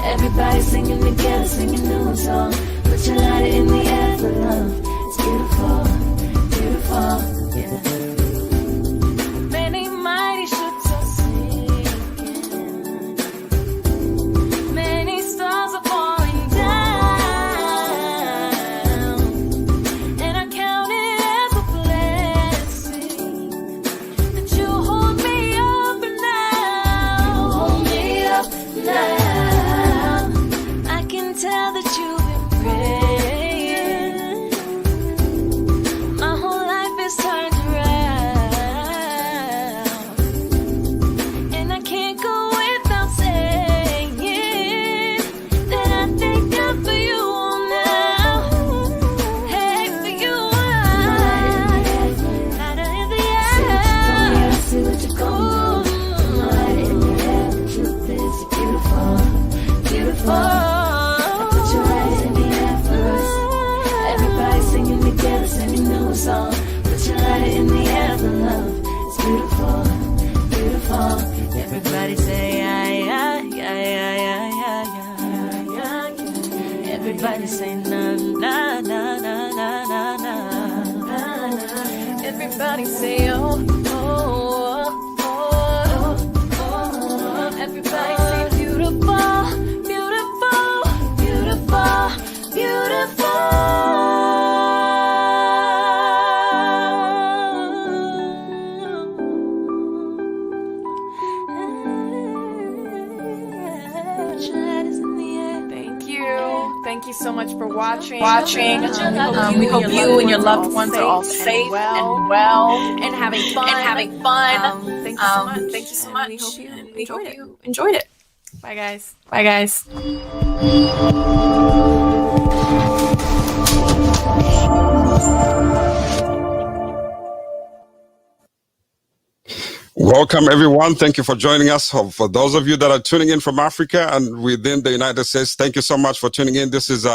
Everybody singing together, singing a new song. Put your lighter in the air for love. It's beautiful, beautiful, yeah. Many mighty ships are sinking. Many stars are falling down. And I count it as a blessing that you hold me up now. You hold me up now. Tell that you've been praying. My whole life is turned around, and I can't go without saying that I thank God for you all now. Hey, for you all. Light in the air. See what you're going through. Light in the air. The truth is beautiful, beautiful. Song. Put your lighter in the air for love. It's beautiful, beautiful. Everybody say yeah, yeah, yeah, yeah, yeah, yeah, yeah, yeah. Everybody say na na na na na na na. Everybody say oh oh oh oh. Everybody say beautiful, beautiful, beautiful, beautiful. Thank you so much for watching. We hope you and your loved ones are all safe and well and having fun. Thank you so much. We hope you enjoyed it. Bye, guys. Bye, guys. Raw Welcome, everyone. Thank you for joining us. For those of you that are tuning in from Africa and within the United States, thank you so much for tuning in. This is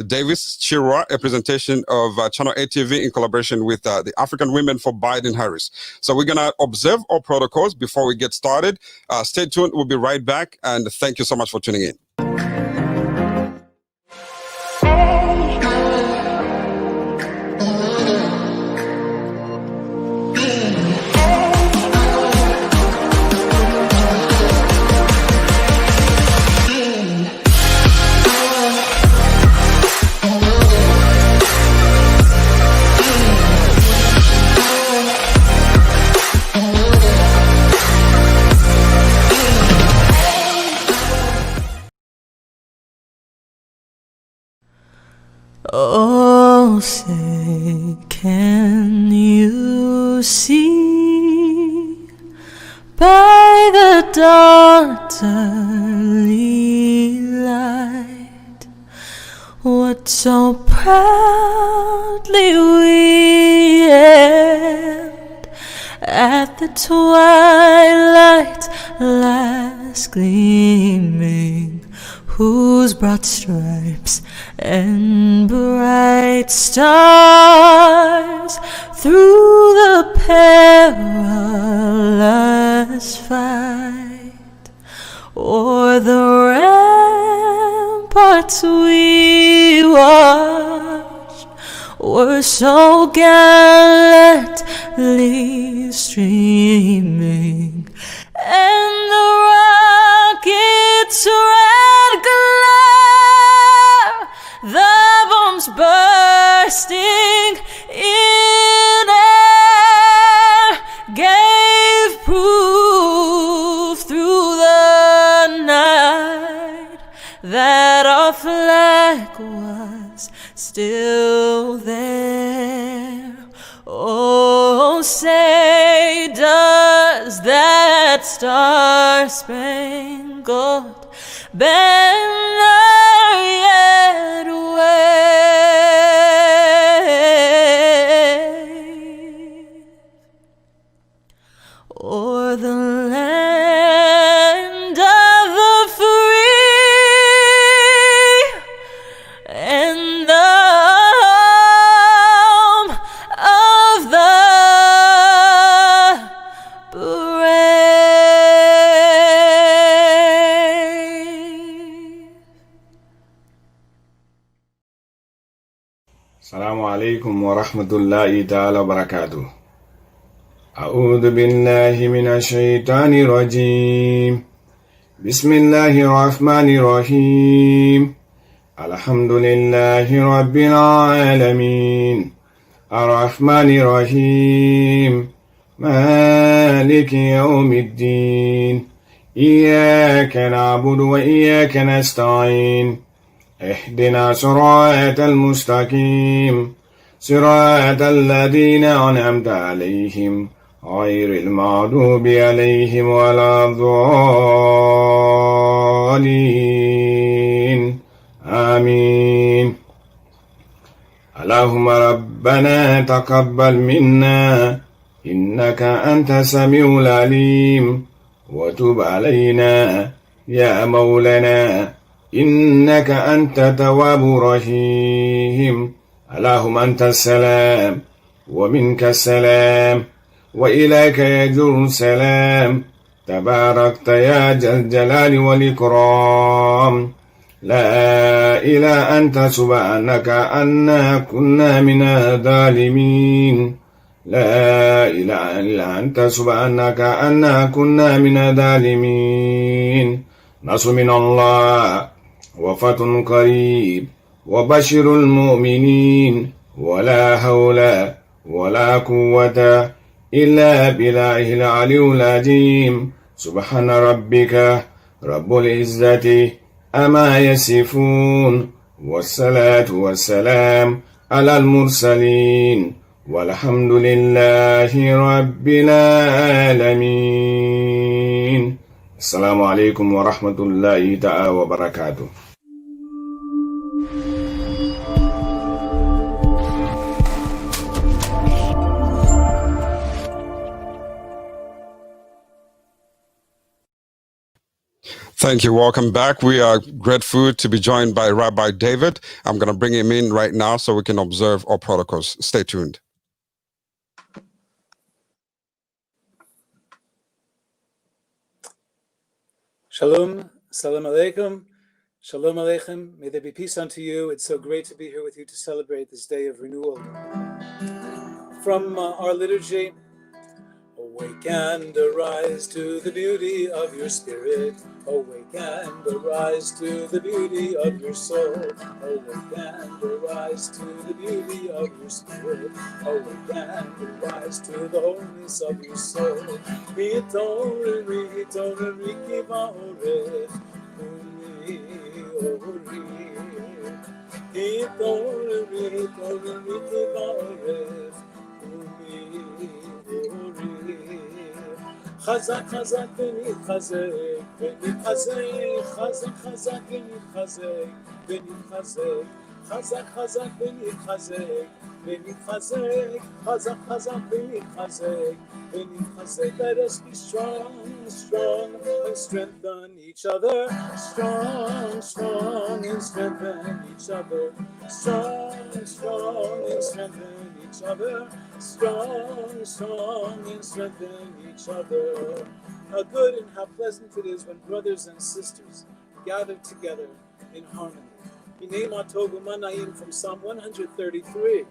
Davies, Chirwa, a presentation of Channel ATV in collaboration with the African Women for Biden-Harris. So we're going to observe our protocols before we get started. Stay tuned. We'll be right back. And thank you so much for tuning in. Oh, say, can you see by the dawn's early light what so proudly we hailed at the twilight's last gleaming, whose broad stripes and bright stars through the perilous fight o'er the ramparts we watched were so gallantly streaming, and the rocket's red glare, the bombs bursting in air, gave proof through the night that our flag was still there. Oh, say, does that star-spangled banner yet wave o'er the land of the free and the home of the السلام عليكم ورحمة الله تعالى وبركاته. أعوذ بالله من الشيطان الرجيم. بسم الله الرحمن الرحيم. الحمد لله رب العالمين الرحمن الرحيم مالك يوم الدين إياك نعبد وإياك نستعين اهدنا صراط المستقيم صراط الذين أنعمت عليهم غير المغضوب عليهم ولا الضالين آمين. اللهم ربنا تقبل منا إنك أنت السميع العليم وتب علينا يا مولانا إنك أنت التواب الرحيم. اللهم أنت السلام ومنك السلام وإليك يجر السلام، تباركت يا ذا الجلال والإكرام. لا إله أنت سبحانك أنا كنا من الظالمين. لا إله إلا أنت سبحانك أنا كنا من الظالمين. نصر من الله وفتح قريب وبشر المؤمنين ولا حول ولا قوة إلا بالله العلي العظيم. سبحان ربك رب العزة أما يصفون والصلاة والسلام على المرسلين والحمد لله رب العالمين. السلام عليكم ورحمة الله تعالى وبركاته. Thank you. Welcome back. We are grateful to be joined by Rabbi David. I'm going to bring him in right now so we can observe our protocols. Stay tuned. Shalom, salam alaikum, shalom aleichem. May there be peace unto you. It's so great to be here with you to celebrate this day of renewal. From our liturgy, awake and arise to the beauty of your spirit. Awake and arise to the beauty of your soul. Awake and arise to the beauty of your spirit. Awake and arise to the wholeness of your soul. Hitoreri, hitoreri ki ba'orech, umi ori. Hitoreri, hitoreri ki ba'orech, umi ori. חזק חזק ונתחזק ונתחזק, חזק חזק ונתחזק ונתחזק, חזק חזק ונתחזק ונתחזק, חזק חזק ונתחזק ונתחזק. Let us be strong, strong, and strengthen each other. Strong, strong, and strengthen each other. Strong, strong, and strengthen each other. Strong, strong, and strengthen each other. How good and how pleasant it is when brothers and sisters gather together in harmony. Hine matovu manayim from Psalm 133.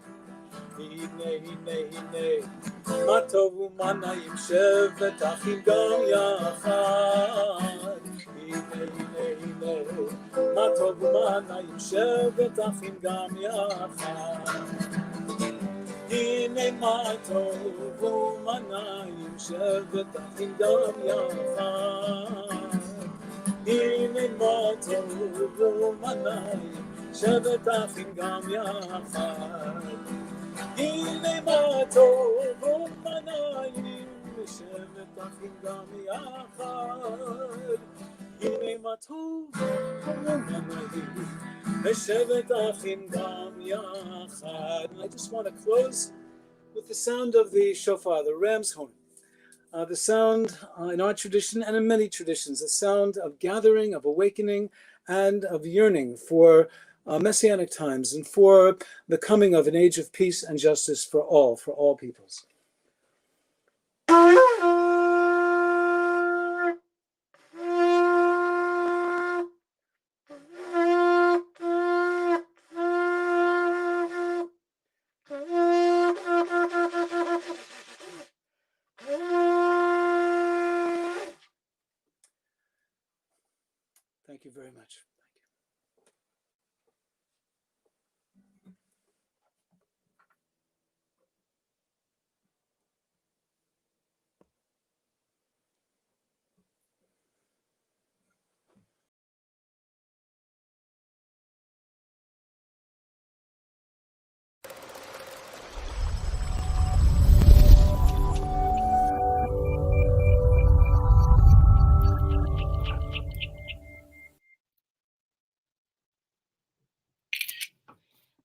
Hine, hine, hine, matovu manayim shevet achim gam yachad. Hine, hine, hine, matovu manayim shevet achim gam yachad. Hine matovu manayim shevet achim gam yachad. Hine matovu manayim shevet achim gam yachad. Hine matovu manayim shevet achim gam yachad. Hine matovu manayim shevet achim gam yachad. I just want to close with the sound of the shofar, the ram's horn. The sound in our tradition and in many traditions, the sound of gathering, of awakening, and of yearning for messianic times and for the coming of an age of peace and justice for all peoples. Thank you very much.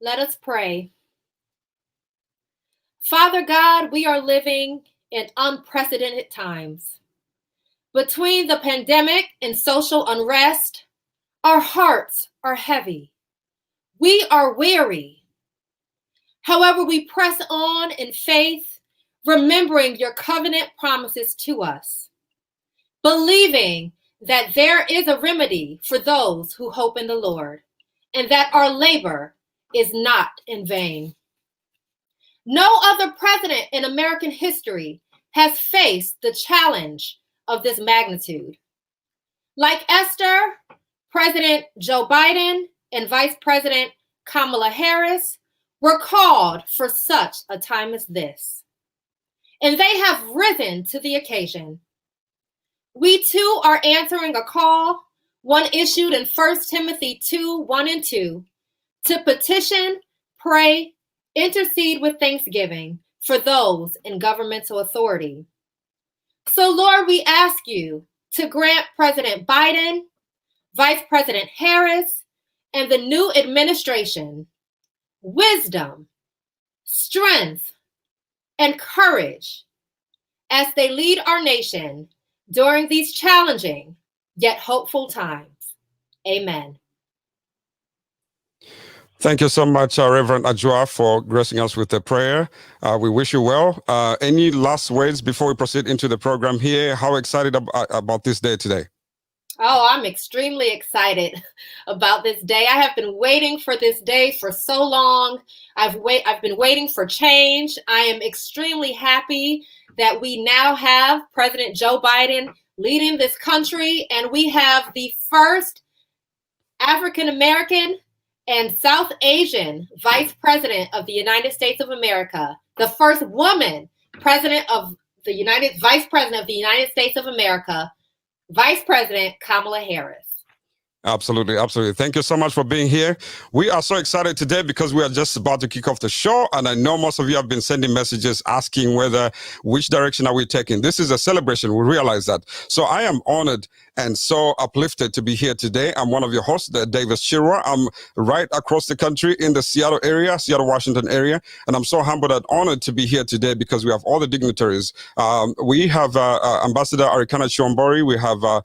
Let us pray. Father God, we are living in unprecedented times. Between the pandemic and social unrest, our hearts are heavy. We are weary. However, we press on in faith, remembering your covenant promises to us, believing that there is a remedy for those who hope in the Lord, and that our labor is not in vain. No other president in American history has faced the challenge of this magnitude. Like Esther, President Joe Biden and Vice President Kamala Harris were called for such a time as this, and they have risen to the occasion. We too are answering a call, one issued in 1 Timothy 2:1-2, to petition, pray, intercede with thanksgiving for those in governmental authority. So, Lord, we ask you to grant President Biden, Vice President Harris, and the new administration wisdom, strength, and courage as they lead our nation during these challenging yet hopeful times. Amen. Thank you so much, Reverend Ajua, for gracing us with a prayer. We wish you well. Any last words before we proceed into the program here? How excited about this day today? Oh, I'm extremely excited about this day. I have been waiting for this day for so long. I've been waiting for change. I am extremely happy that we now have President Joe Biden leading this country, and we have the first African American and South Asian Vice President of the United States of America, the first woman Vice President of the United States of America, Vice President Kamala Harris. Absolutely, absolutely. Thank you so much for being here. We are so excited today because we are just about to kick off the show, and I know most of you have been sending messages asking which direction are we taking. This is a celebration. We realize that. So I am honored and so uplifted to be here today. I'm one of your hosts, Davies Chirwa. I'm right across the country in the Seattle area, Seattle, Washington area, and I'm so humbled and honored to be here today because we have all the dignitaries. We have Ambassador Arikana Chiombori, we have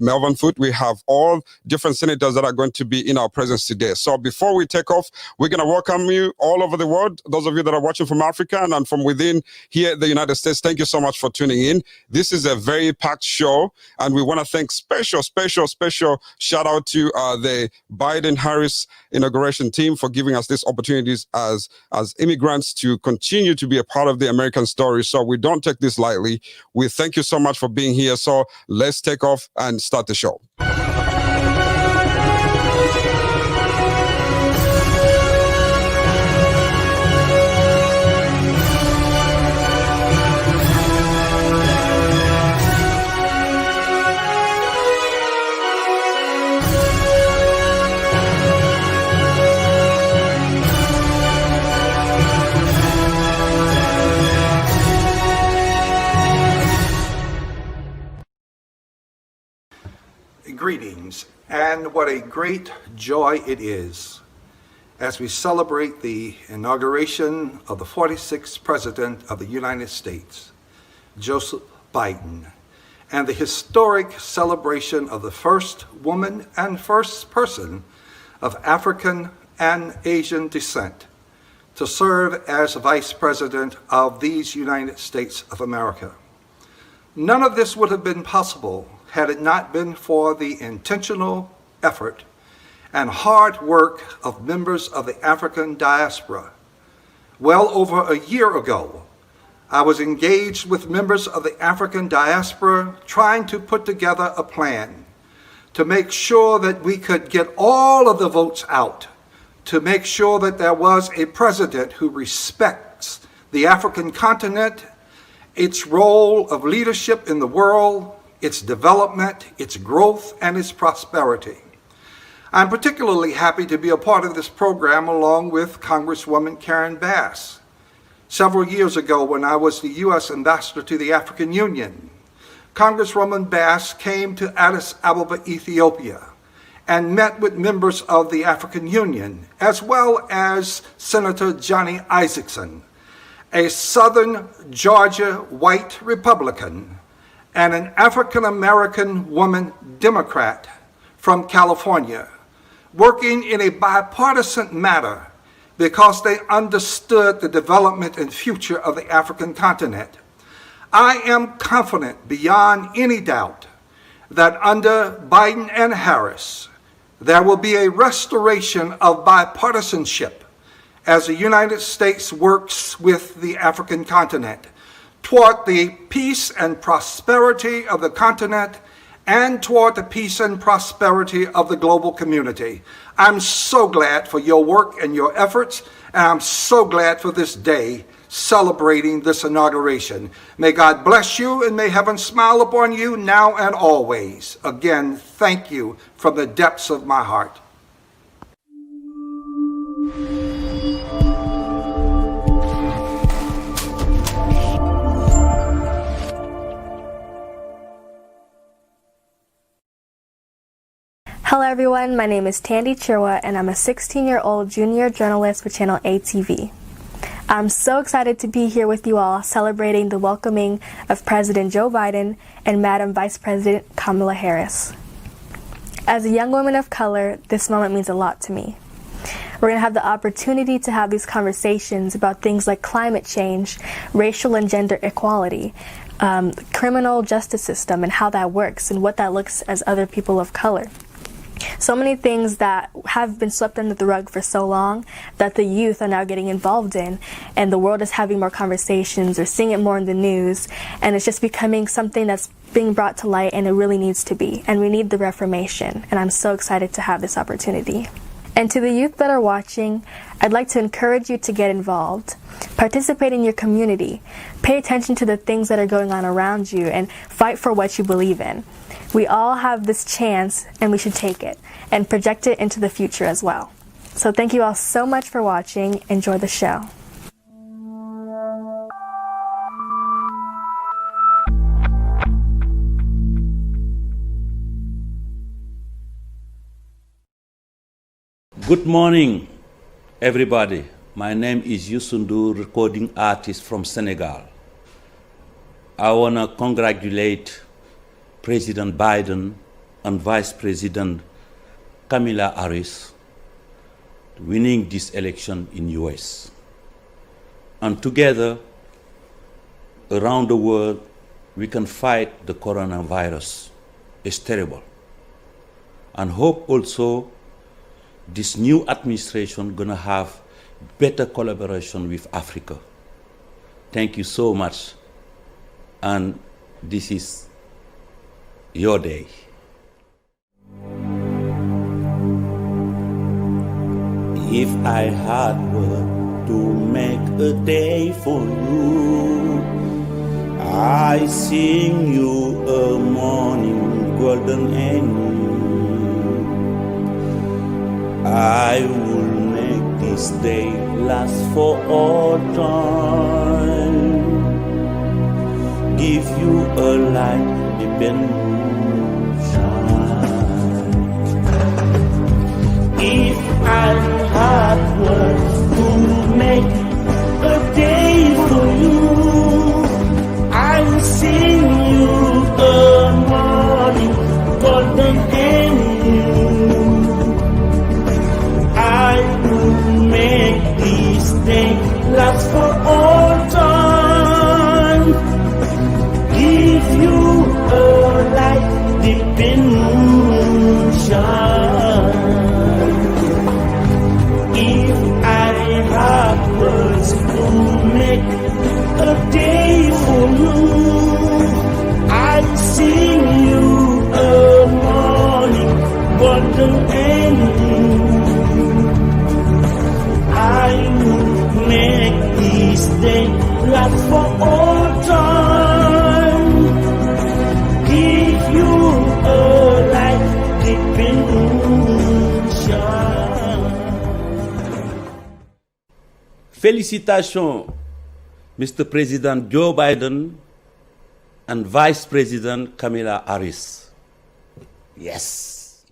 Melvin Foote, we have all different senators that are going to be in our presence today. So before we take off, we're going to welcome you all over the world. Those of you that are watching from Africa and from within here in the United States, thank you so much for tuning in. This is a very packed show, and we want to thank special shout out to the Biden-Harris inauguration team for giving us these opportunities as immigrants to continue to be a part of the American story. So we don't take this lightly. We thank you so much for being here. So let's take off and start the show. Greetings, and what a great joy it is as we celebrate the inauguration of the 46th President of the United States, Joseph Biden, and the historic celebration of the first woman and first person of African and Asian descent to serve as Vice President of these United States of America. None of this would have been possible had it not been for the intentional effort and hard work of members of the African diaspora. Well over a year ago, I was engaged with members of the African diaspora trying to put together a plan to make sure that we could get all of the votes out, to make sure that there was a president who respects the African continent, its role of leadership in the world, its development, its growth, and its prosperity. I'm particularly happy to be a part of this program along with Congresswoman Karen Bass. Several years ago, when I was the U.S. Ambassador to the African Union, Congresswoman Bass came to Addis Ababa, Ethiopia, and met with members of the African Union, as well as Senator Johnny Isakson, a Southern Georgia white Republican, and an African-American woman Democrat from California, working in a bipartisan manner because they understood the development and future of the African continent. I am confident beyond any doubt that under Biden and Harris, there will be a restoration of bipartisanship as the United States works with the African continent toward the peace and prosperity of the continent and toward the peace and prosperity of the global community. I'm so glad for your work and your efforts, and I'm so glad for this day celebrating this inauguration. May God bless you and may heaven smile upon you now and always. Again, thank you from the depths of my heart. Hello everyone, my name is Tandy Chirwa and I'm a 16-year-old junior journalist with Channel ATV. I'm so excited to be here with you all celebrating the welcoming of President Joe Biden and Madam Vice President Kamala Harris. As a young woman of color, this moment means a lot to me. We're going to have the opportunity to have these conversations about things like climate change, racial and gender equality, criminal justice system and how that works and what that looks as other people of color. So many things that have been swept under the rug for so long that the youth are now getting involved in, and the world is having more conversations or seeing it more in the news, and it's just becoming something that's being brought to light, and it really needs to be, and we need the reformation, and I'm so excited to have this opportunity. And to the youth that are watching, I'd like to encourage you to get involved. Participate in your community. Pay attention to the things that are going on around you and fight for what you believe in. We all have this chance and we should take it and project it into the future as well. So thank you all so much for watching. Enjoy the show. Good morning, everybody. My name is Youssou, recording artist from Senegal. I want to congratulate President Biden and Vice President Kamala Harris winning this election in US. And together, around the world, we can fight the coronavirus. It's terrible. And hope also this new administration gonna have better collaboration with Africa. Thank you so much. And this is your day. If I had work to make a day for you, I sing you a morning golden angel. I will make this day last for all time. Give you a light, depend. If I had words to make a day for you, I'll sing you a morning golden angel. I will make this day last for all time. Give you a light deep in moonshine. If I had words to make a day for you, I'd sing you a morning golden angel. I will make this day last for all time. Give you a light deep in moonshine. Félicitations, Mr. President Joe Biden and Vice President Kamala Harris. Yes.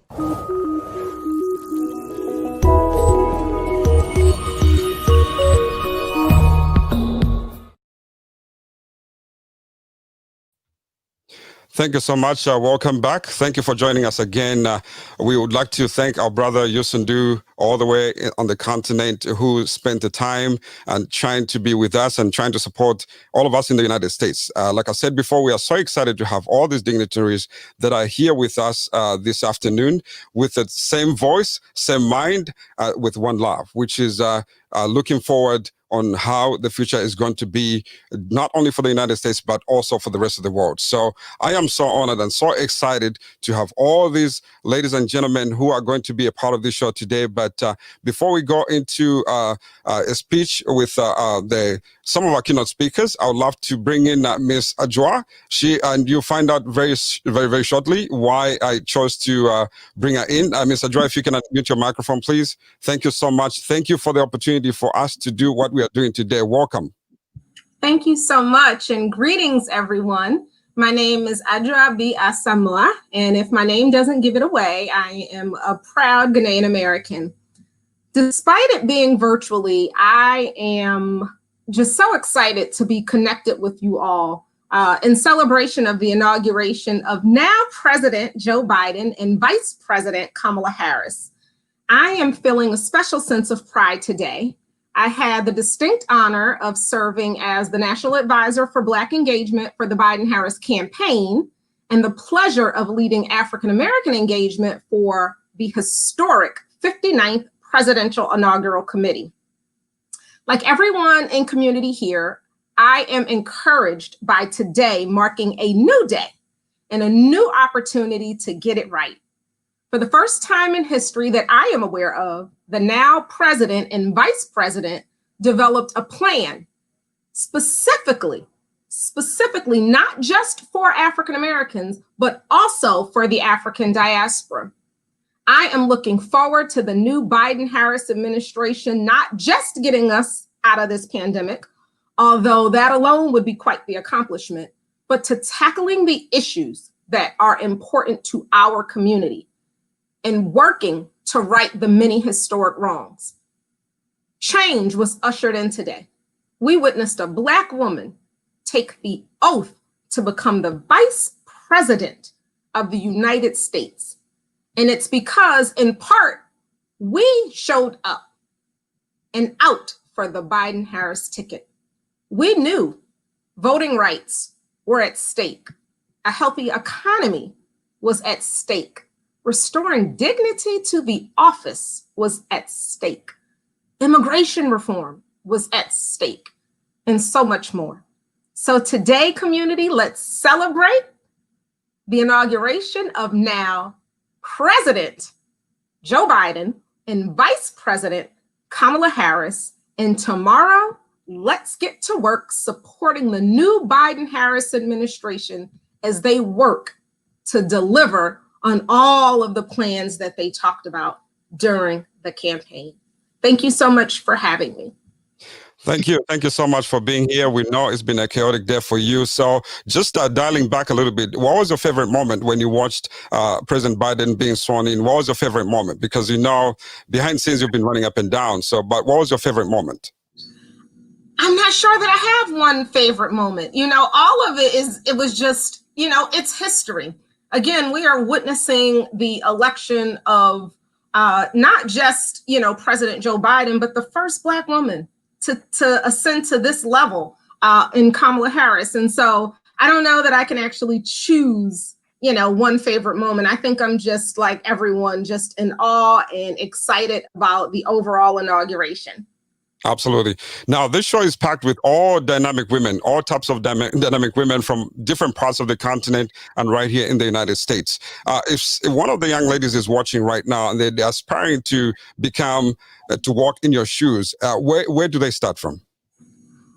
Thank you so much. Welcome back. Thank you for joining us again. We would like to thank our brother Youssou all the way on the continent who spent the time and trying to be with us and trying to support all of us in the United States. Like I said before, we are so excited to have all these dignitaries that are here with us this afternoon with the same voice, same mind, with one love, which is looking forward on how the future is going to be, not only for the United States, but also for the rest of the world. So I am so honored and so excited to have all these ladies and gentlemen who are going to be a part of this show today. But before we go into a speech with some of our keynote speakers, I would love to bring in Miss Ajwa. And you'll find out very shortly why I chose to bring her in. Miss Ajwa, if you can unmute your microphone, please. Thank you so much. Thank you for the opportunity for us to do what we are doing today. Welcome. Thank you so much, and greetings, everyone. My name is Adra B. Asamoah, and if my name doesn't give it away, I am a proud Ghanaian American. Despite it being virtually, I am just so excited to be connected with you all in celebration of the inauguration of now President Joe Biden and Vice President Kamala Harris. I am feeling a special sense of pride today. I had the distinct honor of serving as the National Advisor for Black Engagement for the Biden-Harris campaign and the pleasure of leading African-American engagement for the historic 59th Presidential Inaugural Committee. Like everyone in community here, I am encouraged by today marking a new day and a new opportunity to get it right. For the first time in history that I am aware of, the now president and vice president developed a plan specifically not just for African Americans, but also for the African diaspora. I am looking forward to the new Biden-Harris administration not just getting us out of this pandemic, although that alone would be quite the accomplishment, but to tackling the issues that are important to our community and working to right the many historic wrongs. Change was ushered in today. We witnessed a Black woman take the oath to become the Vice President of the United States. And it's because, in part, we showed up and out for the Biden-Harris ticket. We knew voting rights were at stake. A healthy economy was at stake. Restoring dignity to the office was at stake. Immigration reform was at stake, and so much more. So today, community, let's celebrate the inauguration of now President Joe Biden and Vice President Kamala Harris. And tomorrow, let's get to work supporting the new Biden-Harris administration as they work to deliver on all of the plans that they talked about during the campaign. Thank you so much for having me. Thank you. Thank you so much for being here. We know it's been a chaotic day for you. So just dialing back a little bit, what was your favorite moment when you watched President Biden being sworn in? What was your favorite moment? Because, you know, behind scenes, you've been running up and down. So, but what was your favorite moment? I'm not sure that I have one favorite moment. You know, all of it was just, you know, it's history. Again, we are witnessing the election of not just, you know, President Joe Biden, but the first Black woman to ascend to this level in Kamala Harris. And so I don't know that I can actually choose, you know, one favorite moment. I think I'm just like everyone, just in awe and excited about the overall inauguration. Absolutely. Now, this show is packed with all dynamic women, all types of dynamic women from different parts of the continent and right here in the United States. If one of the young ladies is watching right now and they're aspiring to become, to walk in your shoes, where do they start from?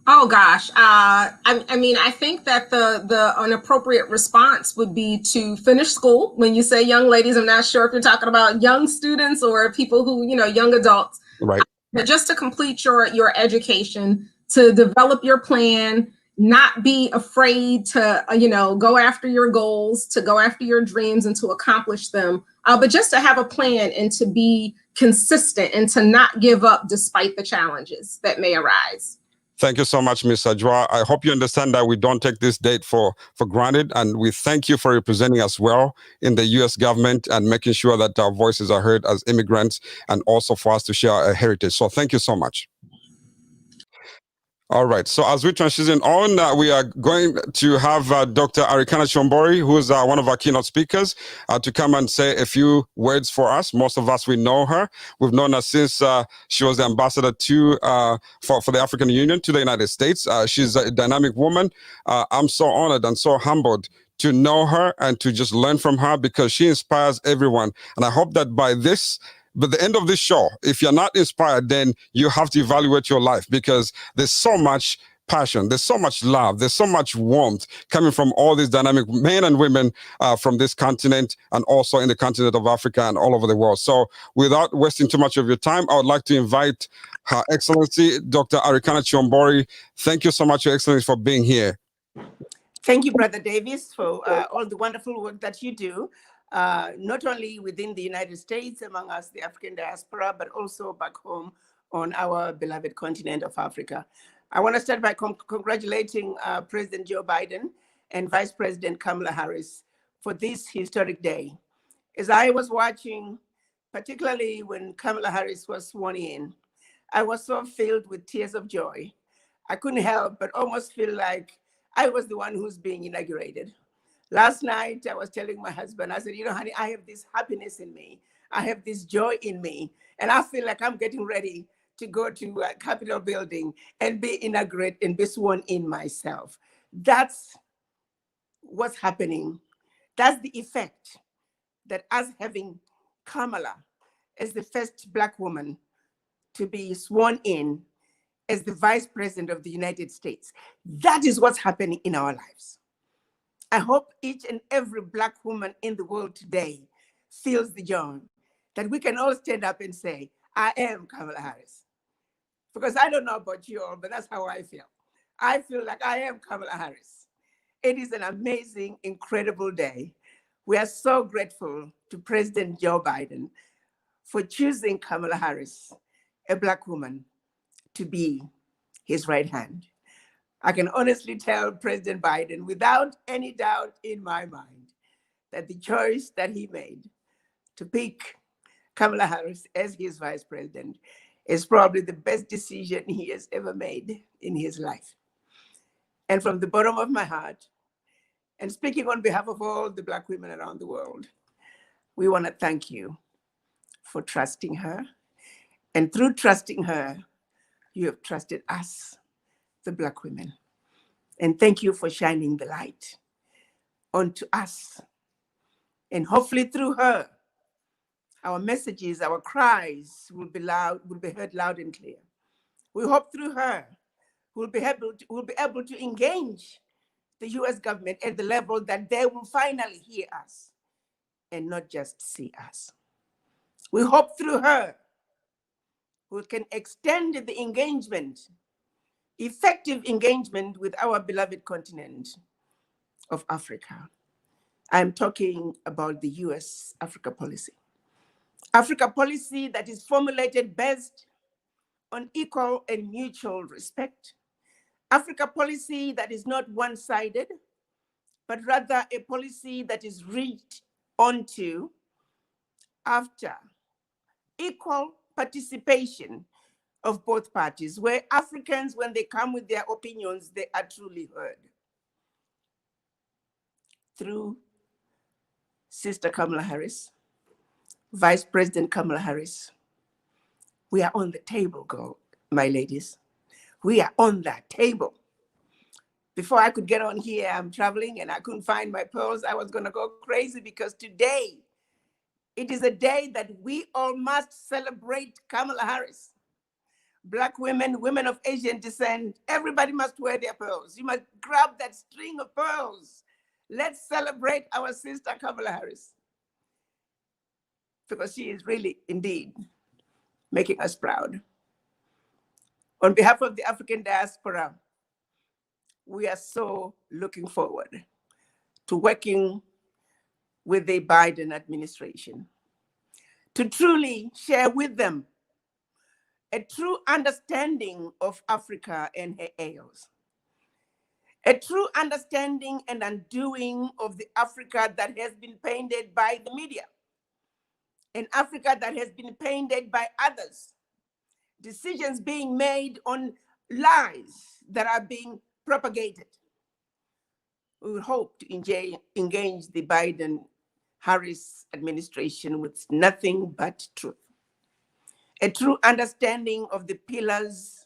Oh, gosh. I mean, I think that an appropriate response would be to finish school. When you say young ladies, I'm not sure if you're talking about young students or people who, you know, young adults. Right. But just to complete your education, to develop your plan, not be afraid to, you know, go after your goals, to go after your dreams and to accomplish them, but just to have a plan and to be consistent and to not give up despite the challenges that may arise. Thank you so much, Ms. Chirwa. I hope you understand that we don't take this date for granted, and we thank you for representing us well in the U.S. government and making sure that our voices are heard as immigrants and also for us to share our heritage. So thank you so much. All right. So as we transition on, we are going to have Dr. Arikana Chombori, who is one of our keynote speakers, to come and say a few words for us. Most of us, we know her. We've known her since she was the ambassador for the African Union to the United States. She's a dynamic woman. I'm so honored and so humbled to know her and to just learn from her because she inspires everyone. And I hope that by the end of this show, if you're not inspired, then you have to evaluate your life because there's so much passion, there's so much love, there's so much warmth coming from all these dynamic men and women from this continent and also in the continent of Africa and all over the world. So without wasting too much of your time, I would like to invite Her Excellency, Dr. Arikana Chombori. Thank you so much, Your Excellency, for being here. Thank you, Brother Davies, for all the wonderful work that you do. Not only within the United States, among us, the African diaspora, but also back home on our beloved continent of Africa. I want to start by congratulating President Joe Biden and Vice President Kamala Harris for this historic day. As I was watching, particularly when Kamala Harris was sworn in, I was so filled with tears of joy. I couldn't help but almost feel like I was the one who's being inaugurated. Last night, I was telling my husband, I said, you know, honey, I have this happiness in me. I have this joy in me. And I feel like I'm getting ready to go to Capitol building and be inaugurated and be sworn in myself. That's what's happening. That's the effect that us having Kamala as the first Black woman to be sworn in as the Vice President of the United States. That is what's happening in our lives. I hope each and every Black woman in the world today feels the joy that we can all stand up and say, I am Kamala Harris. Because I don't know about you all, but that's how I feel. I feel like I am Kamala Harris. It is an amazing, incredible day. We are so grateful to President Joe Biden for choosing Kamala Harris, a Black woman, to be his right hand. I can honestly tell President Biden, without any doubt in my mind, that the choice that he made to pick Kamala Harris as his vice president is probably the best decision he has ever made in his life. And from the bottom of my heart, and speaking on behalf of all the Black women around the world, we want to thank you for trusting her. And through trusting her, you have trusted us, the Black women. And thank you for shining the light onto us. And hopefully through her, our messages, our cries will be heard loud and clear. We hope through her, we'll be able to engage the US government at the level that they will finally hear us and not just see us. We hope through her, we can extend the engagement, effective engagement with our beloved continent of Africa. I'm talking about the US Africa policy. Africa policy that is formulated based on equal and mutual respect. Africa policy that is not one-sided, but rather a policy that is reached onto after equal participation of both parties, where Africans, when they come with their opinions, they are truly heard. Through Sister Kamala Harris, Vice President Kamala Harris, we are on the table, my ladies. We are on that table. Before I could get on here, I'm traveling and I couldn't find my pearls. I was gonna go crazy because today, it is a day that we all must celebrate Kamala Harris. Black women, women of Asian descent, everybody must wear their pearls. You must grab that string of pearls. Let's celebrate our sister Kamala Harris, because she is really, indeed, making us proud. On behalf of the African diaspora, we are so looking forward to working with the Biden administration to truly share with them a true understanding of Africa and her ails, a true understanding and undoing of the Africa that has been painted by the media, an Africa that has been painted by others, decisions being made on lies that are being propagated. We would hope to engage the Biden-Harris administration with nothing but truth, a true understanding of the pillars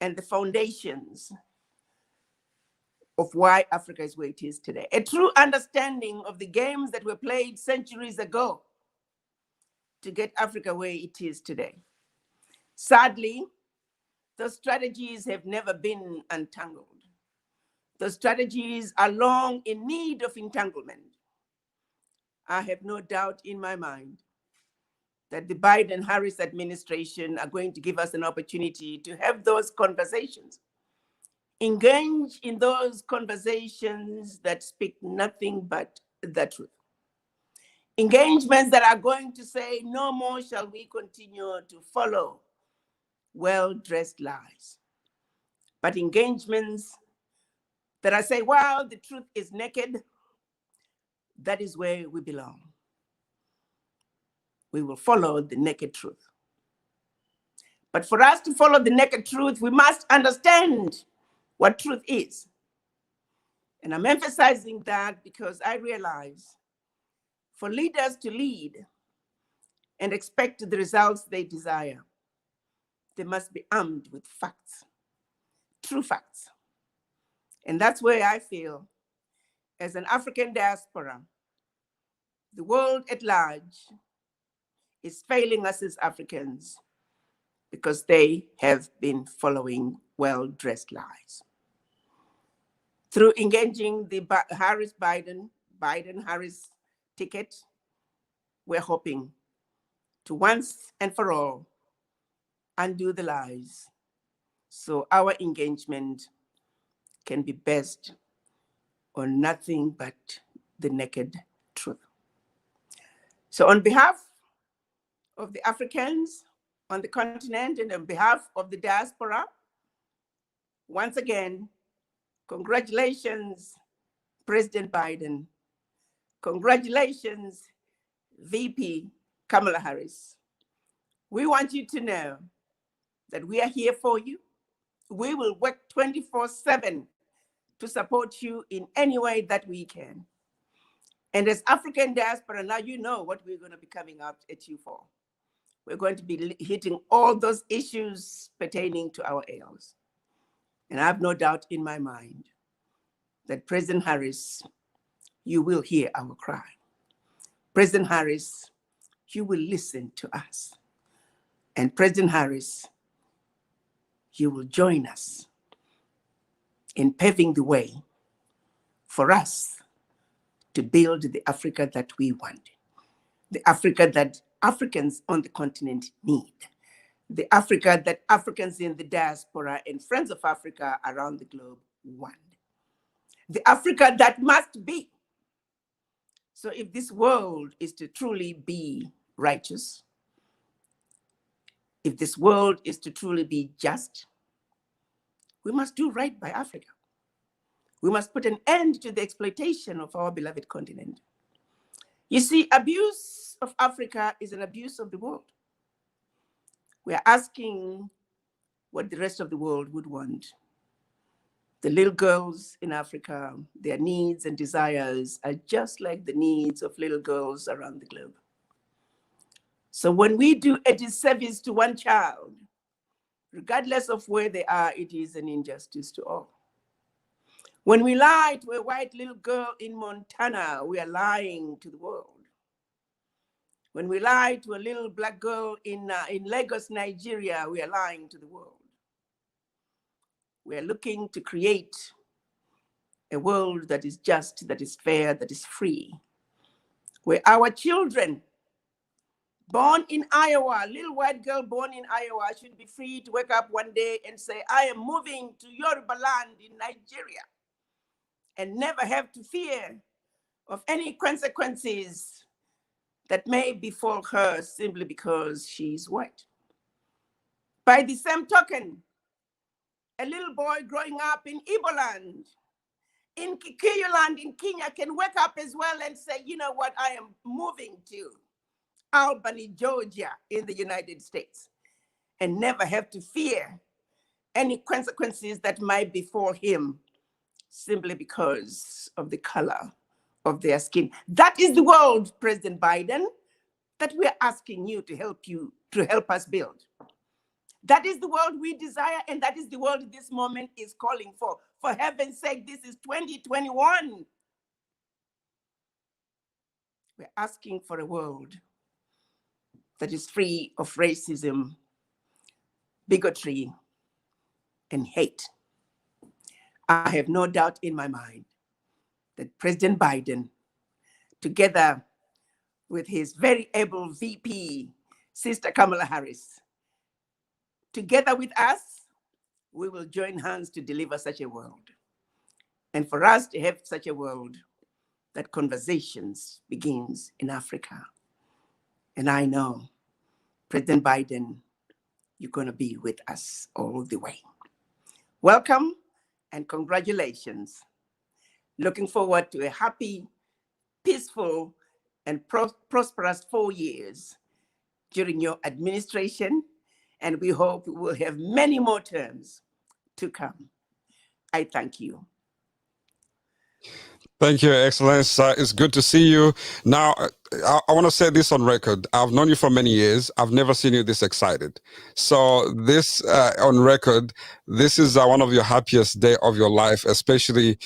and the foundations of why Africa is where it is today, a true understanding of the games that were played centuries ago to get Africa where it is today. Sadly, those strategies have never been untangled. Those strategies are long in need of entanglement. I have no doubt in my mind that the Biden-Harris administration are going to give us an opportunity to have those conversations, engage in those conversations that speak nothing but the truth. Engagements that are going to say, no more shall we continue to follow well-dressed lies, but engagements that I say, well, the truth is naked, that is where we belong. We will follow the naked truth. But for us to follow the naked truth, we must understand what truth is. And I'm emphasizing that because I realize for leaders to lead and expect the results they desire, they must be armed with facts, true facts. And that's where I feel, as an African diaspora, the world at large is failing us as Africans because they have been following well-dressed lies. Through engaging the Biden-Harris ticket, we're hoping to once and for all undo the lies so our engagement can be based on nothing but the naked truth. So on behalf of the Africans on the continent and on behalf of the diaspora, once again, congratulations, President Biden. Congratulations, VP Kamala Harris. We want you to know that we are here for you. We will work 24/7 to support you in any way that we can. And as African diaspora, now you know what we're going to be coming out at you for. We're going to be hitting all those issues pertaining to our ills. And I have no doubt in my mind that President Harris, you will hear our cry. President Harris, you will listen to us. And President Harris, you will join us in paving the way for us to build the Africa that we want, the Africa that Africans on the continent need, the Africa that Africans in the diaspora and friends of Africa around the globe want, the Africa that must be. So if this world is to truly be righteous, if this world is to truly be just, we must do right by Africa. We must put an end to the exploitation of our beloved continent. You see, abuse of Africa is an abuse of the world. We are asking what the rest of the world would want. The little girls in Africa, their needs and desires are just like the needs of little girls around the globe. So when we do a disservice to one child, regardless of where they are, it is an injustice to all. When we lie to a white little girl in Montana, we are lying to the world. When we lie to a little black girl in Lagos, Nigeria, we are lying to the world. We are looking to create a world that is just, that is fair, that is free, where our children born in Iowa, little white girl born in Iowa, should be free to wake up one day and say, I am moving to Yoruba land in Nigeria, and never have to fear of any consequences that may befall her simply because she's white. By the same token, a little boy growing up in Igbo land, in Kikuyu land in Kenya, can wake up as well and say, you know what, I am moving to Albany, Georgia in the United States, and never have to fear any consequences that might befall him simply because of the color of their skin. That is the world, President Biden, that we're asking you to help us build. That is the world we desire, and that is the world this moment is calling for. For heaven's sake, this is 2021. We're asking for a world that is free of racism, bigotry, and hate. I have no doubt in my mind that President Biden, together with his very able VP, Sister Kamala Harris, together with us, we will join hands to deliver such a world. And for us to have such a world, that conversations begins in Africa. And I know President Biden you're going to be with us all the way. Welcome and congratulations. Looking forward to a happy, peaceful, and prosperous 4 years during your administration, and we hope we will have many more terms to come. I thank you. Thank you, Excellence. It's good to see you. Now, I want to say this on record. I've known you for many years. I've never seen you this excited. So this, on record, this is one of your happiest day of your life, especially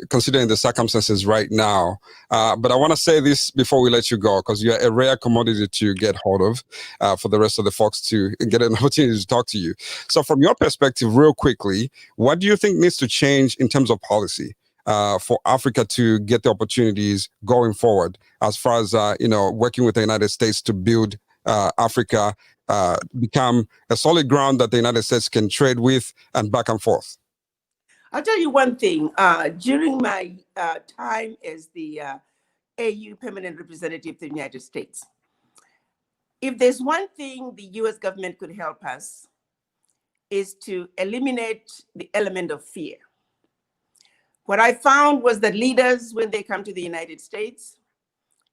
considering the circumstances right now. But I want to say this before we let you go, because you're a rare commodity to get hold of for the rest of the folks to get an opportunity to talk to you. So from your perspective, real quickly, what do you think needs to change in terms of policy for Africa to get the opportunities going forward, as far as working with the United States to build Africa, become a solid ground that the United States can trade with and back and forth? I'll tell you one thing. During my time as the AU permanent representative to the United States, if there's one thing the US government could help us, is to eliminate the element of fear. What I found was that leaders, when they come to the United States,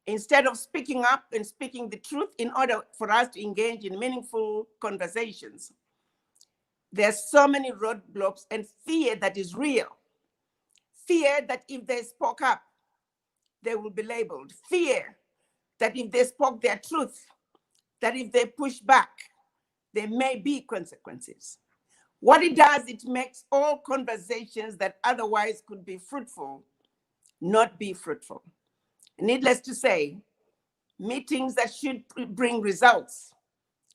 instead of speaking up and speaking the truth in order for us to engage in meaningful conversations, there's so many roadblocks and fear that is real. Fear that if they spoke up, they will be labeled. Fear that if they spoke their truth, that if they push back, there may be consequences. What it does, it makes all conversations that otherwise could be fruitful not be fruitful. Needless to say, meetings that should bring results,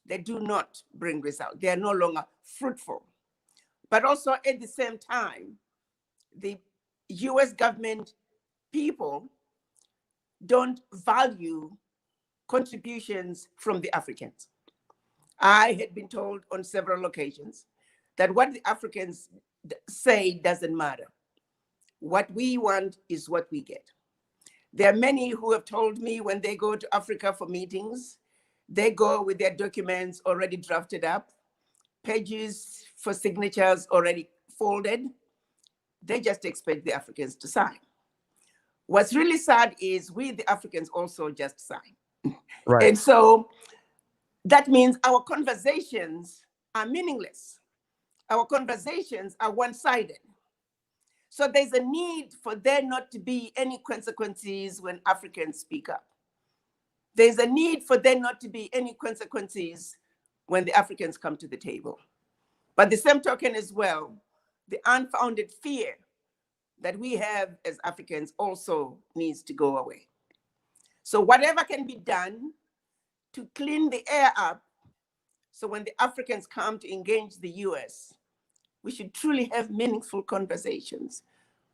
they do not bring results. They are no longer fruitful. But also at the same time, the US government people don't value contributions from the Africans. I had been told on several occasions that what the Africans say doesn't matter. What we want is what we get. There are many who have told me when they go to Africa for meetings, they go with their documents already drafted up, pages for signatures already folded. They just expect the Africans to sign. What's really sad is we, the Africans, also just sign. Right. And so that means our conversations are meaningless. Our conversations are one-sided. So there's a need for there not to be any consequences when Africans speak up. There's a need for there not to be any consequences when the Africans come to the table. But the same token as well, the unfounded fear that we have as Africans also needs to go away. So whatever can be done to clean the air up, so when the Africans come to engage the US, we should truly have meaningful conversations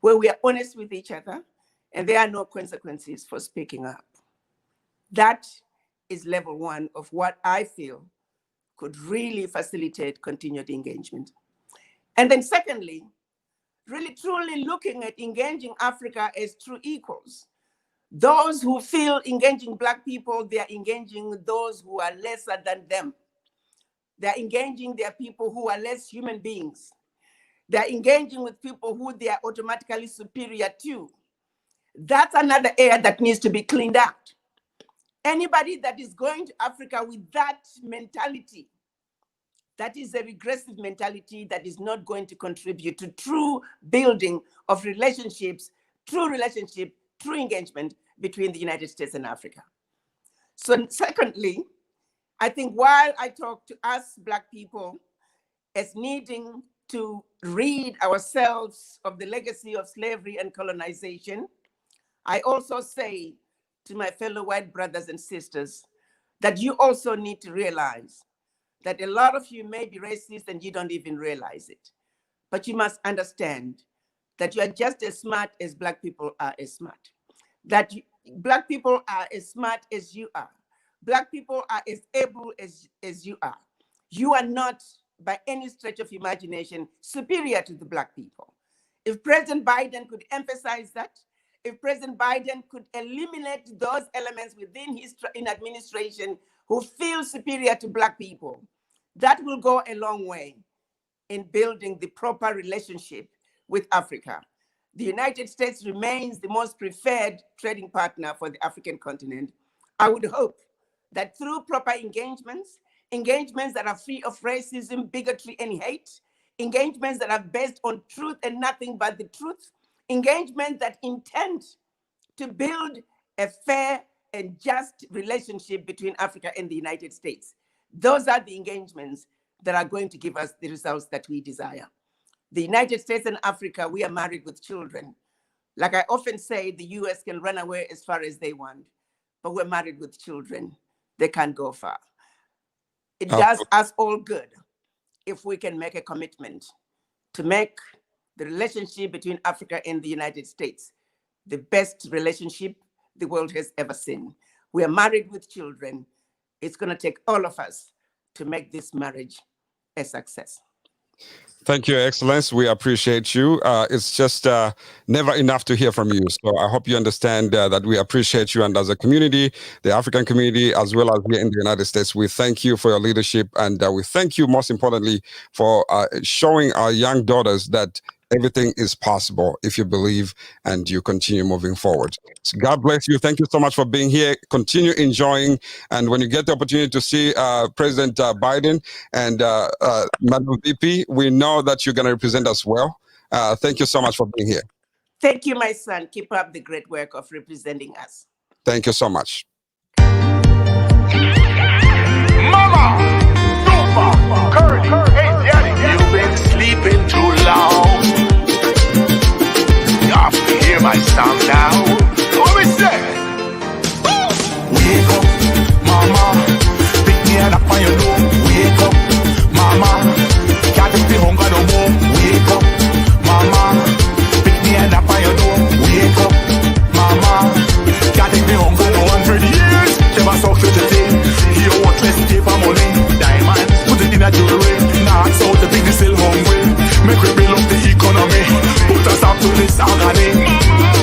where we are honest with each other and there are no consequences for speaking up. That is level one of what I feel could really facilitate continued engagement. And then secondly, really truly looking at engaging Africa as true equals. Those who feel engaging Black people, they are engaging those who are lesser than them. They're engaging their people who are less human beings. They're engaging with people who they are automatically superior to. That's another area that needs to be cleaned out. Anybody that is going to Africa with that mentality, that is a regressive mentality that is not going to contribute to true building of relationships, true engagement between the United States and Africa. So secondly, I think while I talk to us Black people as needing to rid ourselves of the legacy of slavery and colonization, I also say to my fellow white brothers and sisters that you also need to realize that a lot of you may be racist and you don't even realize it. But you must understand that you are just as smart as Black people are as smart. That Black people are as smart as you are. Black people are as able as you are. You are not, by any stretch of imagination, superior to the Black people. If President Biden could emphasize that, if President Biden could eliminate those elements within his administration who feel superior to Black people, That will go a long way in building the proper relationship with Africa. The United States remains the most preferred trading partner for the African continent. I would hope that through proper engagements that are free of racism, bigotry, and hate, engagements that are based on truth and nothing but the truth, engagements that intend to build a fair and just relationship between Africa and the United States. Those are the engagements that are going to give us the results that we desire. The United States and Africa, we are married with children. Like I often say, the US can run away as far as they want, but we're married with children. They can't go far. It does us all good if we can make a commitment to make the relationship between Africa and the United States the best relationship the world has ever seen. We are married with children. It's going to take all of us to make this marriage a success. Thank you, Excellence. We appreciate you. It's just never enough to hear from you. So I hope you understand that we appreciate you. And as a community, the African community, as well as here in the United States, we thank you for your leadership. And we thank you, most importantly, for showing our young daughters that everything is possible if you believe and you continue moving forward. So God bless you. Thank you so much for being here. Continue enjoying. And when you get the opportunity to see President Biden and Madam VP, we know that you're going to represent us well. Thank you so much for being here. Thank you, my son. Keep up the great work of representing us. Thank you so much. Mama, Super, Curly, hey, Daddy, you've been sleeping too long. You have to hear my song now. What we say? Wake up, mama. Pick me up on your door. Wake up, mama. Can't take the hunger no more. Wake up, mama. Pick me up on your door. Wake up, mama. Can't take the hunger no 100 years. Never saw such a thing. Here, what less paper money. Diamonds, put it in a jewelry. Not so the big still hungry. Make we build up the economy. Put us up to this agony.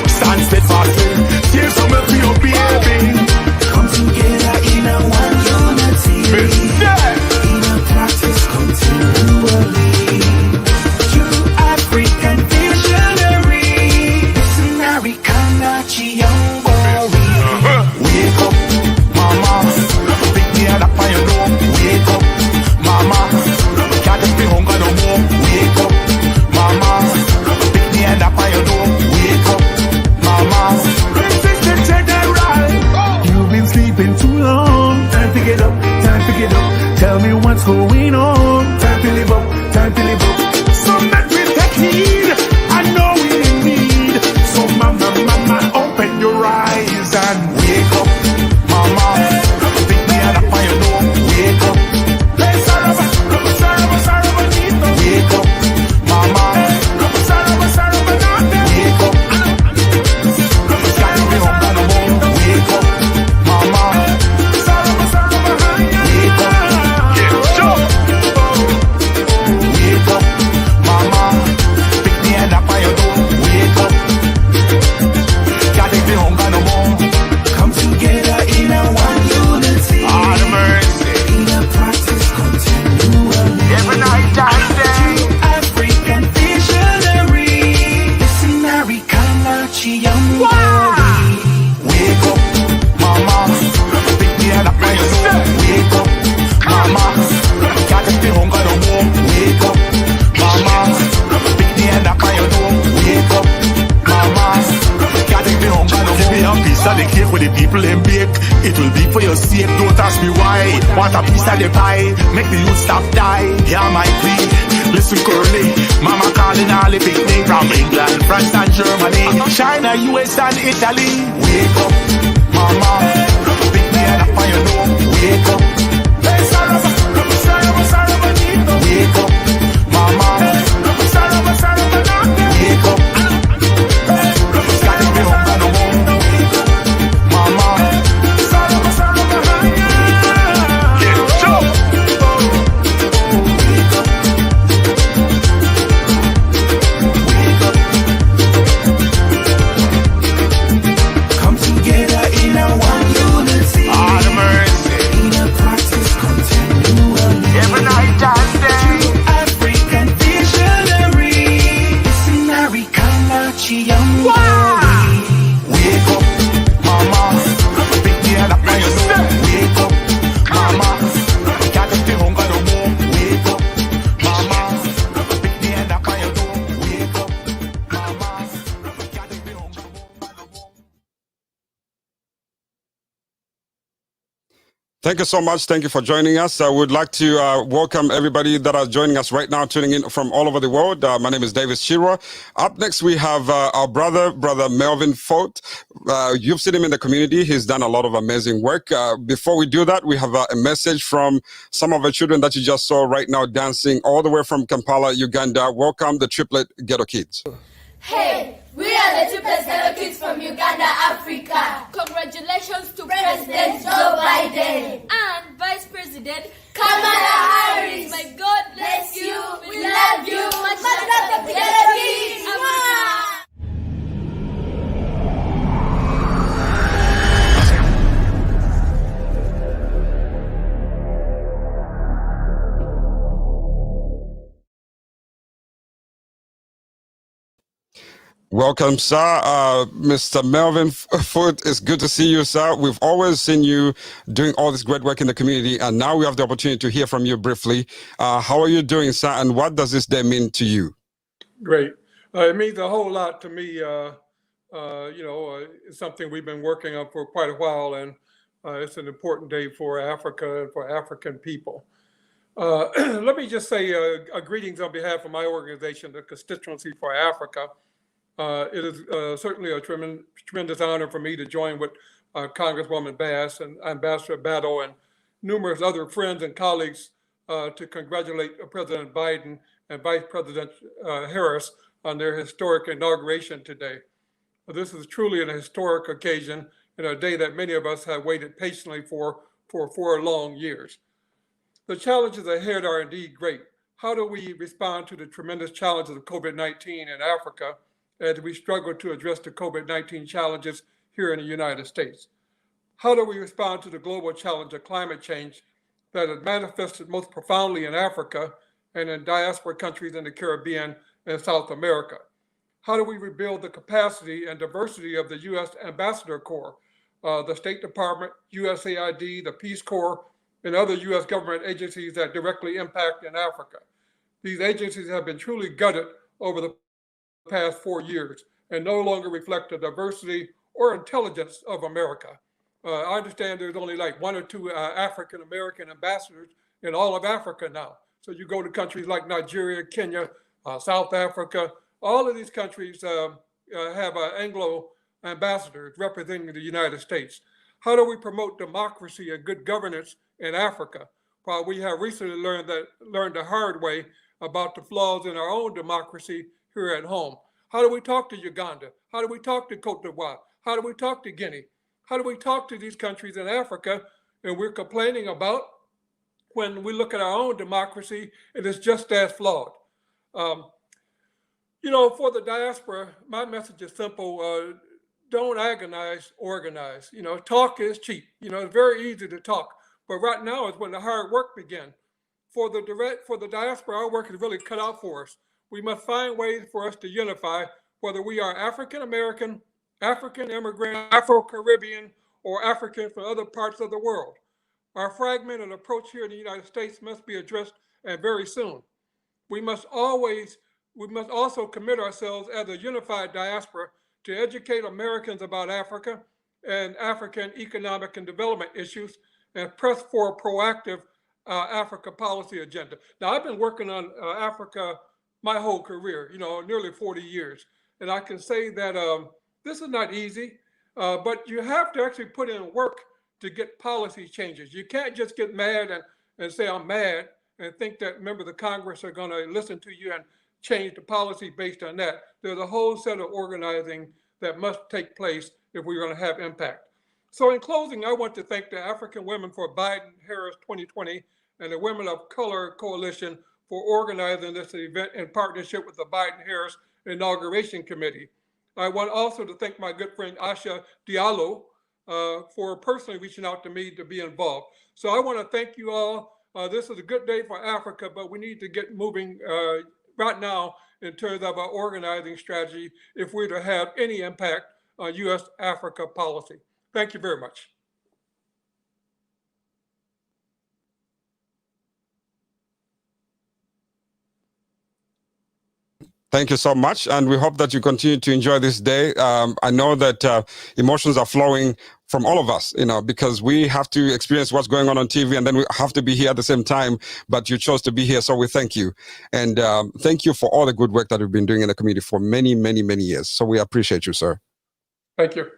Stand steadfastly. Tears some milk for your baby. Come together in a one unity. In a practice continually. True African visionary. Missionary Kanachi young boy. Wake up, mama. Pick me up on your door. Wake up, mama. Can't take the hunger no more. Wake up, mama. Pick me up on your door. Wake up, mama. Resistant general. You've been sleeping too long. Time to get up, time to get up. Tell me what's going on. Time to live up, time to live up. Some that will take heed. I know we in need. So mama, mama, open your eyes and wake up, mama. Pick me up on your door. Wake up. Wake up, mama. Wake up. Can't be hunger no more. Wake up, mama. Wake up. Get up. Wake up, mama. Pick me up on your door. Wake up. Can't be hunger no more. Come together in a one unity. Ah, the mercy. In a practice continually. Every night I say. African visionary. Missionary Kanachi young boy. Wake up, mama. Pick me up on your door. Wake up, mama. Can't take the hunger no more. Wake up, mama. Pick me up on your door. Wake up, mama. Can't take the hunger no more. Give me a piece of the cake with the people in bake. It will be for your sake. Don't ask me why. Want a piece of the pie? Make the youth stop die. Yeah, my plea. Listen, Curly. Mama calling all the big names from England, France, and Germany, China, US, and Italy. Wake up, mama. Pick me up on your door. Wake up. Wake up, mama. Wake up. Can't be hunger no more. Mama. Get up. Come together Thank you so much. Thank you for joining us. I would like to welcome everybody that are joining us right now, tuning in from all over the world. My name is Davies Chirwa. Up next, we have our brother Melvin Fote. You've seen him in the community. He's done a lot of amazing work. Before we do that, we have a message from some of the children that you just saw right now dancing all the way from Kampala, Uganda. Welcome the Triplet Ghetto Kids. Hey, we are the Triplet Ghetto Kids from Uganda, Africa. Congratulations to President Joe Biden and Vice President Kamala Harris. May God bless you. We love you. Much love the Ghetto Kids. Welcome, sir. Mr. Melvin Fote, it's good to see you, sir. We've always seen you doing all this great work in the community, and now we have the opportunity to hear from you briefly. How are you doing, sir, and what does this day mean to you? Great. It means a whole lot to me. It's something we've been working on for quite a while, and it's an important day for Africa and for African people. Let me just say greetings on behalf of my organization, the Constituency for Africa. It is certainly a tremendous honor for me to join with Congresswoman Bass and Ambassador Battle and numerous other friends and colleagues to congratulate President Biden and Vice President Harris on their historic inauguration today. This is truly an historic occasion and a day that many of us have waited patiently for 4 long years. The challenges ahead are indeed great. How do we respond to the tremendous challenges of COVID-19 in Africa as we struggle to address the COVID-19 challenges here in the United States? How do we respond to the global challenge of climate change that has manifested most profoundly in Africa and in diaspora countries in the Caribbean and South America? How do we rebuild the capacity and diversity of the U.S. Ambassador Corps, the State Department, USAID, the Peace Corps, and other U.S. government agencies that directly impact in Africa? These agencies have been truly gutted over the past 4 years and no longer reflect the diversity or intelligence of America. I understand there's only like 1 or 2 African-American ambassadors in all of Africa now. So you go to countries like Nigeria, Kenya, South Africa, all of these countries have Anglo ambassadors representing the United States. How do we promote democracy and good governance in Africa? While we have recently learned the hard way about the flaws in our own democracy here at home. How do we talk to Uganda? How do we talk to Cote d'Ivoire? How do we talk to Guinea? How do we talk to these countries in Africa? And we're complaining about when we look at our own democracy, it is just as flawed. For the diaspora, my message is simple. Don't agonize, organize. Talk is cheap. It's very easy to talk. But right now is when the hard work begins. For the diaspora, our work is really cut out for us. We must find ways for us to unify, whether we are African American, African immigrant, Afro-Caribbean, or African from other parts of the world. Our fragmented approach here in the United States must be addressed, and very soon. We must also commit ourselves as a unified diaspora to educate Americans about Africa and African economic and development issues and press for a proactive Africa policy agenda. Now, I've been working on Africa my whole career, nearly 40 years. And I can say that this is not easy, but you have to actually put in work to get policy changes. You can't just get mad and say, I'm mad, and think that members of Congress are going to listen to you and change the policy based on that. There's a whole set of organizing that must take place if we're going to have impact. So in closing, I want to thank the African Women for Biden-Harris 2020 and the Women of Color Coalition for organizing this event in partnership with the Biden-Harris Inauguration Committee. I want also to thank my good friend Asha Diallo for personally reaching out to me to be involved. So I want to thank you all. This is a good day for Africa, but we need to get moving right now in terms of our organizing strategy if we're to have any impact on U.S.-Africa policy. Thank you very much. Thank you so much. And we hope that you continue to enjoy this day. I know that emotions are flowing from all of us, because we have to experience what's going on TV, and then we have to be here at the same time. But you chose to be here, so we thank you. And thank you for all the good work that we've been doing in the community for many, many, many years. So we appreciate you, sir. Thank you.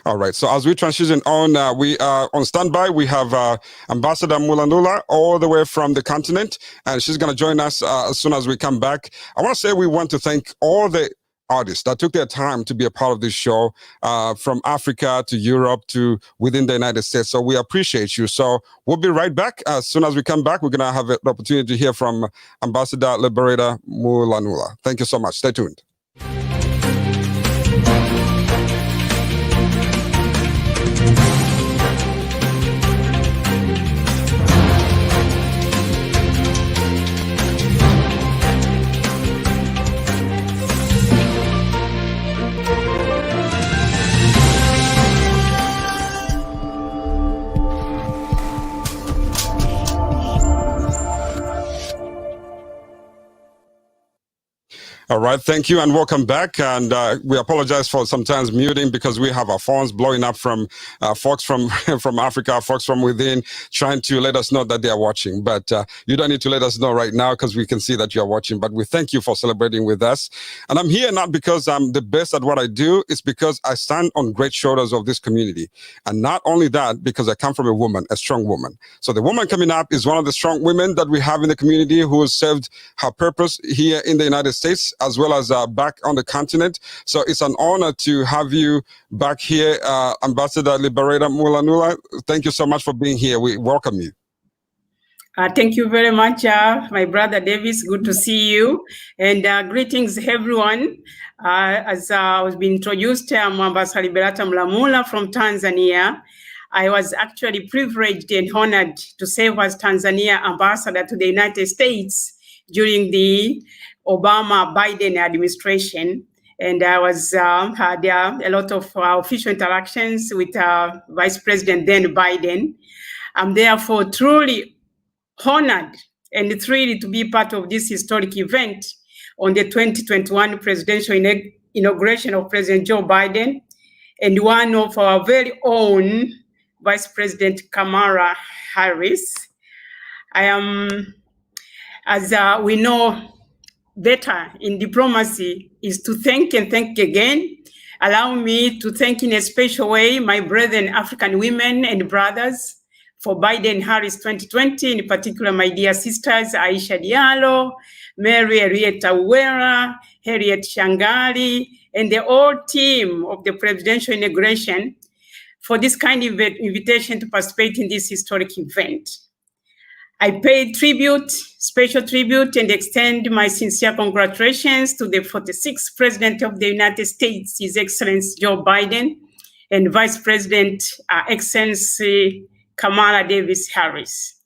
All right. So as we transition on, we are on standby. We have Ambassador Mulanula all the way from the continent, and she's going to join us as soon as we come back. I want to say we want to thank all the artists that took their time to be a part of this show, from Africa to Europe to within the United States. So we appreciate you. So we'll be right back. As soon as we come back, we're going to have an opportunity to hear from Ambassador Liberator Mulanula. Thank you so much. Stay tuned. All right, thank you and welcome back. And we apologize for sometimes muting because we have our phones blowing up from folks from from Africa, folks from within, trying to let us know that they are watching. But you don't need to let us know right now because we can see that you are watching. But we thank you for celebrating with us. And I'm here not because I'm the best at what I do. It's because I stand on great shoulders of this community. And not only that, because I come from a woman, a strong woman. So the woman coming up is one of the strong women that we have in the community who has served her purpose here in the United States, as well as back on the continent. So it's an honor to have you back here, Ambassador Liberator Mulanula. Thank you so much for being here. We welcome you. Thank you very much, my brother Davies. Good to see you. And greetings, everyone. As I was being introduced, I'm Ambassador Liberator Mulanula from Tanzania. I was actually privileged and honored to serve as Tanzania ambassador to the United States during the Obama-Biden administration, and I was had a lot of official interactions with Vice President then Biden. I'm therefore truly honored and thrilled to be part of this historic event on the 2021 presidential inauguration of President Joe Biden and one of our very own Vice President Kamala Harris. I am, as we know, better in diplomacy is to thank and thank again. Allow me to thank in a special way my brethren, African women and brothers for Biden-Harris 2020, in particular my dear sisters, Aisha Diallo, Mary Henrietta Uwera, Harriet Shangali, and the whole team of the presidential inauguration for this kind of invitation to participate in this historic event. I pay tribute, special tribute, and extend my sincere congratulations to the 46th President of the United States, His Excellency Joe Biden, and Vice President, Excellency Kamala Davis Harris.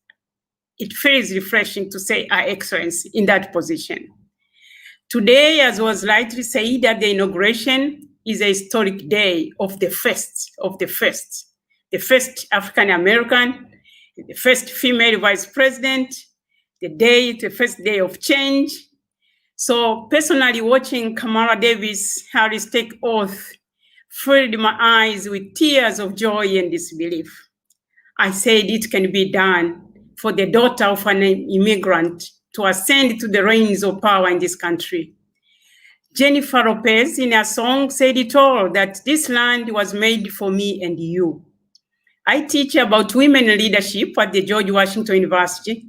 It feels refreshing to say Her Excellency in that position. Today, as was rightly said, that the inauguration is a historic day of the first African-American, the first female vice president, the first day of change. So personally watching Kamala Davis Harris take oath filled my eyes with tears of joy and disbelief. I said it can be done for the daughter of an immigrant to ascend to the reins of power in this country. Jennifer Lopez in her song said it all, that this land was made for me and you. I teach about women leadership at the George Washington University.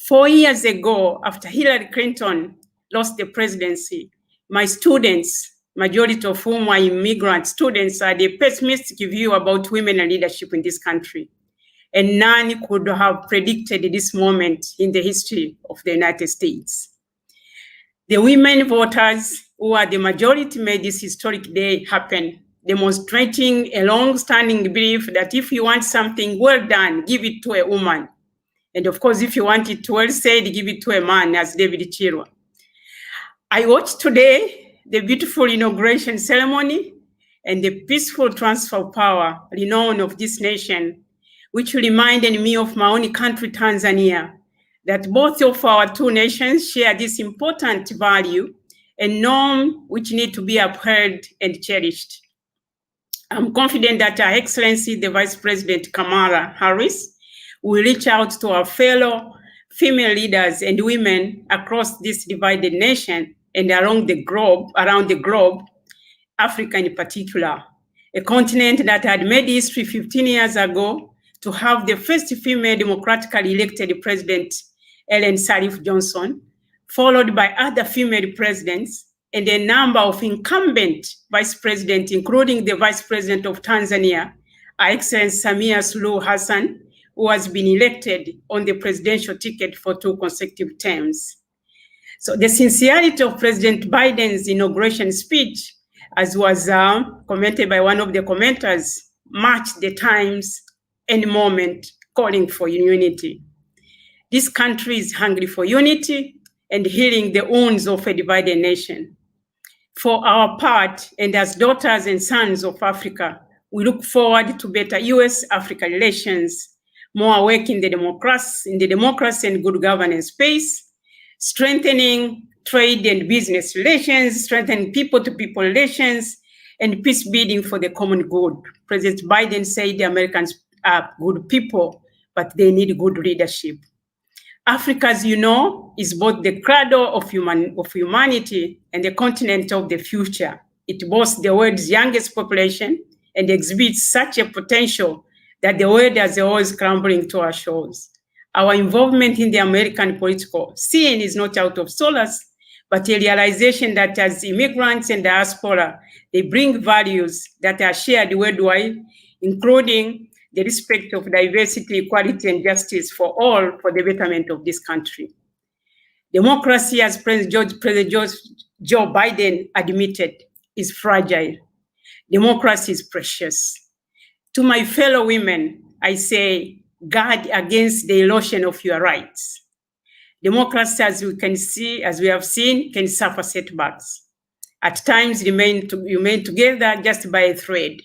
4 years ago, after Hillary Clinton lost the presidency, my students, majority of whom are immigrant students, had a pessimistic view about women leadership in this country. And none could have predicted this moment in the history of the United States. The women voters who are the majority made this historic day happen, demonstrating a long-standing belief that if you want something well done, give it to a woman. And of course, if you want it well said, give it to a man, as David Chirwa. I watched today the beautiful inauguration ceremony and the peaceful transfer of power, renown of this nation, which reminded me of my own country, Tanzania, that both of our two nations share this important value a norm which need to be upheld and cherished. I'm confident that Her Excellency, the Vice President Kamala Harris, will reach out to our fellow female leaders and women across this divided nation and around the globe, Africa in particular, a continent that had made history 15 years ago to have the first female democratically elected president, Ellen Sirleaf Johnson, followed by other female presidents and a number of incumbent vice presidents, including the Vice President of Tanzania, Her Excellency Samia Suluhu Hassan, who has been elected on the presidential ticket for 2 consecutive terms. So the sincerity of President Biden's inauguration speech, as was commented by one of the commenters, matched the times and moment calling for unity. This country is hungry for unity and healing the wounds of a divided nation. For our part, and as daughters and sons of Africa, we look forward to better US-Africa relations, more work in the democracy and good governance space, strengthening trade and business relations, strengthening people-to-people relations, and peace building for the common good. President Biden said the Americans are good people, but they need good leadership. Africa, as you know, is both the cradle of humanity and the continent of the future. It boasts the world's youngest population and exhibits such a potential that the world is always crumbling to our shores. Our involvement in the American political scene is not out of solace, but a realization that as immigrants and diaspora, they bring values that are shared worldwide, including the respect of diversity, equality, and justice for all for the betterment of this country. Democracy, as President Joe Biden admitted, is fragile. Democracy is precious. To my fellow women, I say, guard against the erosion of your rights. Democracy, as we have seen, can suffer setbacks. At times, remain together just by a thread.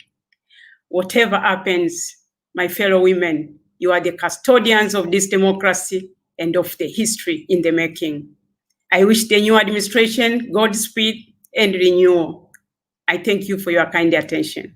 Whatever happens, my fellow women, you are the custodians of this democracy and of the history in the making. I wish the new administration Godspeed and renewal. I thank you for your kind attention.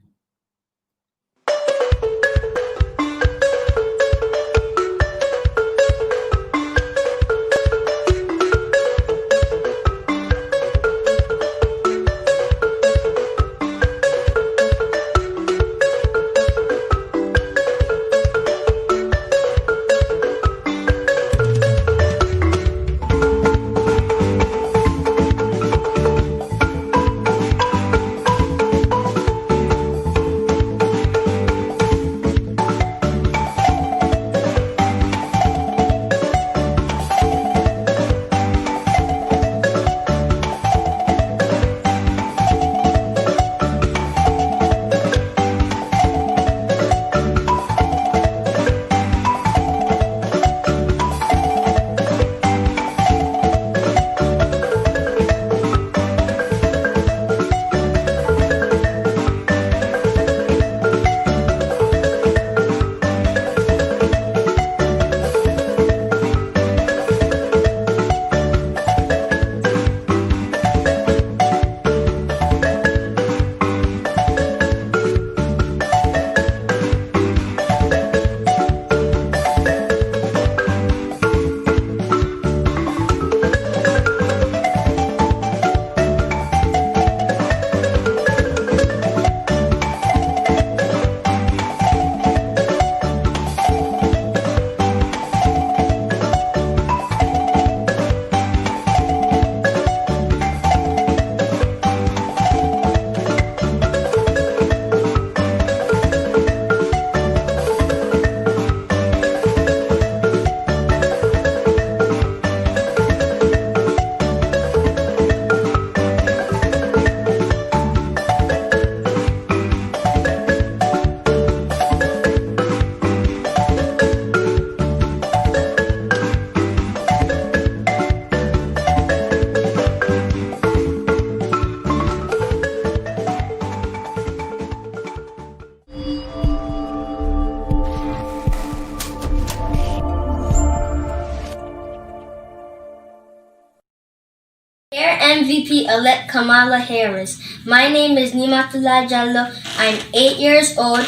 VP-elect Kamala Harris. My name is Nimatullah Jallo. I'm 8 years old.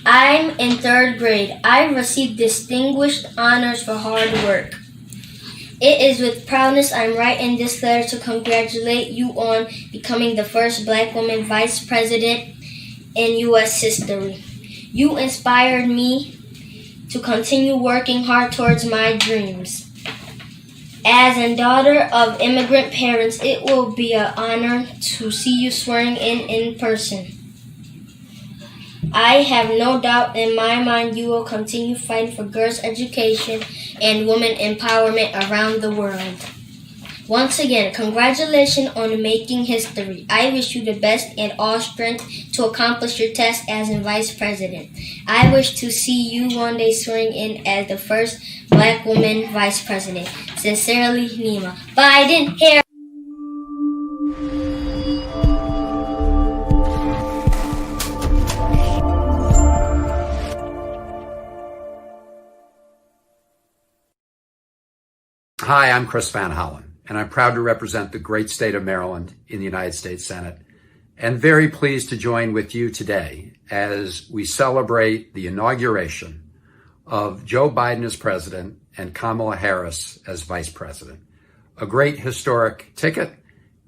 I'm in 3rd grade. I received distinguished honors for hard work. It is with proudness I'm writing this letter to congratulate you on becoming the first Black woman vice president in U.S. history. You inspired me to continue working hard towards my dreams. As a daughter of immigrant parents, it will be an honor to see you swearing in person. I have no doubt in my mind you will continue fighting for girls' education and women empowerment around the world. Once again, congratulations on making history. I wish you the best and all strength to accomplish your task as a vice president. I wish to see you one day swearing in as the first Black woman vice president. Sincerely, Nima. Biden, Harris. Hi, I'm Chris Van Hollen, and I'm proud to represent the great state of Maryland in the United States Senate, and very pleased to join with you today as we celebrate the inauguration of Joe Biden as president and Kamala Harris as vice president. A great historic ticket,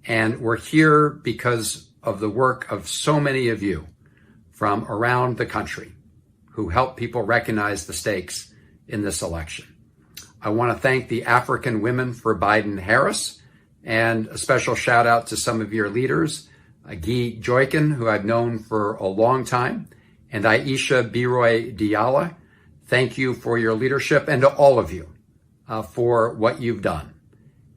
and we're here because of the work of so many of you from around the country who help people recognize the stakes in this election. I want to thank the African Women for Biden-Harris, and a special shout out to some of your leaders, Guy Joykin, who I've known for a long time, and Aisha Biroy Diala. Thank you for your leadership, and to all of you for what you've done.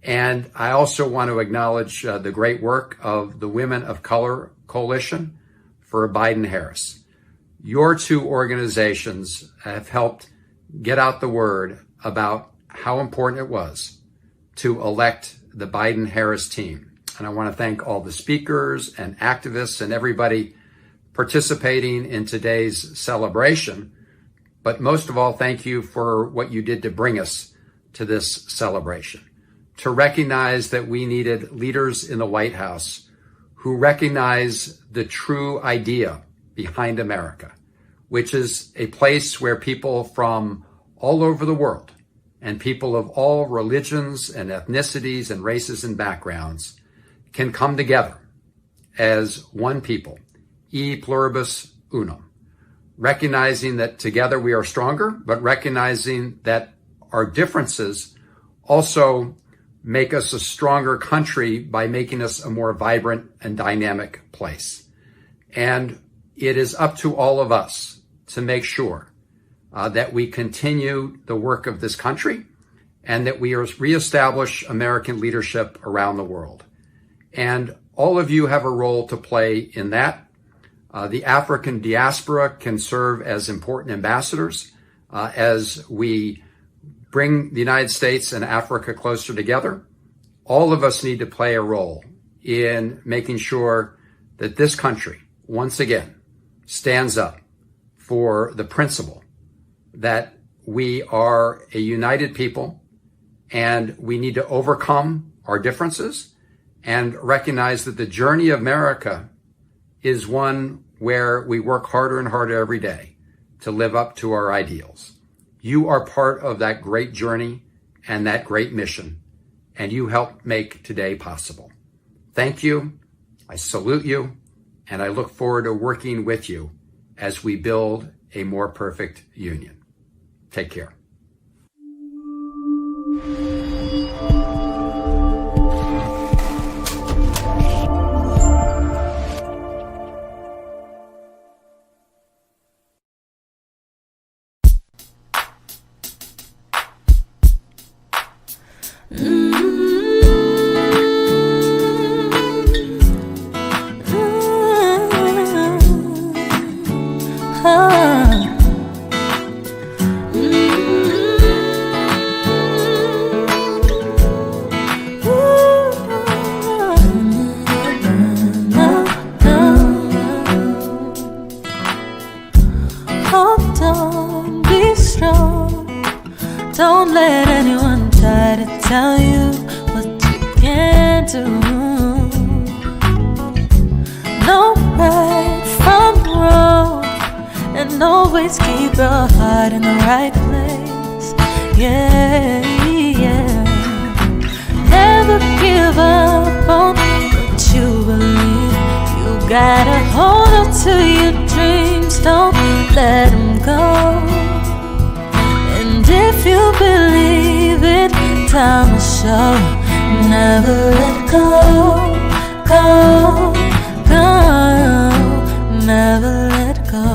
And I also want to acknowledge the great work of the Women of Color Coalition for Biden-Harris. Your two organizations have helped get out the word about how important it was to elect the Biden-Harris team. And I want to thank all the speakers and activists and everybody participating in today's celebration. But most of all, thank you for what you did to bring us to this celebration, to recognize that we needed leaders in the White House who recognize the true idea behind America, which is a place where people from all over the world and people of all religions and ethnicities and races and backgrounds can come together as one people, e pluribus unum, recognizing that together we are stronger, but recognizing that our differences also make us a stronger country by making us a more vibrant and dynamic place. And it is up to all of us to make sure that we continue the work of this country and that we reestablish American leadership around the world. And all of you have a role to play in that. The African diaspora can serve as important ambassadors as we bring the United States and Africa closer together. All of us need to play a role in making sure that this country, once again, stands up for the principle that we are a united people and we need to overcome our differences and recognize that the journey of America is one where we work harder and harder every day to live up to our ideals. You are part of that great journey and that great mission, and you helped make today possible. Thank you. I salute you, and I look forward to working with you as we build a more perfect union. Take care. always keep your heart in the right place. Yeah, yeah. Never give up on what you believe. You gotta hold on to your dreams. Don't let them go. And if you believe it, time will show. Never let go, go, go. Never let go.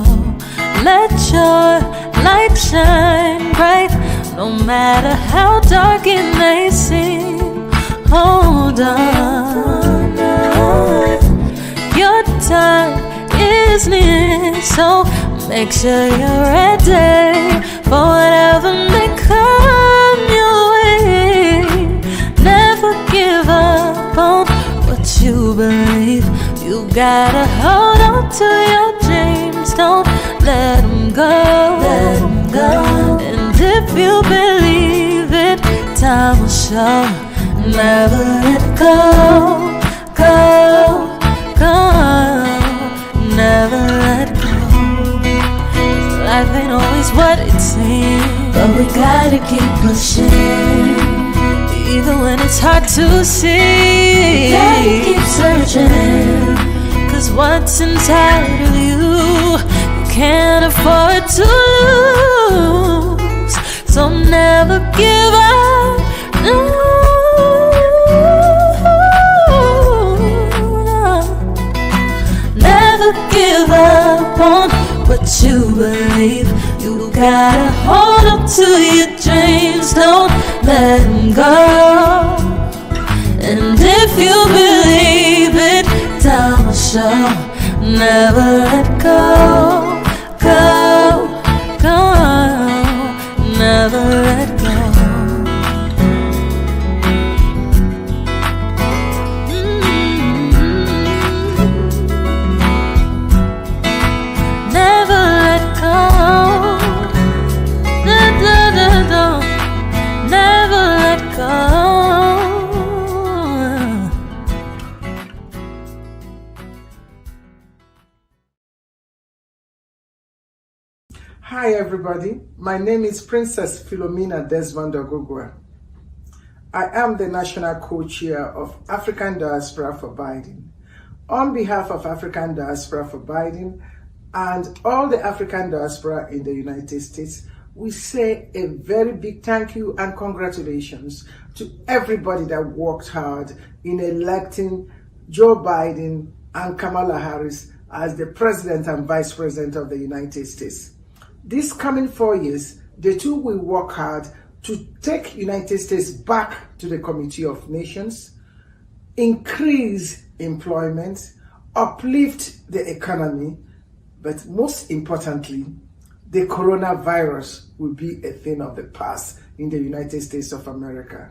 Let your light shine bright, no matter how dark it may seem. Hold on, your time is near, so make sure you're ready for whatever may come your way. Never give up on what you believe. You gotta hold on to your dreams. Don't let them go, let them go. And if you believe it, time will show. Never let go, go, go. Never let go. Life ain't always what it seems, but we gotta keep pushing, even when it's hard to see. We gotta keep searching, 'cause what's inside of you can't afford to lose. So never give up, no. Never give up on what you believe. You gotta hold on to your dreams. Don't let them go. And if you believe it, time will show. Never let go, go, go. Never let go. Never let go. Da, da, da, da. Never let go. Hi everybody, my name is Princess Philomena Desmond Ogugwa. I am the National Co-Chair of African Diaspora for Biden. On behalf of African Diaspora for Biden and all the African diaspora in the United States, we say a very big thank you and congratulations to everybody that worked hard in electing Joe Biden and Kamala Harris as the President and Vice President of the United States. This coming 4 years, the two will work hard to take United States back to the Committee of Nations, increase employment, uplift the economy, but most importantly, the coronavirus will be a thing of the past in the United States of America.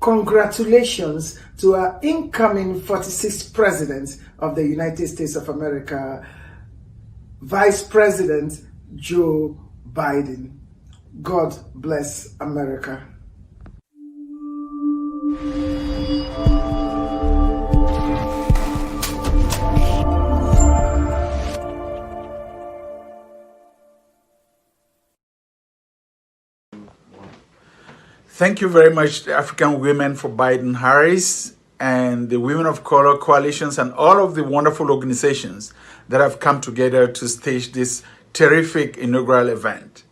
Congratulations to our incoming 46th President of the United States of America, Vice President Joe Biden. God bless America. Thank you very much, the African Women for Biden-Harris and the Women of Color Coalitions and all of the wonderful organizations that have come together to stage this terrific inaugural event.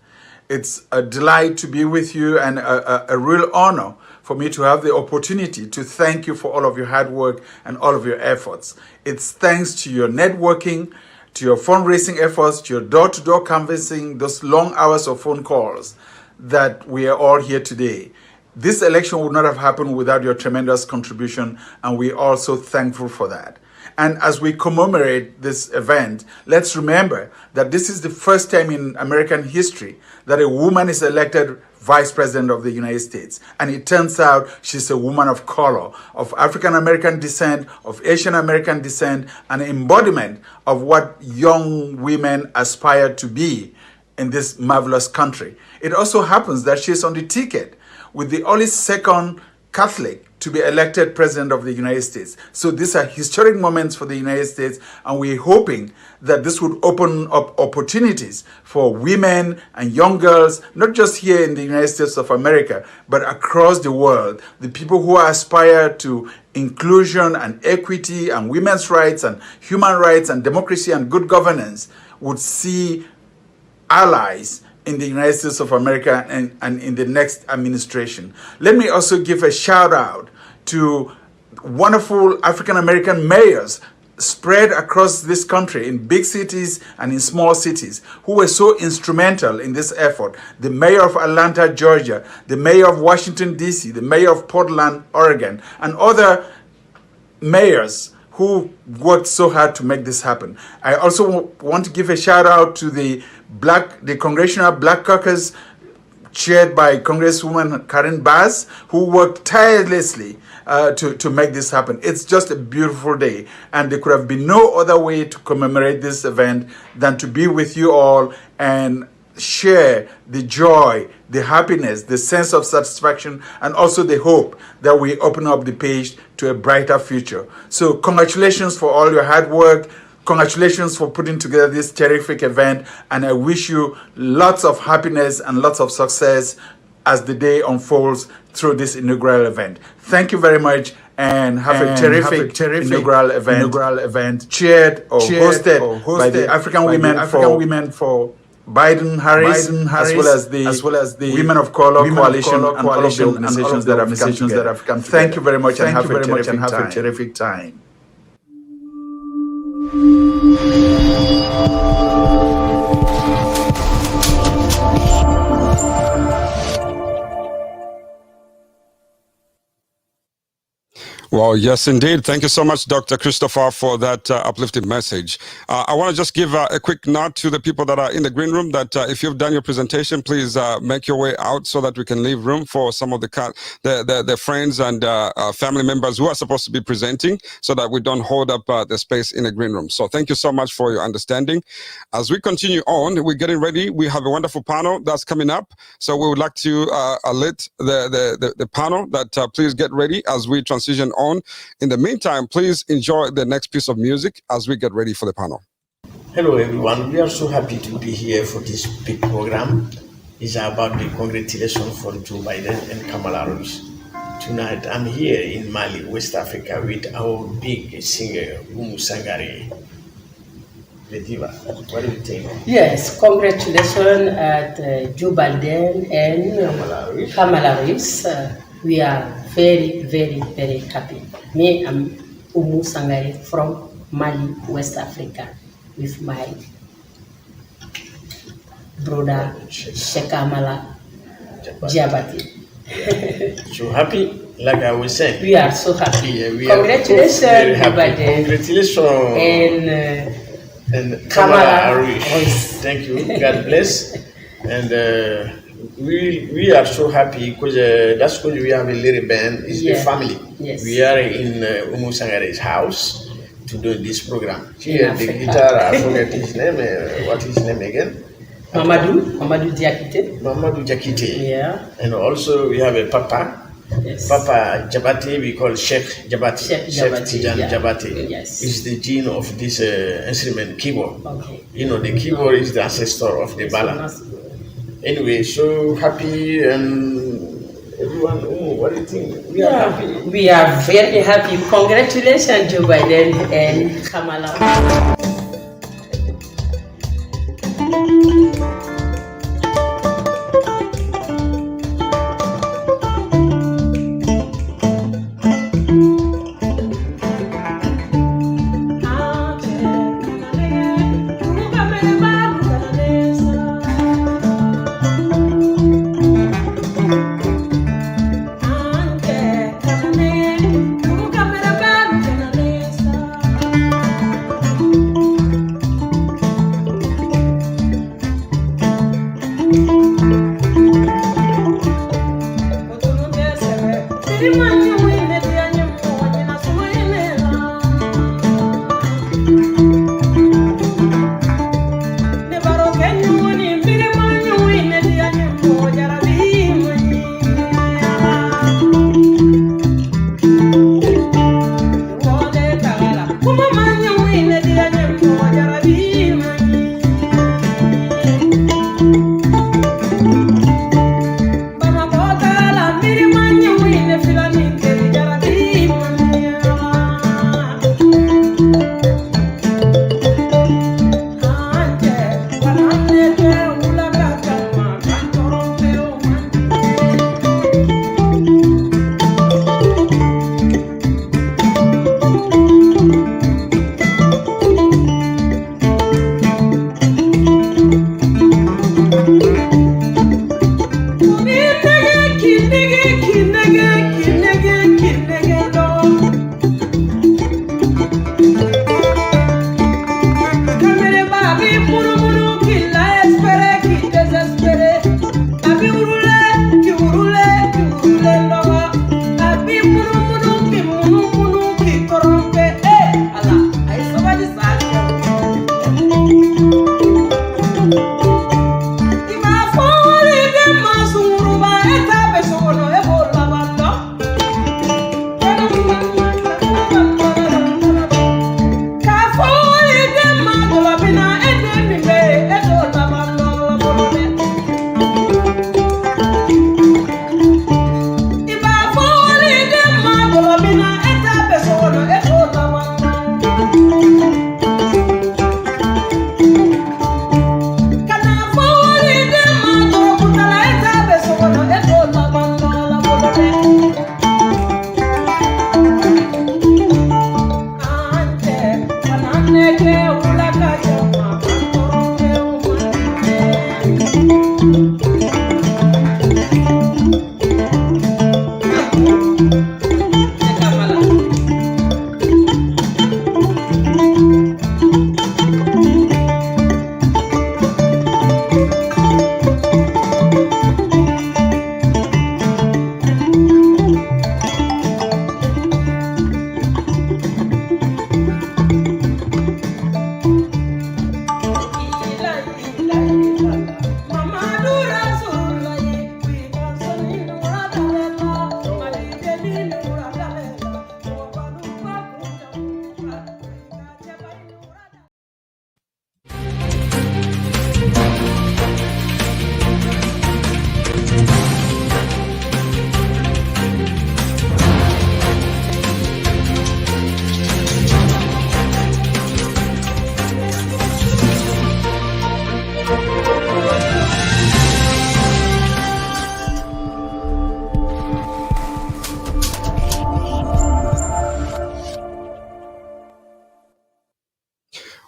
It's a delight to be with you and a real honor for me to have the opportunity to thank you for all of your hard work and all of your efforts. It's thanks to your networking, to your fundraising efforts, to your door-to-door canvassing, those long hours of phone calls that we are all here today. This election would not have happened without your tremendous contribution, and we're also thankful for that. And as we commemorate this event, let's remember that this is the first time in American history that a woman is elected Vice President of the United States. And it turns out she's a woman of color, of African American descent, of Asian American descent, an embodiment of what young women aspire to be in this marvelous country. It also happens that she's on the ticket with the only second Catholic to be elected president of the United States. So these are historic moments for the United States, and we're hoping that this would open up opportunities for women and young girls, not just here in the United States of America, but across the world. The people who aspire to inclusion and equity and women's rights and human rights and democracy and good governance would see allies in the United States of America and in the next administration. Let me also give a shout out to wonderful African American mayors spread across this country in big cities and in small cities who were so instrumental in this effort. The mayor of Atlanta, Georgia, the mayor of Washington, D.C., the mayor of Portland, Oregon, and other mayors who worked so hard to make this happen. I also want to give a shout out to the Congressional Black Caucus chaired by Congresswoman Karen Bass, who worked tirelessly to make this happen. It's just a beautiful day, and there could have been no other way to commemorate this event than to be with you all and share the joy, the happiness, the sense of satisfaction, and also the hope that we open up the page to a brighter future. So congratulations for all your hard work. Congratulations for putting together this terrific event, and I wish you lots of happiness and lots of success as the day unfolds through this inaugural event. Thank you very much, and have a terrific inaugural event chaired or hosted by the African Women for Biden-Harris, as well as the Women of Color Coalition and all of the organizations that have come together. Thank you very much, and have a terrific time. Well, yes, indeed. Thank you so much, Dr. Christopher, for that uplifting message. I want to just give a quick nod to the people that are in the green room that if you've done your presentation, please make your way out so that we can leave room for some of the friends and family members who are supposed to be presenting, so that we don't hold up the space in the green room. So thank you so much for your understanding. As we continue on, we're getting ready. We have a wonderful panel that's coming up. So we would like to alert the panel that please get ready as we transition on. In the meantime, please enjoy the next piece of music as we get ready for the panel. Hello everyone, we are so happy to be here for this big program. It's about the congratulations for Joe Biden and Kamala Harris. Tonight I'm here in Mali, West Africa, with our big singer, Umu Sangare. The diva, what do you think? Yes, congratulations at Joe Biden and Kamala Harris. We are very, very, very happy. Me, I'm Umu Sangare from Mali, West Africa, with my brother Sheikh Amala Diabate. So happy, like I was saying. We are so happy. Yeah, we congratulations, are very happy. Biden. Congratulations. And Kamala Harris. Thank you. God bless. And we are so happy because that's because we have a little band. It's the family. Yes. We are in Umu Sangare's house to do this program. Here, the guitar, I forget his name. What is his name again? Mamadou Diakité. Mamadou Diakité. Yeah. And also we have a Papa. Yes. Papa Jabate, we call Sheikh Jabate. Sheikh Tijan Jabate. Yes. Is the gene of this instrument, keyboard. Okay. You know, the keyboard is the ancestor of the ballad. Anyway, so happy and everyone, what do you think? We are happy. We are very happy. Congratulations, Joe Biden and Kamala.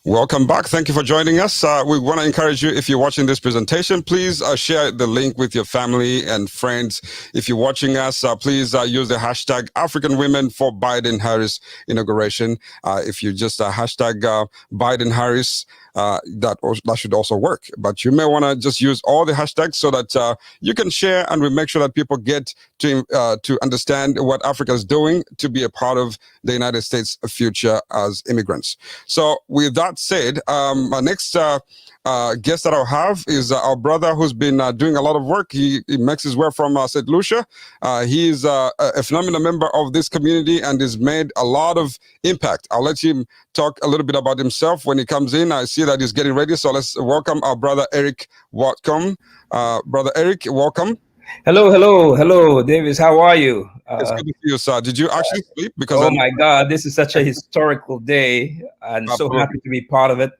Welcome back. Thank you for joining us. We want to encourage you, if you're watching this presentation, please share the link with your family and friends. If you're watching us, please use the hashtag African Women for Biden-Harris Inauguration. If you just hashtag Biden-Harris, that should also work. But you may want to just use all the hashtags so that you can share, and we make sure that people get to understand what Africa is doing to be a part of the United States' future as immigrants. So with that said, my next guest that I'll have is our brother who's been doing a lot of work. He makes his way from St. Lucia. He is a phenomenal member of this community and has made a lot of impact. I'll let him talk a little bit about himself when he comes in. I see that he's getting ready. So let's welcome our brother Eric Watcom. Brother Eric, welcome. Hello, Davies. How are you? It's good to see you, sir. Did you actually sleep? Because oh my God, this is such a historical day, and so happy to be part of it.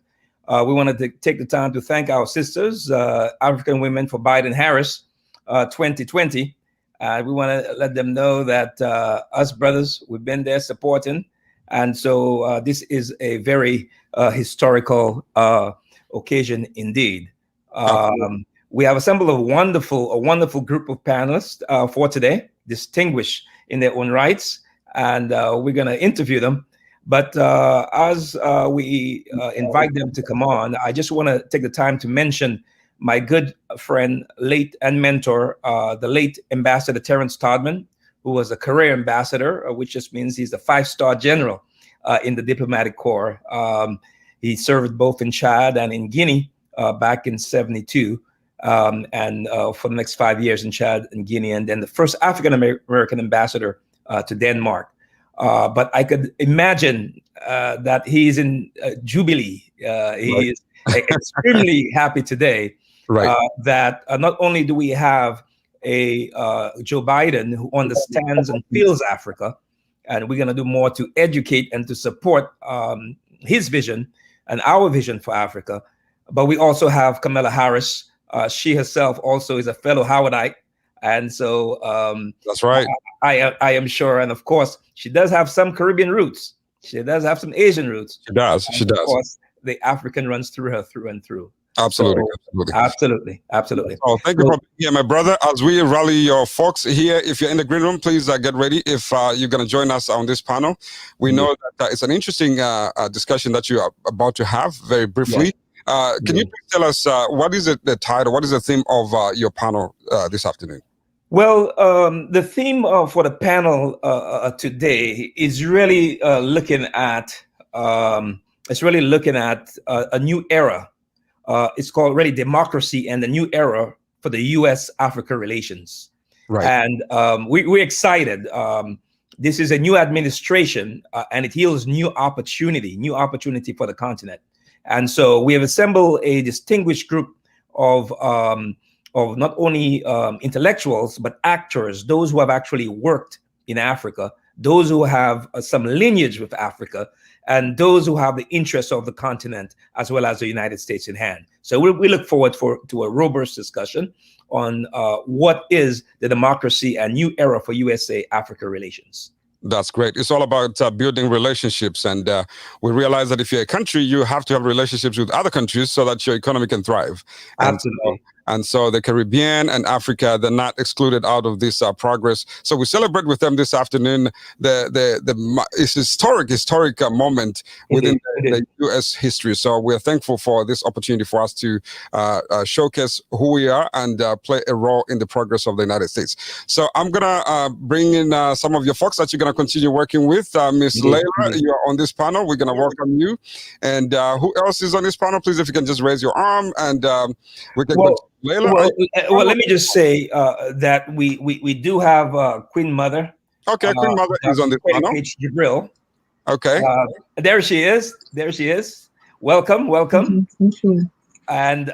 We wanted to take the time to thank our sisters, African Women for Biden-Harris 2020. We want to let them know that us brothers, we've been there supporting, and so this is a very historical occasion indeed. We have assembled a wonderful group of panelists for today, distinguished in their own rights, and we're going to interview them. But as we invite them to come on, I just want to take the time to mention my good friend, late and mentor, the late Ambassador Terrence Todman, who was a career ambassador, which just means he's a 5-star general in the diplomatic corps. He served both in Chad and in Guinea back in '72. And for the next 5 years in Chad and Guinea, and then the first African American ambassador to Denmark. But I could imagine that he's in Jubilee. He is extremely happy today that not only do we have a Joe Biden who understands and feels Africa, and we're going to do more to educate and to support his vision and our vision for Africa, but we also have Kamala Harris. She herself also is a fellow Howardite, and so that's right. I am sure, and of course, she does have some Caribbean roots. She does have some Asian roots. She does. And of course, the African runs through her through and through. Absolutely, absolutely. Oh, thank you for being here, my brother. As we rally your folks here, if you're in the green room, please get ready. If you're going to join us on this panel, we know that it's an interesting discussion that you are about to have. Very briefly. Yeah. Can you tell us what is the title, what is the theme of your panel this afternoon? Well, the theme for the panel today is really looking at a new era. It's called really Democracy and the New Era for the U.S.-Africa Relations. Right. And we're excited. This is a new administration, and it yields new opportunity for the continent. And so we have assembled a distinguished group of not only intellectuals, but actors, those who have actually worked in Africa, those who have some lineage with Africa, and those who have the interests of the continent, as well as the United States in hand. So we look forward to a robust discussion on what is the democracy and new era for USA-Africa relations. That's great. It's all about building relationships. And we realize that if you're a country, you have to have relationships with other countries so that your economy can thrive. Absolutely. And so the Caribbean and Africa, they're not excluded out of this progress. So we celebrate with them this afternoon. It's historic moment within the U.S. history. So we're thankful for this opportunity for us to showcase who we are and play a role in the progress of the United States. So I'm going to bring in some of your folks that you're going to continue working with. Miss Layla, you're on this panel. We're going to welcome you. And who else is on this panel? Please, if you can just raise your arm and we can go. Layla, well, let me just say that we do have Queen Mother. Okay, Queen Mother is on this panel. Jibril. Okay. There she is. Welcome. Thank you. And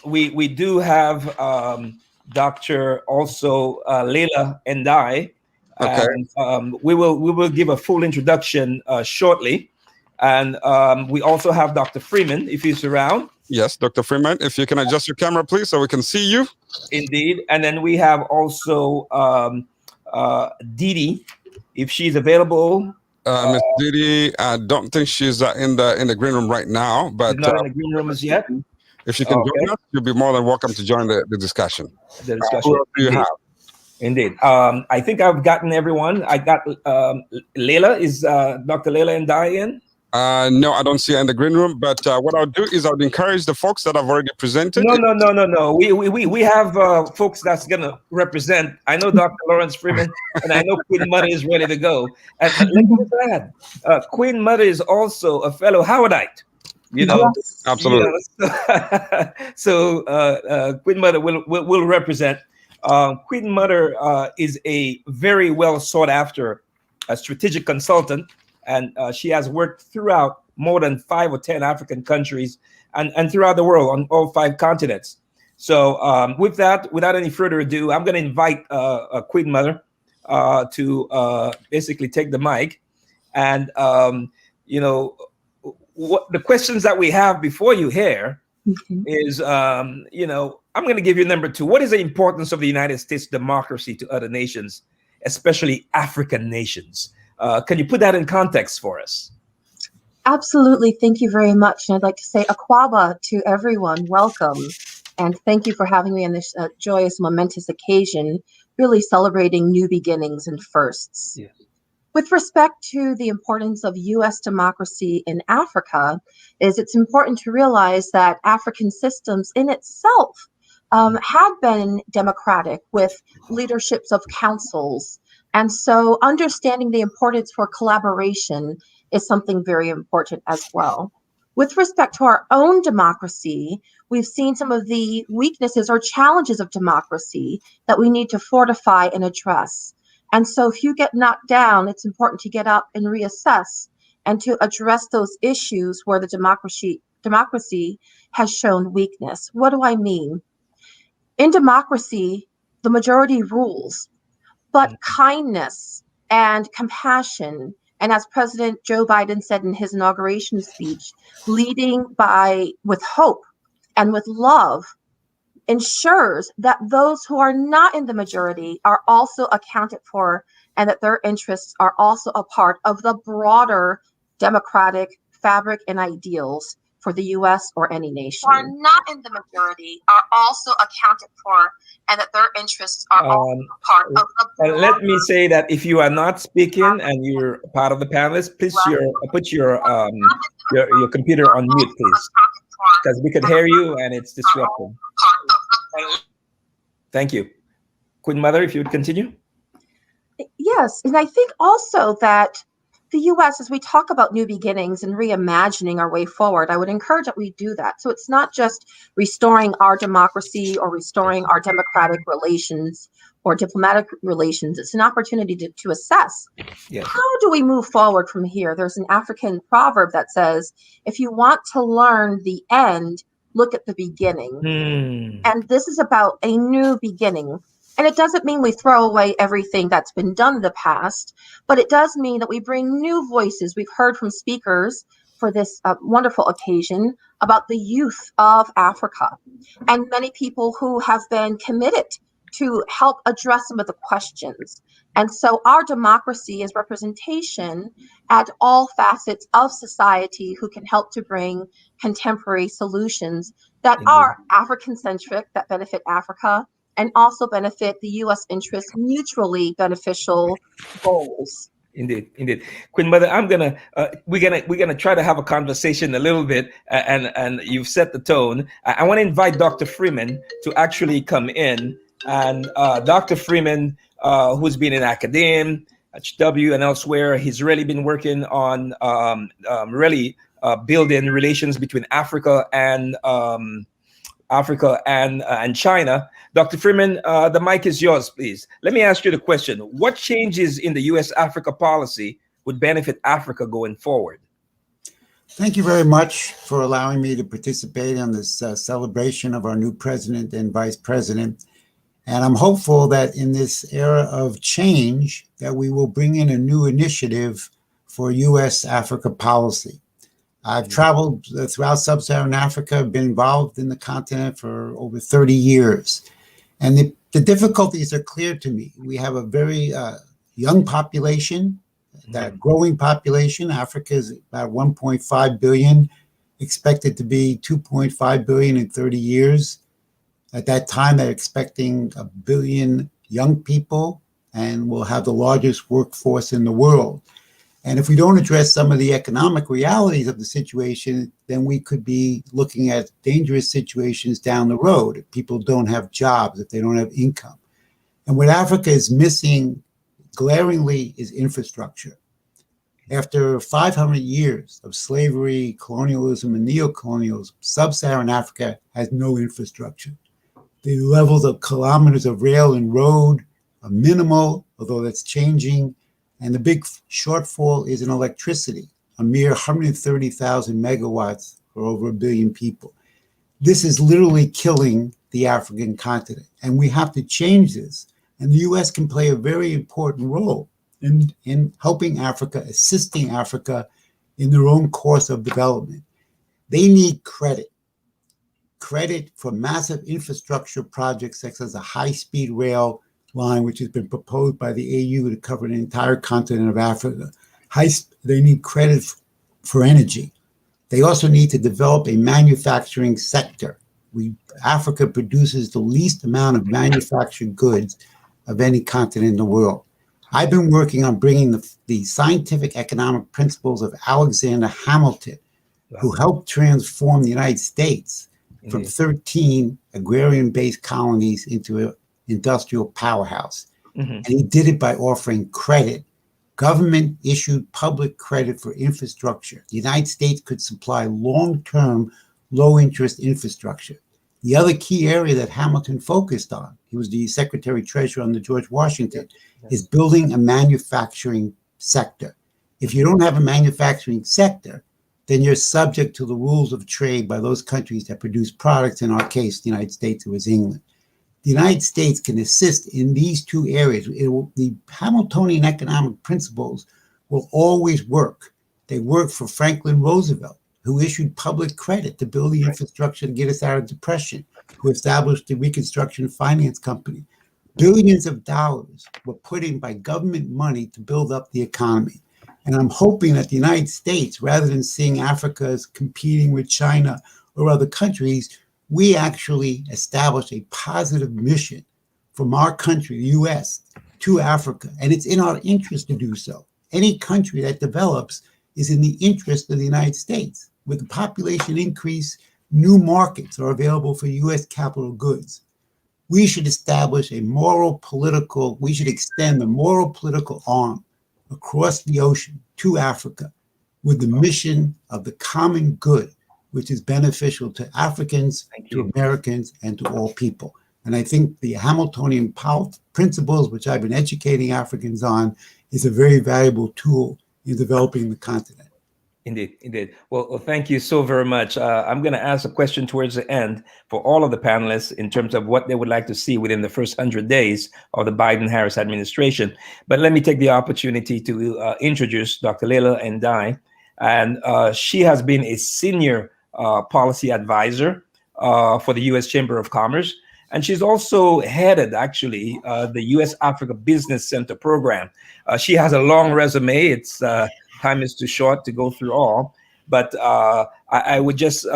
we do have Dr. also Layla Ndai. Okay. And we will give a full introduction shortly. And we also have Dr. Freeman, if he's around. Yes, Dr. Freeman, if you can adjust your camera, please, so we can see you. Indeed. And then we have also Didi, if she's available. Miss Didi, I don't think she's in the green room right now, but She's not in the green room as yet. if she can join us, you'll be more than welcome to join the discussion. The discussion. Who else do you have? Indeed. I think I've gotten everyone. I got Leila. Is Dr. Leila and Diane? No, I don't see her in the green room. But what I'll do is I'll encourage the folks that have already presented. No. We have folks that's gonna represent. I know Dr. Lawrence Freeman, and I know Queen Mother is ready to go. And let me just add, Queen Mother is also a fellow Howardite. You know, absolutely. So Queen Mother will represent. Queen Mother is a very well sought after strategic consultant. And she has worked throughout more than 5 or 10 African countries and throughout the world on all 5 continents. So with that, without any further ado, I'm going to invite Queen Mother to basically take the mic. And, what the questions that we have before you here is, I'm going to give you number 2. What is the importance of the United States democracy to other nations, especially African nations? Can you put that in context for us? Absolutely. Thank you very much. And I'd like to say Akwaba to everyone. Welcome. And thank you for having me on this joyous, momentous occasion, really celebrating new beginnings and firsts. Yeah. With respect to the importance of U.S. democracy in Africa, it's important to realize that African systems in itself had been democratic with leaderships of councils. And so understanding the importance for collaboration is something very important as well. With respect to our own democracy, we've seen some of the weaknesses or challenges of democracy that we need to fortify and address. And so if you get knocked down, it's important to get up and reassess and to address those issues where the democracy has shown weakness. What do I mean? In democracy, the majority rules. But kindness and compassion, and as President Joe Biden said in his inauguration speech, leading with hope and with love ensures that those who are not in the majority are also accounted for and that their interests are also a part of the broader democratic fabric and ideals for the U.S. or any nation. Who are not in the majority are also accounted for, and that their interests are also part of the. And let me say that if you are not speaking and you're part of the panelists, please put your computer on mute, please, because we could hear you and it's disrupting. Thank you, Queen Mother. If you would continue. Yes, and I think also that the U.S., as we talk about new beginnings and reimagining our way forward, I would encourage that we do that. So it's not just restoring our democracy or restoring our democratic relations or diplomatic relations. It's an opportunity to assess how do we move forward from here. There's an African proverb that says, if you want to learn the end, look at the beginning. And this is about a new beginning. And it doesn't mean we throw away everything that's been done in the past, but it does mean that we bring new voices. We've heard from speakers for this wonderful occasion about the youth of Africa and many people who have been committed to help address some of the questions. And so our democracy is representation at all facets of society who can help to bring contemporary solutions that are African-centric, that benefit Africa, and also benefit the U.S. interests, mutually beneficial goals. Indeed. Queen Mother, we're gonna try to have a conversation a little bit, and you've set the tone. I want to invite Dr. Freeman to actually come in, and Dr. Freeman, who's been in academia at HW and elsewhere, he's really been working on building relations between Africa and China. Dr. Freeman, the mic is yours, please. Let me ask you the question. What changes in the U.S.-Africa policy would benefit Africa going forward? Thank you very much for allowing me to participate in this celebration of our new president and vice president. And I'm hopeful that in this era of change, that we will bring in a new initiative for U.S.-Africa policy. I've traveled throughout sub-Saharan Africa, been involved in the continent for over 30 years. And the difficulties are clear to me. We have a very young population. The growing population, Africa is about 1.5 billion, expected to be 2.5 billion in 30 years. At that time, they're expecting 1 billion young people, and we'll have the largest workforce in the world. And if we don't address some of the economic realities of the situation, then we could be looking at dangerous situations down the road if people don't have jobs, if they don't have income. And what Africa is missing glaringly is infrastructure. After 500 years of slavery, colonialism, and neocolonialism, sub-Saharan Africa has no infrastructure. The levels of kilometers of rail and road are minimal, although that's changing. And the big shortfall is in electricity, a mere 130,000 megawatts for over 1 billion people. This is literally killing the African continent, and we have to change this. And the U.S. can play a very important role in helping Africa, assisting Africa in their own course of development. They need credit for massive infrastructure projects such as a high-speed rail line, which has been proposed by the AU to cover the entire continent of Africa. They need credit for energy. They also need to develop a manufacturing sector. Africa produces the least amount of manufactured goods of any continent in the world. I've been working on bringing the scientific economic principles of Alexander Hamilton, who helped transform the United States from 13 agrarian-based colonies into an industrial powerhouse. And he did it by offering credit. Government issued public credit for infrastructure. The United States could supply long-term, low-interest infrastructure. The other key area that Hamilton focused on, he was the Secretary-Treasurer under George Washington, is building a manufacturing sector. If you don't have a manufacturing sector, then you're subject to the rules of trade by those countries that produce products. In our case, the United States, it was England. The United States can assist in these two areas. The Hamiltonian economic principles will always work. They worked for Franklin Roosevelt, who issued public credit to build the infrastructure to get us out of depression, who established the Reconstruction Finance Company. Billions of dollars were put in by government money to build up the economy. And I'm hoping that the United States, rather than seeing Africa as competing with China or other countries, we actually establish a positive mission from our country, the U.S., to Africa. And it's in our interest to do so. Any country that develops is in the interest of the United States. With the population increase, new markets are available for U.S. capital goods. We should establish we should extend the moral political arm across the ocean to Africa with the mission of the common good, which is beneficial to Africans, to Americans, and to all people. And I think the Hamiltonian principles, which I've been educating Africans on, is a very valuable tool in developing the continent. Indeed, indeed. Well, thank you so very much. I'm going to ask a question towards the end for all of the panelists in terms of what they would like to see within the first 100 days of the Biden-Harris administration. But let me take the opportunity to introduce Dr. Leila Ndiaye. And she has been a senior policy advisor for the U.S. Chamber of Commerce. And she's also headed, actually, the U.S. Africa Business Center program. She has a long resume. It's time is too short to go through all. But I would just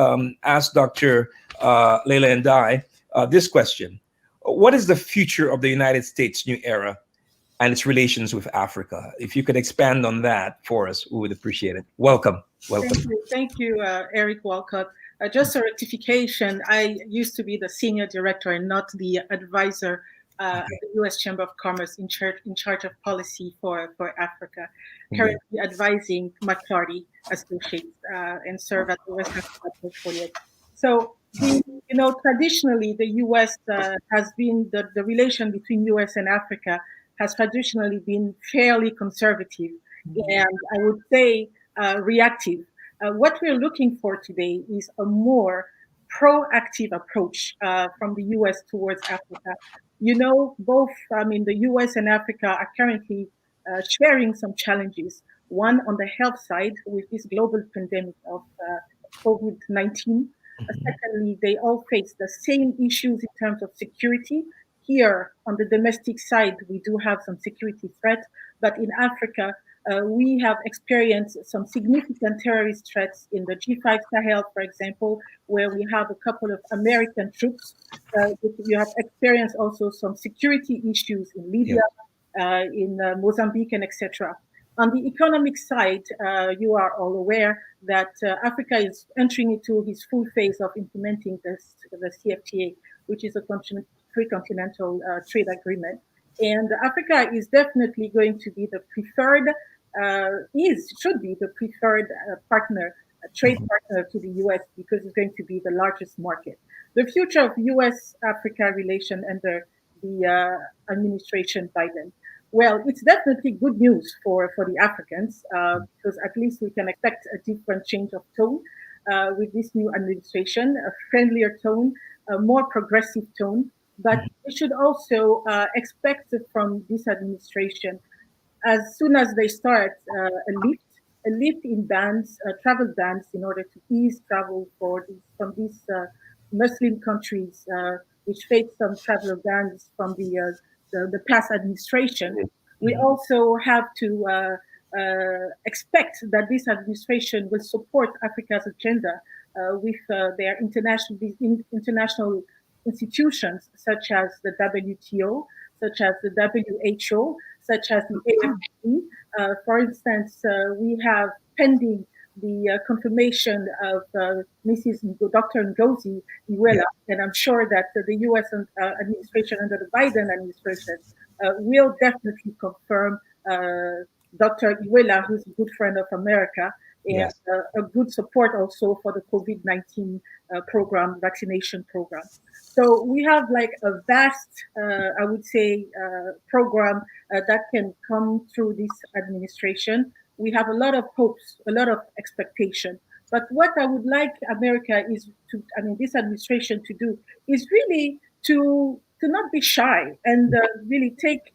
ask Dr. Leila Ndiaye this question. What is the future of the United States' new era and its relations with Africa? If you could expand on that for us, we would appreciate it. Welcome. Welcome. Thank you, Eric Walcott. Just a rectification, I used to be the senior director and not the advisor at the U.S. Chamber of Commerce in charge of policy for Africa, currently advising McCarty Associates and serve at the U.S. Africa portfolio. So, traditionally, the U.S. has been, the relation between U.S. and Africa has traditionally been fairly conservative and I would say reactive. What we're looking for today is a more proactive approach from the U.S. towards Africa. Both the U.S. and Africa are currently sharing some challenges. One on the health side with this global pandemic of COVID-19. Secondly, they all face the same issues in terms of security. Here on the domestic side, we do have some security threats, but in Africa, We have experienced some significant terrorist threats in the G5 Sahel, for example, where we have a couple of American troops. You have experienced also some security issues in Libya, in Mozambique, and etc. On the economic side, you are all aware that Africa is entering into its full phase of implementing the CFTA, which is a free continental trade agreement. And Africa is definitely going to be the preferred, should be the preferred partner, trade partner to the US, because it's going to be the largest market. The future of US-Africa relation under the administration Biden. Well, it's definitely good news for the Africans, because at least we can expect a different change of tone with this new administration, a friendlier tone, a more progressive tone. But we should also expect from this administration, as soon as they start, a lift in bans, travel bans, in order to ease travel from these Muslim countries, which face some travel bans from the past administration. We also have to expect that this administration will support Africa's agenda with their international institutions, such as the WTO, such as the WHO, such as the AFC. For instance, we have pending the confirmation of Dr. Ngozi Iweala, and I'm sure that the U.S. administration under the Biden administration will definitely confirm Dr. Iweala, who's a good friend of America, and a good support also for the COVID-19 program, vaccination program. So we have like a vast, I would say, program that can come through this administration. We have a lot of hopes, a lot of expectation. But what I would like America this administration to do is really to not be shy and really take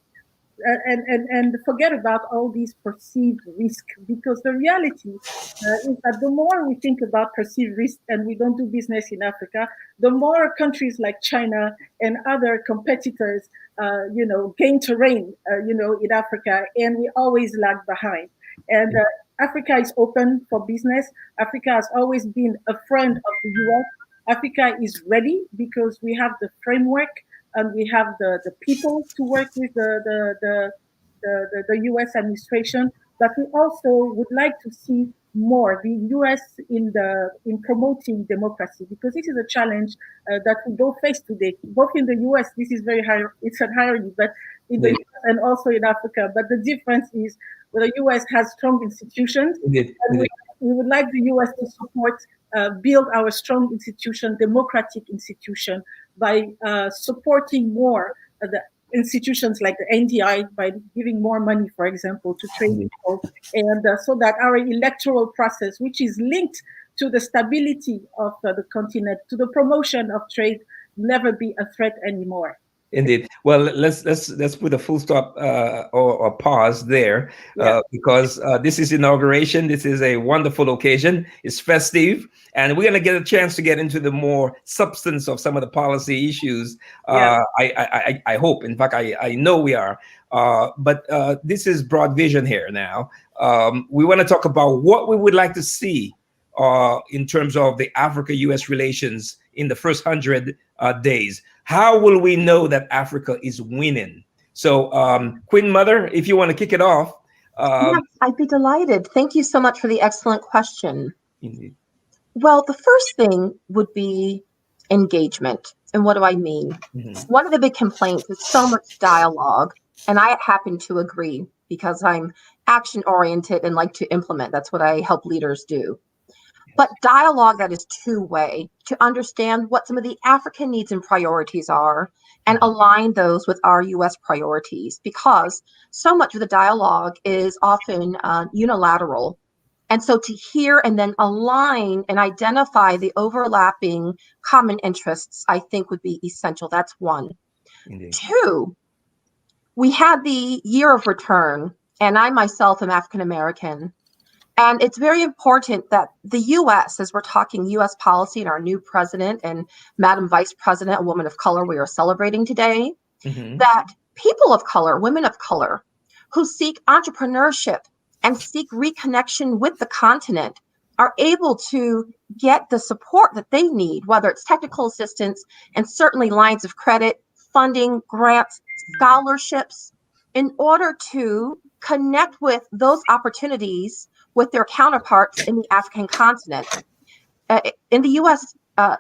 and forget about all these perceived risk, because the reality is that the more we think about perceived risk and we don't do business in Africa, the more countries like China and other competitors, gain terrain, in Africa, and we always lag behind. And Africa is open for business. Africa has always been a friend of the US. Africa is ready because we have the framework and we have the people to work with the US administration. But we also would like to see more the US in promoting democracy, because this is a challenge that we both face today. Both in the US, this is it's an irony, but in the US and also in Africa. But the difference is the US has strong institutions, and we would like the US to support, build our strong institution, democratic institution, by supporting more the institutions like the NDI, by giving more money, for example, to trade people, and so that our electoral process, which is linked to the stability of the continent, to the promotion of trade, never be a threat anymore. Indeed. Well, let's put a full stop or pause there, because this is inauguration. This is a wonderful occasion. It's festive, and we're going to get a chance to get into the more substance of some of the policy issues. I hope. In fact, I know we are. But this is broad vision here now. We want to talk about what we would like to see in terms of the Africa-U.S. relations in the first 100 days. How will we know that Africa is winning? So, Queen Mother, if you want to kick it off. Yes, I'd be delighted. Thank you so much for the excellent question. Indeed. Well, the first thing would be engagement. And what do I mean? One of the big complaints is so much dialogue, and I happen to agree because I'm action-oriented and like to implement. That's what I help leaders do. But dialogue that is two-way, to understand what some of the African needs and priorities are and align those with our U.S. priorities, because so much of the dialogue is often unilateral. And so to hear and then align and identify the overlapping common interests, I think would be essential. That's one. Indeed. Two, we had the year of return, and I myself am African American. And it's very important that the U.S., as we're talking U.S. policy and our new president and Madam Vice President, a woman of color we are celebrating today, that people of color, women of color, who seek entrepreneurship, and seek reconnection with the continent are able to get the support that they need, whether it's technical assistance and certainly lines of credit, funding, grants, scholarships, in order to connect with those opportunities with their counterparts in the African continent. In the U.S.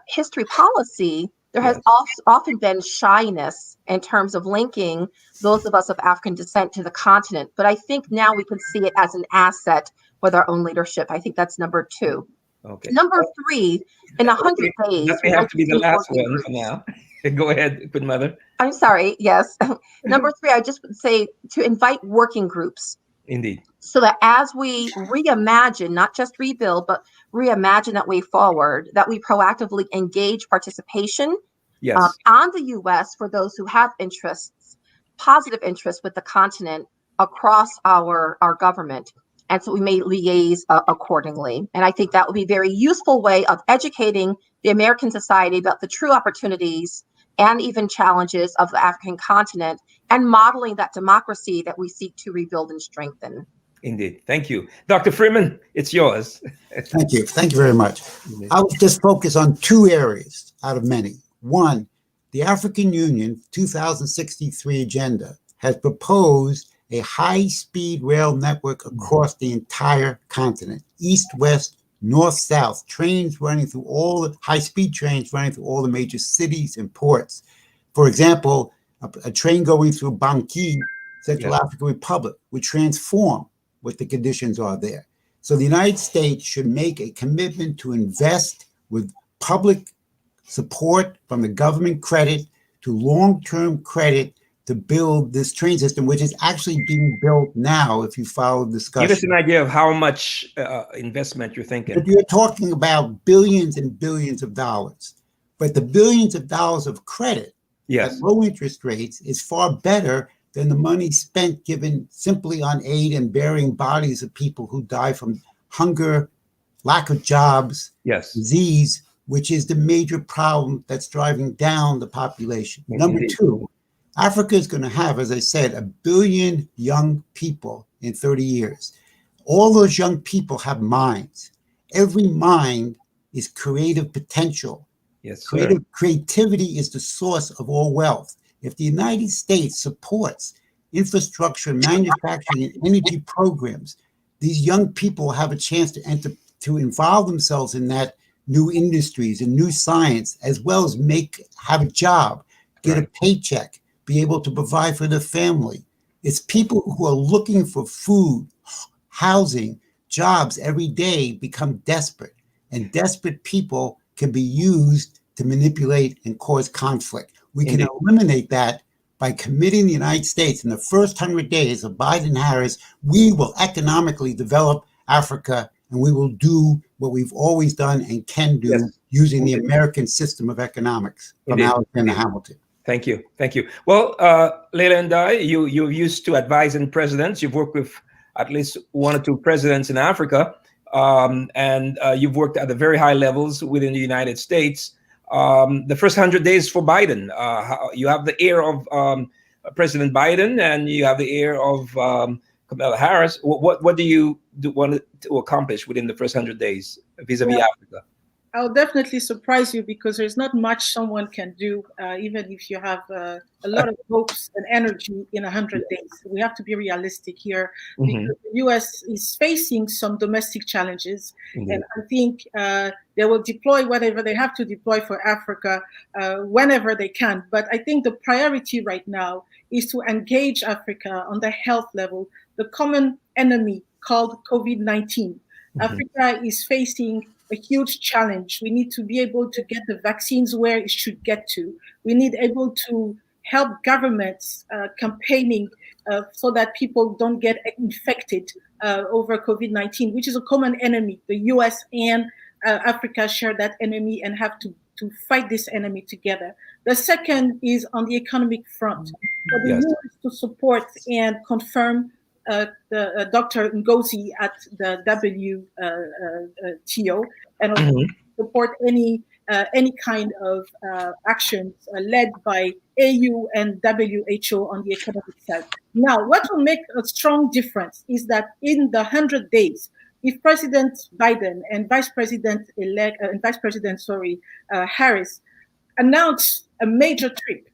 History policy, there has often been shyness in terms of linking those of us of African descent to the continent. But I think now we can see it as an asset with our own leadership. I think that's number 2. Okay. Number 3, in 100 days. That may have to be the last one for now. Go ahead, Good Mother. I'm sorry. Yes. Number 3, I just would say to invite working groups. Indeed. So that as we reimagine, not just rebuild, but reimagine that way forward, that we proactively engage participation on the U.S. for those who have interests, positive interests with the continent across our government. And so we may liaise accordingly. And I think that would be a very useful way of educating the American society about the true opportunities and even challenges of the African continent and modeling that democracy that we seek to rebuild and strengthen. Indeed. Thank you. Dr. Freeman, it's yours. Thank you. Thank you very much. I will just focus on 2 areas out of many. One, the African Union 2063 agenda has proposed a high-speed rail network across the entire continent, east-west, north-south, trains running through all the high-speed trains running through all the major cities and ports. For example, a train going through Bangui, Central African Republic, would transform what the conditions are there. So the United States should make a commitment to invest with public support from the government credit to long-term credit to build this train system, which is actually being built now, if you follow the discussion. Give us an idea of how much investment you're thinking. But you're talking about billions and billions of dollars. But the billions of dollars of credit at low interest rates is far better than the money spent given simply on aid and burying bodies of people who die from hunger, lack of jobs, disease, which is the major problem that's driving down the population. Number 2, Africa is going to have, as I said, 1 billion young people in 30 years. All those young people have minds. Every mind is creative potential. Yes, sir. Creativity is the source of all wealth. If the United States supports infrastructure, manufacturing, and energy programs, these young people have a chance to involve themselves in that new industries and new science, as well as have a job, get a paycheck, be able to provide for their family. It's people who are looking for food, housing, jobs every day become desperate, and desperate people can be used to manipulate and cause conflict. We can eliminate that by committing the United States in the first 100 days of Biden-Harris. We will economically develop Africa, and we will do what we've always done and can do using the American system of economics from Alexander Hamilton. Thank you. Thank you. Well, Leila and you're used to advising presidents. You've worked with at least 1 or 2 presidents in Africa, and you've worked at the very high levels within the United States. The first 100 days for Biden, you have the ear of President Biden and you have the ear of Kamala Harris. What do you want to accomplish within the first 100 days vis-a-vis Africa? I'll definitely surprise you because there's not much someone can do, even if you have a lot of hopes and energy in 100 days. We have to be realistic here because the U.S. is facing some domestic challenges. And I think they will deploy whatever they have to deploy for Africa whenever they can. But I think the priority right now is to engage Africa on the health level, the common enemy called COVID-19. Africa is facing a huge challenge. We need to be able to get the vaccines where it should get to. We need able to help governments campaigning so that people don't get infected over COVID-19, which is a common enemy. The US and Africa share that enemy and have to fight this enemy together. The second is on the economic front. For the US to support and confirm the Dr. Ngozi at the WTO and support any any kind of actions led by AU and WHO on the economic side. Now, what will make a strong difference is that in the 100 days, if President Biden and Vice President Harris announce a major trip,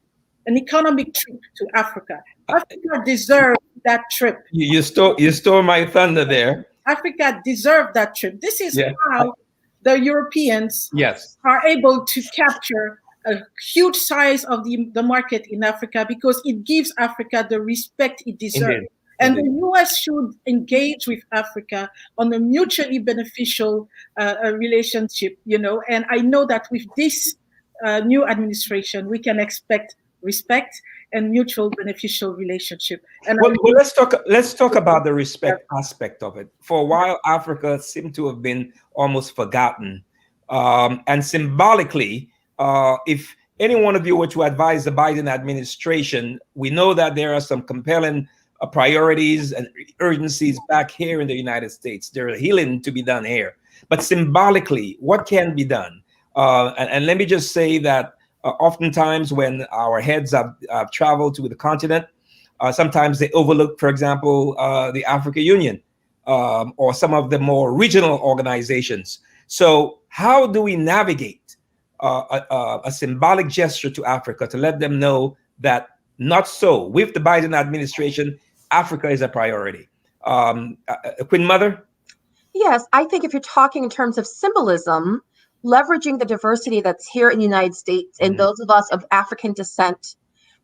an economic trip to Africa, Africa deserves that trip. You stole my thunder there. Africa deserves that trip. This is how the Europeans are able to capture a huge size of the market in Africa, because it gives Africa the respect it deserves. And the US should engage with Africa on a mutually beneficial relationship, and I know that with this new administration, we can expect respect and mutual beneficial relationship. And well, let's talk about the respect aspect of it. For a while, Africa seemed to have been almost forgotten. And symbolically, if any one of you were to advise the Biden administration, we know that there are some compelling priorities and urgencies back here in the United States. There's healing to be done here. But symbolically, what can be done? And let me just say that oftentimes when our heads have traveled to the continent, sometimes they overlook, for example, the African Union or some of the more regional organizations. So how do we navigate a symbolic gesture to Africa to let them know that not so? With the Biden administration, Africa is a priority. Queen Mother? Yes, I think if you're talking in terms of symbolism, leveraging the diversity that's here in the United States and those of us of African descent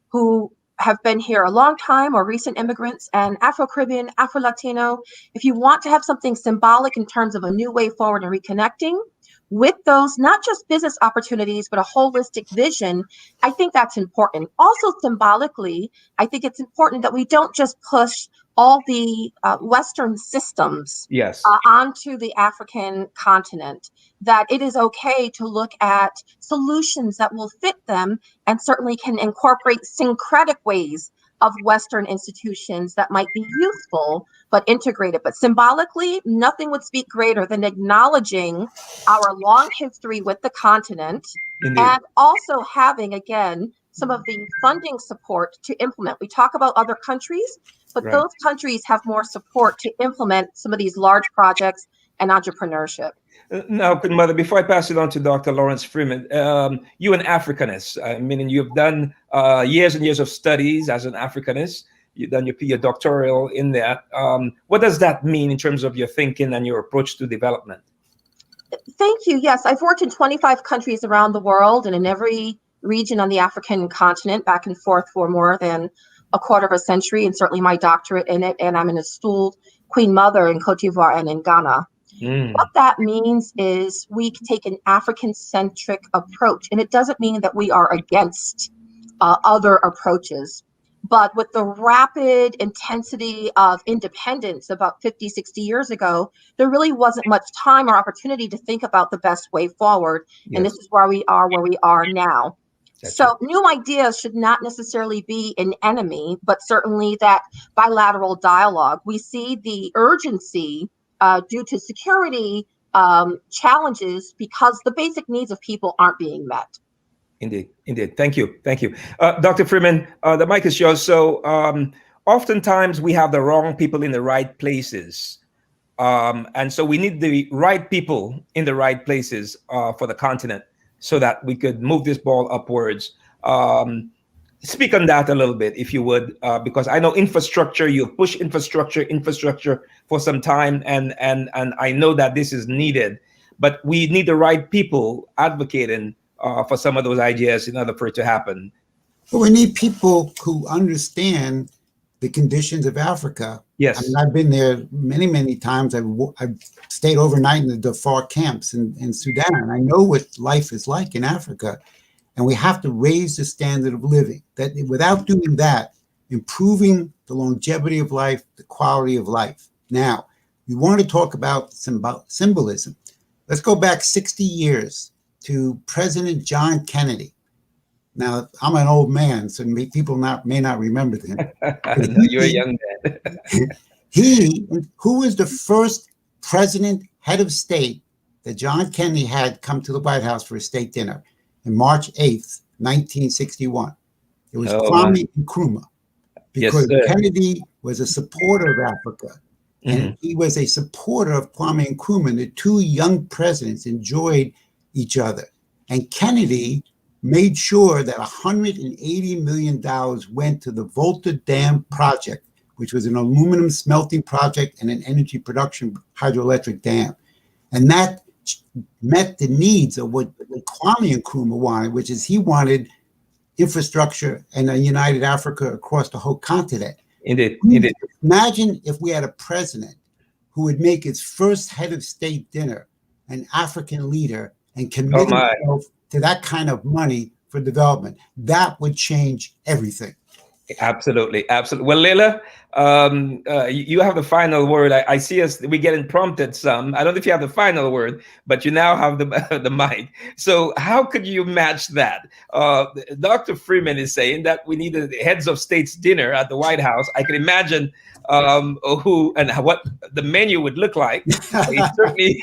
who have been here a long time, or recent immigrants, and Afro-Caribbean, Afro-Latino, if you want to have something symbolic in terms of a new way forward and reconnecting with those, not just business opportunities, but a holistic vision, I think that's important. Also symbolically, I think it's important that we don't just push all the Western systems onto the African continent, that it is okay to look at solutions that will fit them and certainly can incorporate syncretic ways of Western institutions that might be useful, but integrated. But symbolically, nothing would speak greater than acknowledging our long history with the continent and also having, again, some of the funding support to implement. We talk about other countries, but those countries have more support to implement some of these large projects and entrepreneurship. Now, Queen Mother, before I pass it on to Dr. Lawrence Freeman, you an Africanist, meaning you've done years and years of studies as an Africanist. You've done your doctoral in that. What does that mean in terms of your thinking and your approach to development? Thank you. Yes, I've worked in 25 countries around the world and in every region on the African continent, back and forth for more than a quarter of a century, and certainly my doctorate in it. And I'm an installed Queen Mother in Cote d'Ivoire and in Ghana. What that means is we take an African-centric approach, and it doesn't mean that we are against other approaches. But with the rapid intensity of independence about 50, 60 years ago, there really wasn't much time or opportunity to think about the best way forward. And this is where we are now. So new ideas should not necessarily be an enemy, but certainly that bilateral dialogue. We see the urgency due to security challenges because the basic needs of people aren't being met. Indeed. Thank you. Dr. Freeman, the mic is yours. So oftentimes we have the wrong people in the right places. And so we need the right people in the right places for the continent so that we could move this ball upwards. Speak on that a little bit, if you would, because I know infrastructure, you've pushed infrastructure for some time, and I know that this is needed, but we need the right people advocating for some of those ideas in order for it to happen. Well, we need people who understand the conditions of Africa. Yes. I mean, I've been there many, many times. I've stayed overnight in the Darfur camps in Sudan, and I know what life is like in Africa. And we have to raise the standard of living. That without doing that, improving the longevity of life, the quality of life. Now, we want to talk about symbolism. Let's go back 60 years to President John Kennedy. Now, I'm an old man, so people may not remember him. You're a young man. Who was the first president, head of state, that John Kennedy had come to the White House for a state dinner on March 8th, 1961. It was Kwame Nkrumah, because Kennedy was a supporter of Africa, and he was a supporter of Kwame Nkrumah. The two young presidents enjoyed each other. And Kennedy made sure that $180 million went to the Volta Dam project, which was an aluminum smelting project and an energy production hydroelectric dam. And that met the needs of what Kwame Nkrumah wanted, which is he wanted infrastructure and a united Africa across the whole continent. Indeed. Imagine if we had a president who would make his first head of state dinner an African leader and commit himself to that kind of money for development. That would change everything. Absolutely. Well, Leila, you have the final word. I see we getting prompted some. I don't know if you have the final word, but you now have the mic. So how could you match that? Dr. Freeman is saying that we need a heads of states dinner at the White House. I can imagine who and what the menu would look like. Certainly.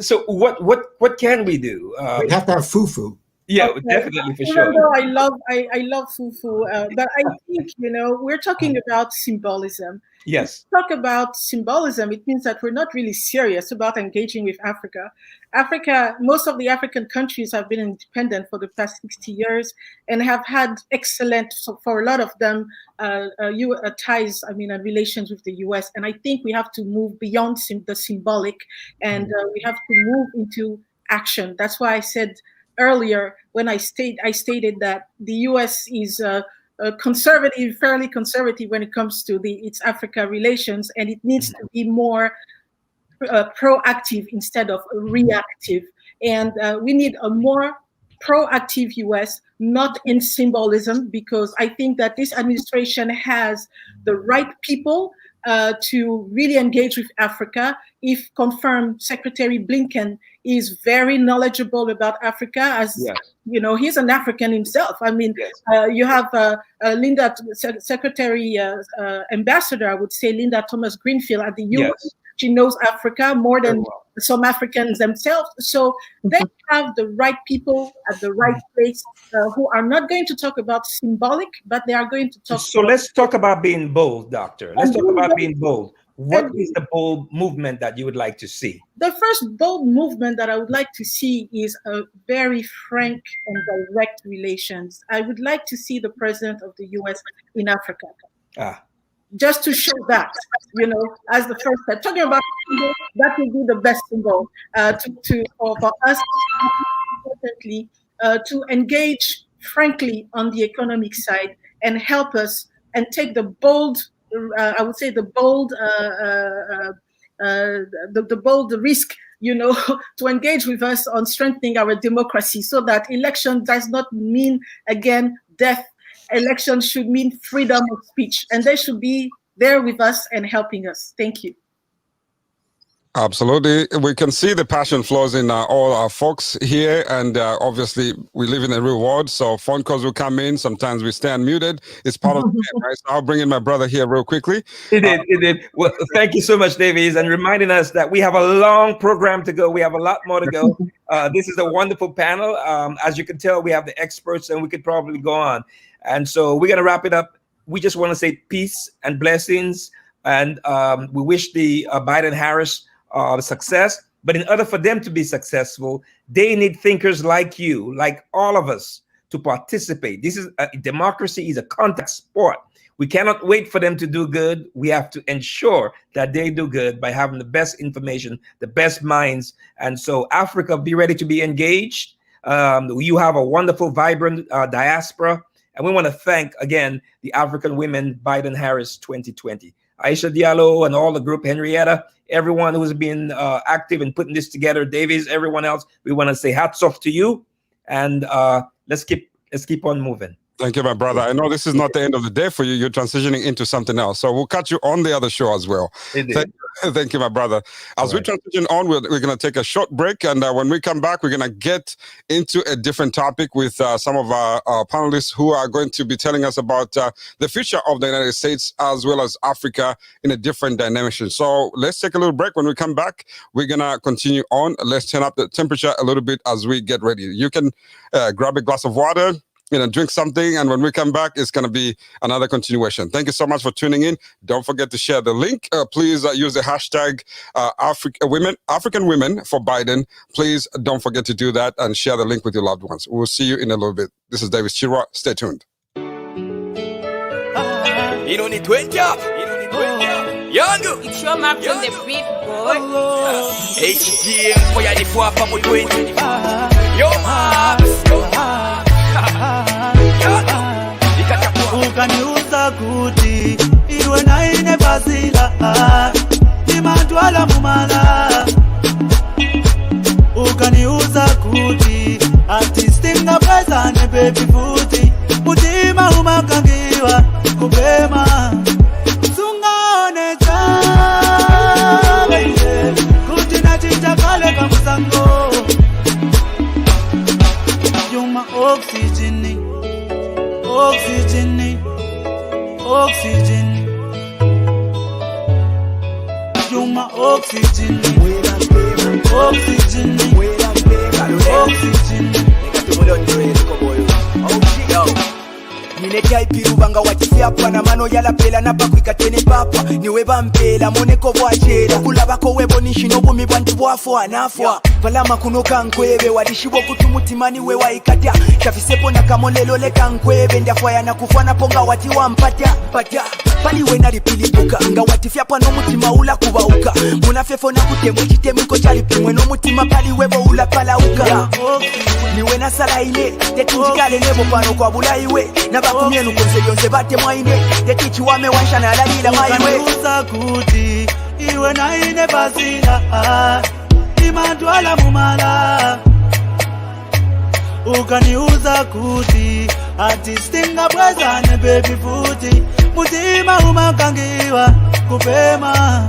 So what can we do? We have to have fufu. Yeah, definitely, for sure. I love fufu, but I think, we're talking about symbolism. Yes. Talk about symbolism, it means that we're not really serious about engaging with Africa. Most of the African countries have been independent for the past 60 years and have had excellent, for a lot of them, ties, and relations with the US. And I think we have to move beyond the symbolic, and we have to move into action. That's why I said earlier when I stated that the U.S. is fairly conservative when it comes to its Africa relations, and it needs to be more proactive instead of reactive. And we need a more proactive U.S., not in symbolism, because I think that this administration has the right people to really engage with Africa. If confirmed, Secretary Blinken is very knowledgeable about Africa, as he's an African himself. You have Linda, Secretary Ambassador, I would say, Linda Thomas Greenfield at the UN. Yes. She knows Africa more than some Africans themselves. So they have the right people at the right place who are not going to talk about symbolic, but they are going to talk. So let's talk about being bold, Doctor. Let's talk about being bold. What is the bold movement that you would like to see? The first bold movement that I would like to see is a very frank and direct relations. I would like to see the president of the US in Africa. Just to show that, as the first step. Talking about that will be the best symbol for us, importantly, to engage frankly on the economic side and help us and take the bold, I would say the bold risk, to engage with us on strengthening our democracy, so that election does not mean again death. Election should mean freedom of speech, and they should be there with us and helping us. Thank you. Absolutely. We can see the passion flows in all our folks here. And obviously, we live in a real world. So phone calls will come in. Sometimes we stay unmuted. It's part of the game, right? So I'll bring in my brother here real quickly. It did. Well, thank you so much, Davies, and reminding us that we have a long program to go. We have a lot more to go. This is a wonderful panel. As you can tell, we have the experts, and we could probably go on. And so we're going to wrap it up. We just want to say peace and blessings. And we wish the Biden-Harris success. But in order for them to be successful, they need thinkers like you, like all of us, to participate. Democracy is a contact sport. We cannot wait for them to do good. We have to ensure that they do good by having the best information, the best minds. And so Africa, be ready to be engaged. You have a wonderful, vibrant diaspora. And we want to thank, again, the African Women Biden-Harris 2020. Aisha Diallo and all the group, Henrietta, everyone who's been active in putting this together, Davies, everyone else, we want to say hats off to you. And let's keep on moving. Thank you, my brother. I know this is not the end of the day for you. You're transitioning into something else. So we'll catch you on the other show as well. Thank you, my brother. As we transition on, we're going to take a short break. And when we come back, we're going to get into a different topic with some of our panelists who are going to be telling us about the future of the United States as well as Africa in a different dimension. So let's take a little break. When we come back, we're going to continue on. Let's turn up the temperature a little bit as we get ready. You can grab a glass of water, drink something, and when we come back, it's going to be another continuation. Thank you so much for tuning in. Don't forget to share the link. Please use the hashtag African Women for Biden. Please don't forget to do that and share the link with your loved ones. We'll see you in a little bit. This is Davies Chirwa. Stay tuned. You don't need 20 up. Yangu. It's your map from the beat, boy. HDM for ya di fois pa mo 20. Yo maps. Ukaniuza kuti iwe naine bazila imantwala mumala. Ukaniuza kuti artistinga pezane baby futi mutima umakangiwa kupema sungaone chawe kuti nachinja kale kamusango. You're my oxygen, oxygen, oxygen. You're my oxygen, oxygen, oxygen. Ninekyaipirubanga wakifyapwa na mano yalapela napakwikatene papa niwe bampela moneko bwachera kulabako webonishi n'obumi bwantu bwafwa anafwa palama kuno kankwebe walishibo kutumutimani we waikatya chafisepo na kamolelo leka nkwebe ndafwaya na kufwana ponga wati wampatya paliwe nalipilipuka nga watifyapwa n'omutima ula kubauka munafefo na kutemwe kitemiko kyalipimwe n'omutima paliwebo ula palauka niwe nasalaine tetunjikale nebo pano kwa bulaiwe nabakumyenu konse byonse batemwaine tetichiwame wanshana alalila maiwe ukaniuza kuti iwe naine bazila imantwala mumala. Ukaniuza kuti artistinga pwezane baby futi mutima umakangiwa kupema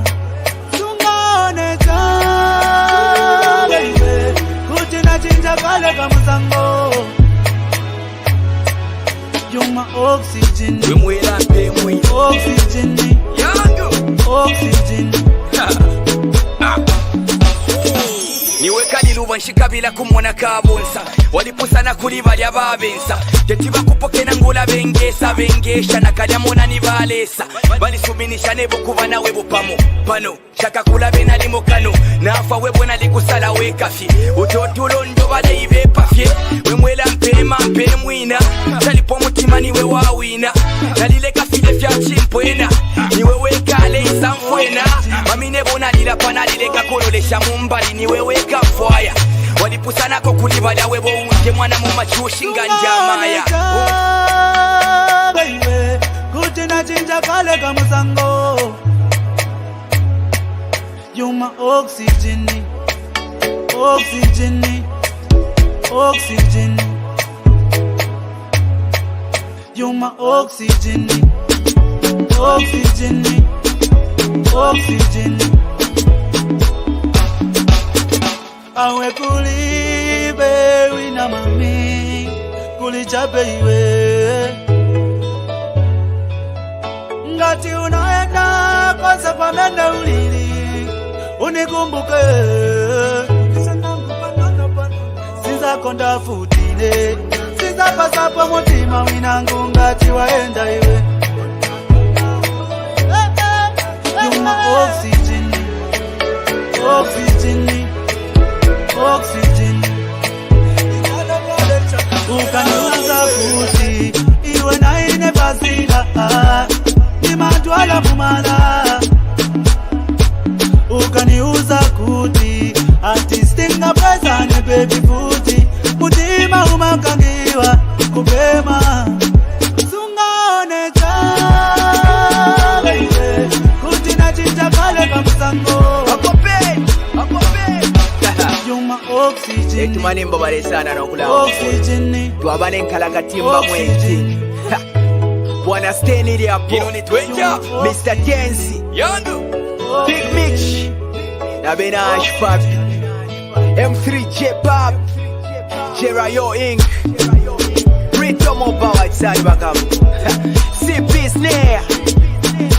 sungaone chawe kuti nachinja kale kamusango. You're my oxygen, oxygen, oxygen. niwe kaliluba nshikabila kumona kabonsa walipusana kuli balya babensa tetibakupokena ngula bengesha nakalyamona nibalesa balisubinisha nebo kuba nawe bupamo pano shaka kulabe nalimo kano nafa webona likusala wekafye utotulondo baleibe pafye wemwela mpema mwina talipo mutima niwe wawina nalileka file fya chimpwena niwe wekale isamfwena mamine bona lilapa nalileka kololesha mumbali niwe weka fwaya walipusanako kuli balya webo unje mwana mumachushi nganjamaya baby kuti nachinja kale kamusango. You're my oxygen, oxygen, oxygen. You're my oxygen, oxygen, oxygen. Awe kulibe wina mami kulichape iwe ngati unaenda kosa kwa mende ulili unikumbuke sizako ndafutile sizapasapo mutima winangu ngati waenda iwe. You're my oxygen, oxygen, oxygen. Ukaniuza kuti iwe naine bazila imantwala mumala. Ukaniuza kuti artistinga pwezane baby futi mutima umakangiwa kupema sungaone chawe kuti nachinja kale kamusango. You're my etumane mbobale sana n'okulaba twaba n'enkalakatimba mwenti bwana steniri hapo Mr. Tensi Big Mitch na Benash Papi M3J Pop Jerayo Inc Rito Mobawa Tsari Bakam CP Snare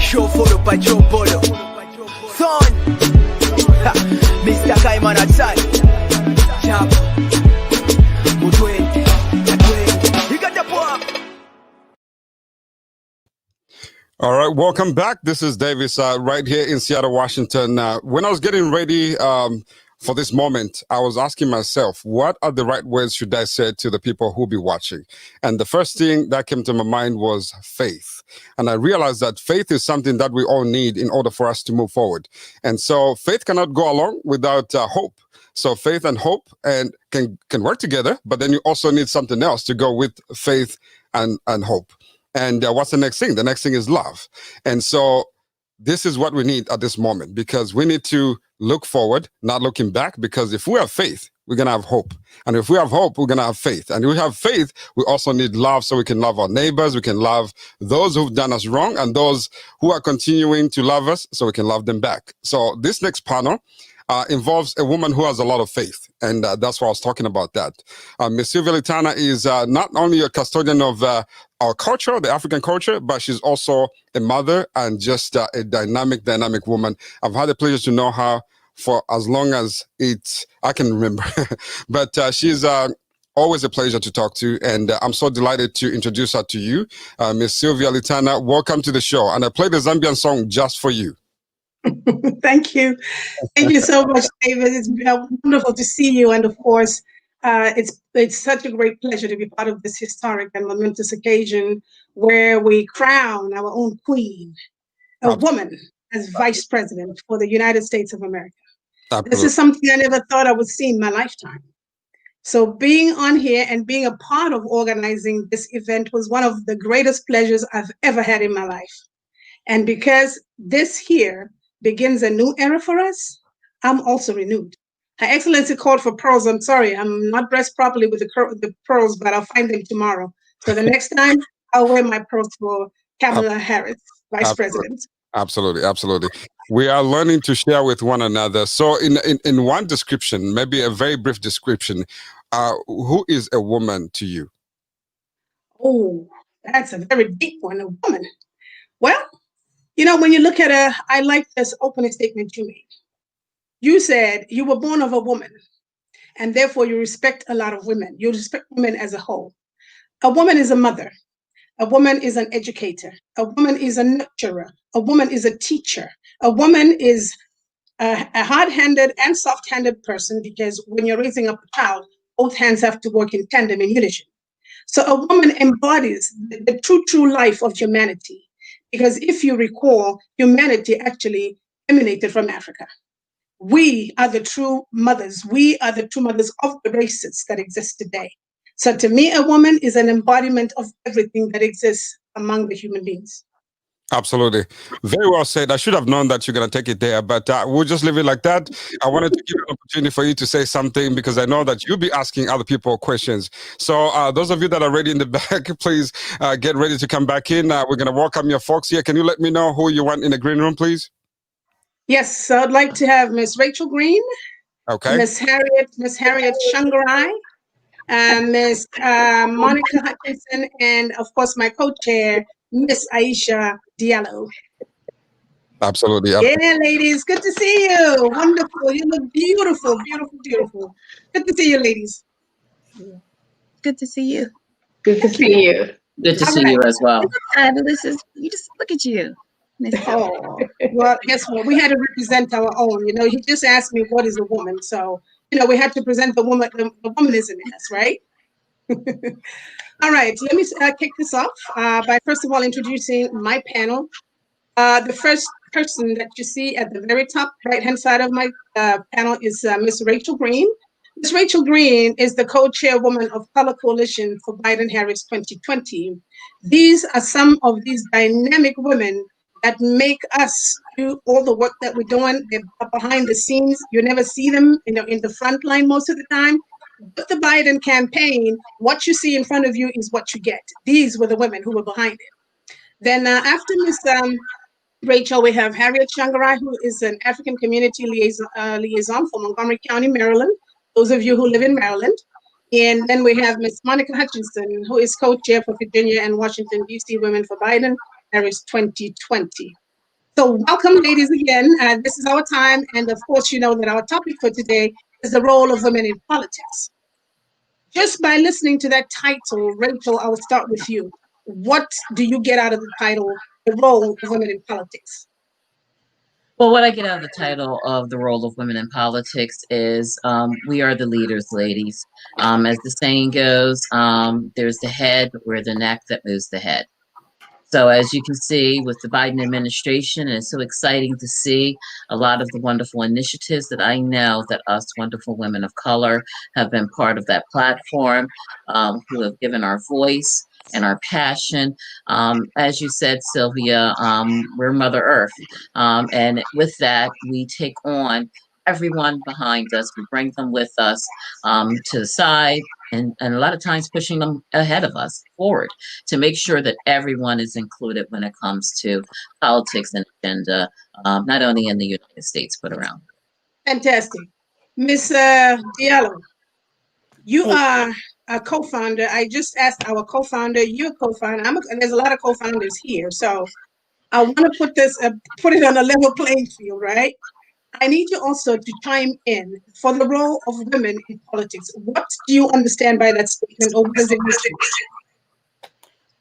Show Follow Pacho Polo Son Mr. Kaiman Atsari Chap Mutwente You got the poem. All right, welcome back. This is Davies right here in Seattle, Washington. When I was getting ready for this moment, I was asking myself, what are the right words should I say to the people who'll be watching? And the first thing that came to my mind was faith. And I realized that faith is something that we all need in order for us to move forward. And so faith cannot go along without hope. So faith and hope and can work together, but then you also need something else to go with faith and hope. And what's the next thing? The next thing is love. And so this is what we need at this moment, because we need to look forward, not looking back, because if we have faith, we're going to have hope. And if we have hope, we're going to have faith. And if we have faith, we also need love, so we can love our neighbors, we can love those who've done us wrong, and those who are continuing to love us, so we can love them back. So this next panel involves a woman who has a lot of faith. And that's why I was talking about that. Ms. Sylvia Litana is not only a custodian of our culture, the African culture, but she's also a mother and just a dynamic woman. I've had the pleasure to know her for as long as I can remember. But she's always a pleasure to talk to. And I'm so delighted to introduce her to you. Ms. Sylvia Litana, welcome to the show. And I played the Zambian song just for you. Thank you. Thank you so much, David. It's wonderful to see you. And of course, it's such a great pleasure to be part of this historic and momentous occasion where we crown our own queen, a woman, as vice president for the United States of America. Absolutely. This is something I never thought I would see in my lifetime. So being on here and being a part of organizing this event was one of the greatest pleasures I've ever had in my life. And because this here begins a new era for us, I'm also renewed. Her Excellency called for pearls. I'm sorry, I'm not dressed properly with the pearls, but I'll find them tomorrow. So the next time, I'll wear my pearls for Kamala Harris, Vice President. Absolutely, absolutely. We are learning to share with one another. So in one description, maybe a very brief description, who is a woman to you? Oh, that's a very deep one, a woman. Well, you know, when you look at her, I like this opening statement you made. You said you were born of a woman, and therefore you respect a lot of women. You respect women as a whole. A woman is a mother. A woman is an educator. A woman is a nurturer. A woman is a teacher. A woman is a hard-handed and soft-handed person, because when you're raising up a child, both hands have to work in tandem in unison. So a woman embodies the true life of humanity. Because if you recall, humanity actually emanated from Africa. We are the true mothers. We are the true mothers of the races that exist today. So to me, a woman is an embodiment of everything that exists among the human beings. Absolutely. Very well said. I should have known that you're going to take it there, but we'll just leave it like that. I wanted to give an opportunity for you to say something, because I know that you'll be asking other people questions. So those of you that are ready in the back, please get ready to come back in. We're going to welcome your folks here. Can you let me know who you want in the green room, please? Yes, so I'd like to have Miss Rachel Green, okay, Miss Harriet Shangarai, Miss Monica Hutchinson, and of course my co-chair, Miss Aisha Diallo. Absolutely. Yeah, ladies, good to see you. Wonderful. You look beautiful, beautiful, beautiful. Good to see you, ladies. Good to see you. Good to see you. Good to see you as well. Fabulous. You just look at you. Oh, well, guess what? We had to represent our own. You know, he just asked me what is a woman, so you know we had to present the woman, the womanism in us, right? All right, let me kick this off by first of all introducing my panel. The first person that you see at the very top right-hand side of my panel is Miss Rachel Green. Ms. Rachel Green is the co-chairwoman of Color Coalition for Biden-Harris 2020. These are some of these dynamic women that make us do all the work that we're doing. They're behind the scenes. You never see them, you know, in the front line most of the time. With the Biden campaign, what you see in front of you is what you get. These were the women who were behind it. Then after Miss Rachel, we have Harriet Shangarai, who is an African community liaison for Montgomery County, Maryland. Those of you who live in Maryland. And then we have Miss Monica Hutchinson, who is co-chair for Virginia and Washington, D.C. Women for Biden, Harris 2020. So welcome, ladies, again. This is our time. And of course, you know that our topic for today is the role of women in politics. Just by listening to that title, Rachel, I will start with you. What do you get out of the title, the role of women in politics? Well, what I get out of the title of the role of women in politics is we are the leaders, ladies. As the saying goes, there's the head, we're the neck that moves the head. So as you can see with the Biden administration, and it's so exciting to see a lot of the wonderful initiatives that I know that us wonderful women of color have been part of that platform, who have given our voice and our passion. As you said, Sylvia, we're Mother Earth. And with that, we take on everyone behind us. We bring them with us to the side. And a lot of times pushing them ahead of us forward to make sure that everyone is included when it comes to politics and agenda, not only in the United States, but around. Fantastic. Ms. Diallo, you are a co-founder. I just asked our co-founder, you're a co-founder. There's a lot of co-founders here. So I want to put it on a level playing field, right? I need you also to chime in for the role of women in politics. What do you understand by that statement, or what does it mean?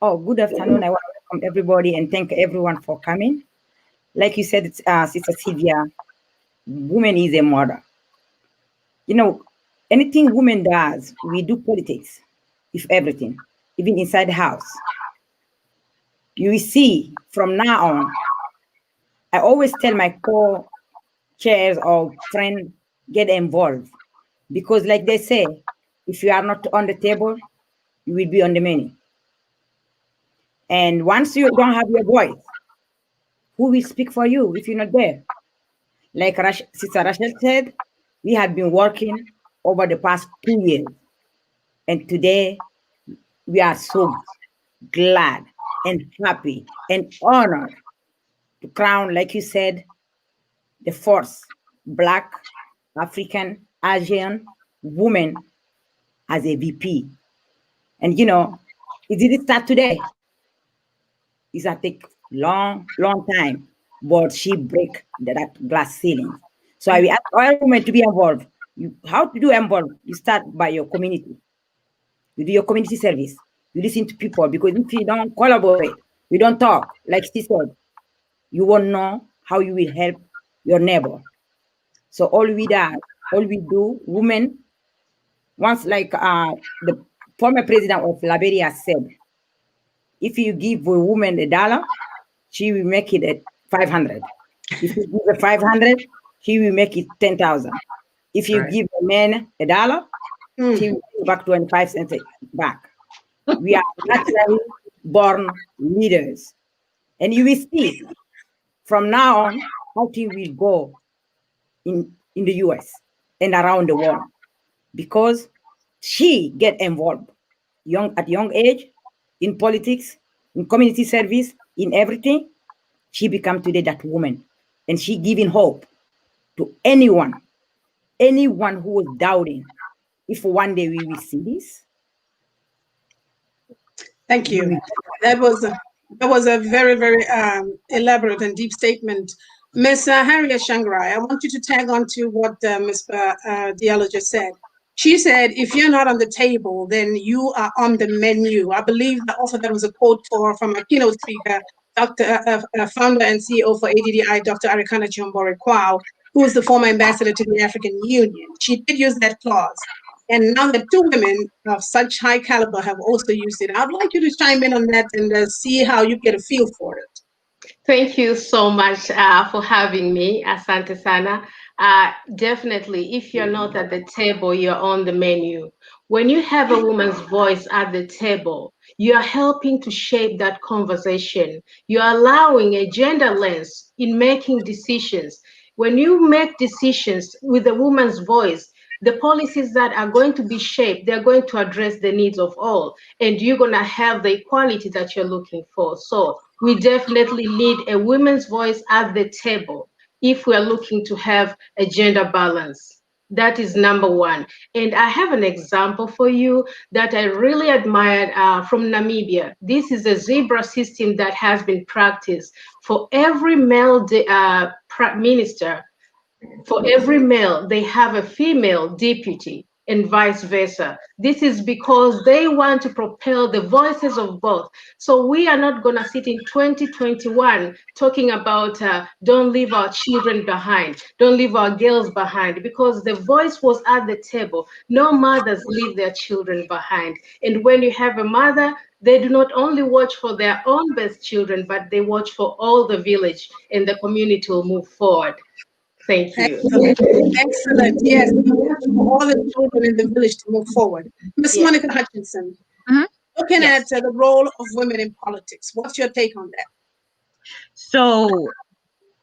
Oh, good afternoon. I want to welcome everybody and thank everyone for coming. Like you said, Sister Sylvia, woman is a mother. You know, anything woman does, we do politics, if everything, even inside the house. You will see from now on, I always tell my co-chairs or friends, get involved. Because like they say, if you are not on the table, you will be on the menu. And once you don't have your voice, who will speak for you if you're not there? Like Sister Rachel said, we have been working over the past 2 years. And today, we are so glad and happy and honored to crown, like you said, the first Black, African, Asian woman as a VP. And you know, it didn't start today. It's a take long time, but she break that glass ceiling. So I will ask all women to be involved. How to do involved? You start by your community. You do your community service. You listen to people, because if you don't collaborate, you don't talk, like she said, you won't know how you will help your neighbor. So all we do, women, once like the former president of Liberia said, if you give a woman $1, she will make it at 500. If you give her 500, she will make it 10,000. If you give a man $1, she will give back 25 cents back. We are naturally born leaders. And you will see from now on how things will go in the US and around the world, because she get involved at young age in politics, in community service, in everything. She become today that woman, and she giving hope to anyone who was doubting if one day we will see this. Thank you. That was a very, very elaborate and deep statement. Ms. Harriet Shangarai, I want you to tag on to what Ms. Diallo just said. She said, if you're not on the table, then you are on the menu. I believe that also that was a quote from a keynote speaker, founder and CEO for ADDI, Dr. Arikana Chihombori Kwao, who is the former ambassador to the African Union. She did use that clause. And now that two women of such high caliber have also used it, I'd like you to chime in on that and see how you get a feel for it. Thank you so much for having me, Asante Sana. Definitely, if you're not at the table, you're on the menu. When you have a woman's voice at the table, You are helping to shape that conversation. You are allowing a gender lens in making decisions. When you make decisions with a woman's voice, the policies that are going to be shaped, they're going to address the needs of all, and you're going to have the equality that you're looking for. So we definitely need a women's voice at the table if we're looking to have a gender balance. That is number one. And I have an example for you that I really admired from Namibia. This is a zebra system that has been practiced for every male minister. For every male, they have a female deputy and vice versa. This is because they want to propel the voices of both. So we are not going to sit in 2021 talking about don't leave our children behind, don't leave our girls behind, because the voice was at the table. No mothers leave their children behind. And when you have a mother, they do not only watch for their own best children, but they watch for all the village, and the community will move forward. Thank you. Excellent. Excellent. Yes, we want for all the children in the village to move forward. Miss Monica Hutchinson, looking at the role of women in politics, what's your take on that? So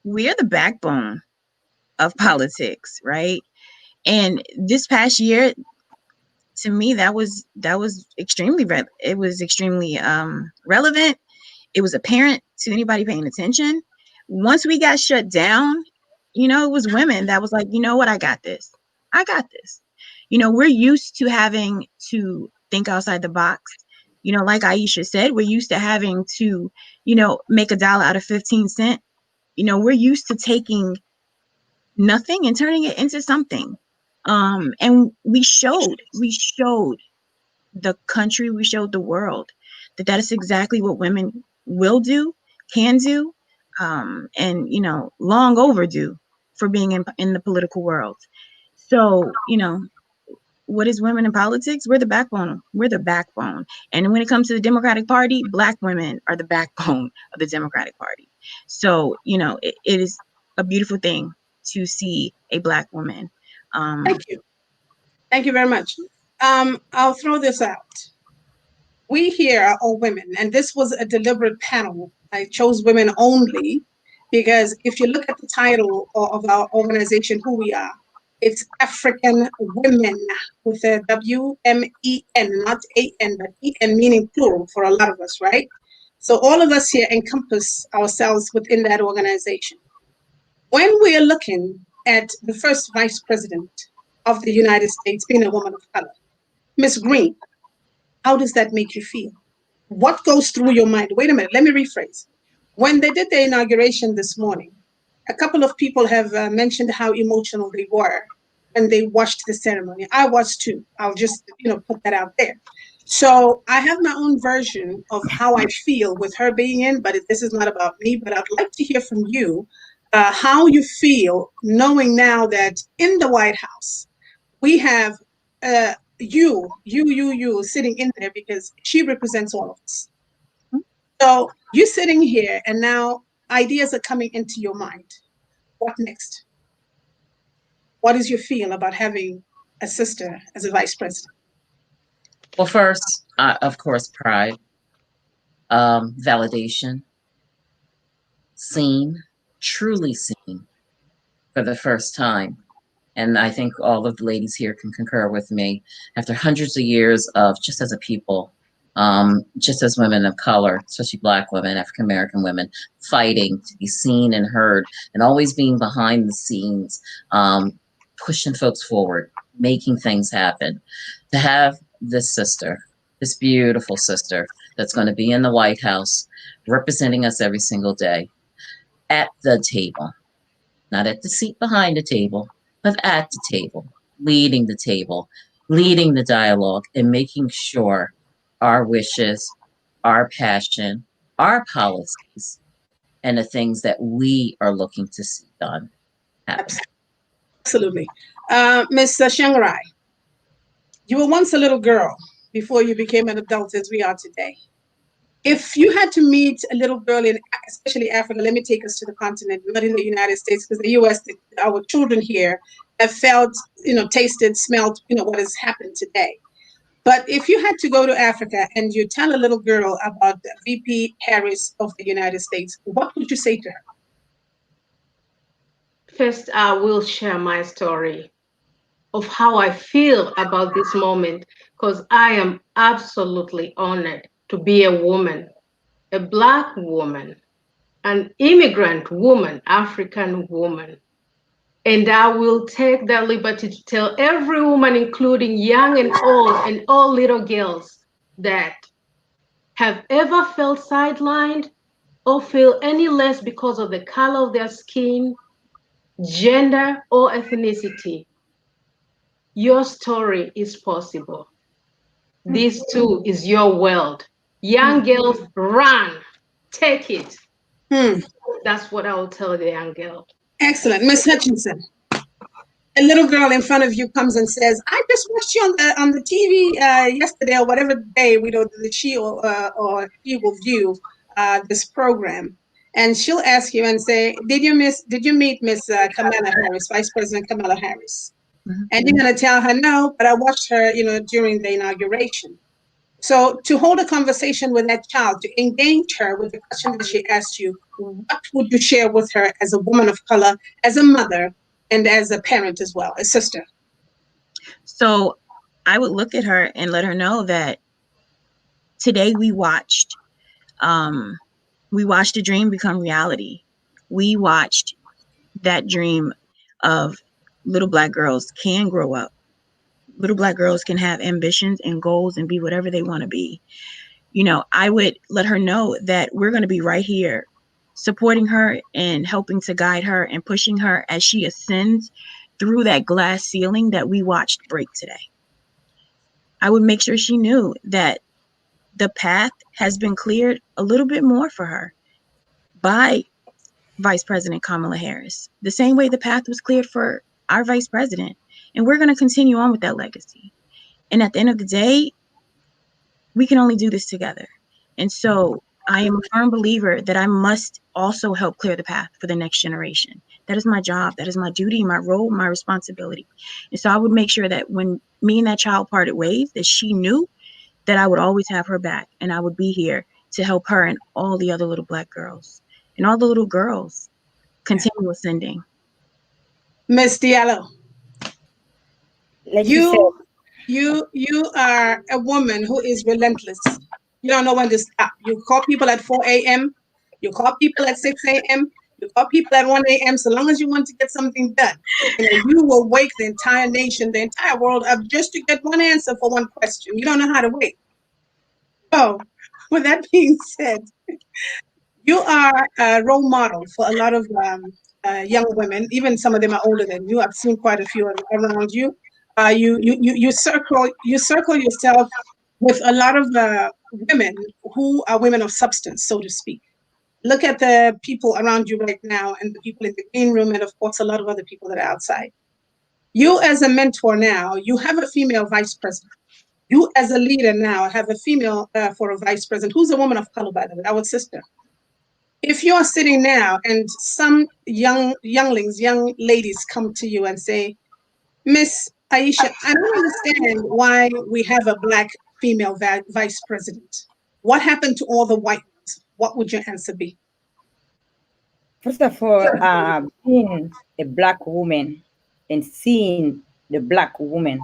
we're the backbone of politics, right? And this past year, to me, that was extremely relevant. It was apparent to anybody paying attention. Once we got shut down, you know, it was women that was like, you know what, I got this. You know, we're used to having to think outside the box. You know, like Aisha said, we're used to having to, you know, make $1 out of 15 cents. You know, we're used to taking nothing and turning it into something. And we showed the country, we showed the world that is exactly what women will do, can do, and, you know, long overdue for being in the political world. So, you know, what is women in politics? We're the backbone. And when it comes to the Democratic Party, Black women are the backbone of the Democratic Party. So, you know, it is a beautiful thing to see a Black woman. Thank you. Thank you very much. I'll throw this out. We here are all women, and this was a deliberate panel. I chose women only because if you look at the title of our organization, who we are, it's African Women with a W-M-E-N, not A-N, but E-N meaning plural for a lot of us, right? So all of us here encompass ourselves within that organization. When we are looking at the first vice president of the United States being a woman of color, Ms. Green, how does that make you feel? What goes through your mind? Wait a minute, let me rephrase. When they did the inauguration this morning, a couple of people have mentioned how emotional they were when they watched the ceremony. I was too. I'll just, you know, put that out there. So I have my own version of how I feel with her being in, but this is not about me, but I'd like to hear from you how you feel knowing now that in the White House, we have you sitting in there because she represents all of us. So you're sitting here and now ideas are coming into your mind. What next? What is your feel about having a sister as a vice president? Well, first, of course, pride, validation, seen, truly seen for the first time. And I think all of the ladies here can concur with me. After hundreds of years of just as a people, just as women of color, especially Black women, African American women, fighting to be seen and heard, and always being behind the scenes, pushing folks forward, making things happen. To have this sister, this beautiful sister that's going to be in the White House, representing us every single day, at the table, not at the seat behind the table, but at the table, leading the dialogue, and making sure our wishes, our passion, our policies, and the things that we are looking to see done happen. Absolutely. Ms. Shangrai, you were once a little girl before you became an adult as we are today. If you had to meet a little girl in, especially Africa, let me take us to the continent, not in the United States, because the US, our children here have felt, you know, tasted, smelled, you know, what has happened today. But if you had to go to Africa and you tell a little girl about VP Harris of the United States, what would you say to her? First, I will share my story of how I feel about this moment, because I am absolutely honored to be a woman, a Black woman, an immigrant woman, African woman. And I will take that liberty to tell every woman, including young and all little girls, that have ever felt sidelined or feel any less because of the color of their skin, gender, or ethnicity. Your story is possible. This too is your world. Young girls, run, take it. That's what I will tell the young girl. Excellent. Miss Hutchinson, a little girl in front of you comes and says, I just watched you on the TV yesterday or whatever day we know that she or he will view this program. And she'll ask you and say, did you meet Miss Kamala Harris, Vice President Kamala Harris? And you're going to tell her, no, but I watched her, during the inauguration. So to hold a conversation with that child, to engage her with the question that she asked you, what would you share with her as a woman of color, as a mother, and as a parent as well, a sister? So I would look at her and let her know that today we watched a dream become reality. We watched that dream of little Black girls can grow up. Little Black girls can have ambitions and goals and be whatever they want to be. I would let her know that we're going to be right here supporting her and helping to guide her and pushing her as she ascends through that glass ceiling that we watched break today. I would make sure she knew that the path has been cleared a little bit more for her by Vice President Kamala Harris, the same way the path was cleared for our Vice President. And we're going to continue on with that legacy. And at the end of the day, we can only do this together. And so I am a firm believer that I must also help clear the path for the next generation. That is my job. That is my duty, my role, my responsibility. And so I would make sure that when me and that child parted ways, that she knew that I would always have her back and I would be here to help her and all the other little Black girls and all the little girls continue ascending. Miss Diallo, you are a woman who is relentless. You don't know when to stop. You call people at 4 a.m. You call people at 6 a.m. You call people at 1 a.m. So long as you want to get something done. You will wake the entire nation, the entire world up just to get one answer for one question. You don't know how to wait. So with that being said, you are a role model for a lot of young women. Even some of them are older than you. I've seen quite a few around you. You circle yourself with a lot of women who are women of substance, so to speak. Look at the people around you right now and the people in the green room, and of course, a lot of other people that are outside. You as a mentor now, you have a female vice president. You as a leader now have a female for a vice president, who's a woman of color, by the way, our sister. If you're sitting now and some young ladies come to you and say, Miss Aisha, I don't understand why we have a Black female vice president. What happened to all the white ones? What would your answer be? First of all, being a Black woman and seeing the Black woman,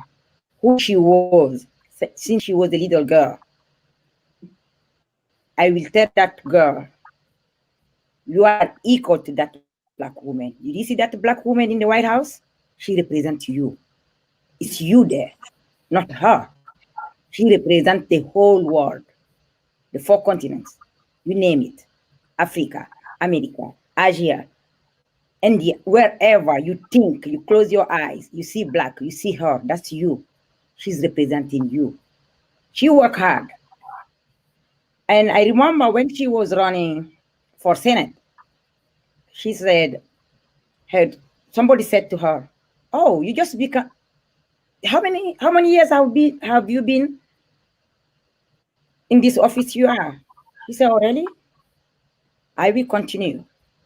who she was since she was a little girl, I will tell that girl, you are equal to that Black woman. Did you see that Black woman in the White House? She represents you. It's you there, not her. She represents the whole world, the 4 continents, you name it, Africa, America, Asia, India, wherever you think, you close your eyes, you see Black, you see her, that's you. She's representing you. She worked hard. And I remember when she was running for Senate, she said, somebody said to her, oh, you just become, how many years have you been in this office you are? She said, oh, really? I will continue.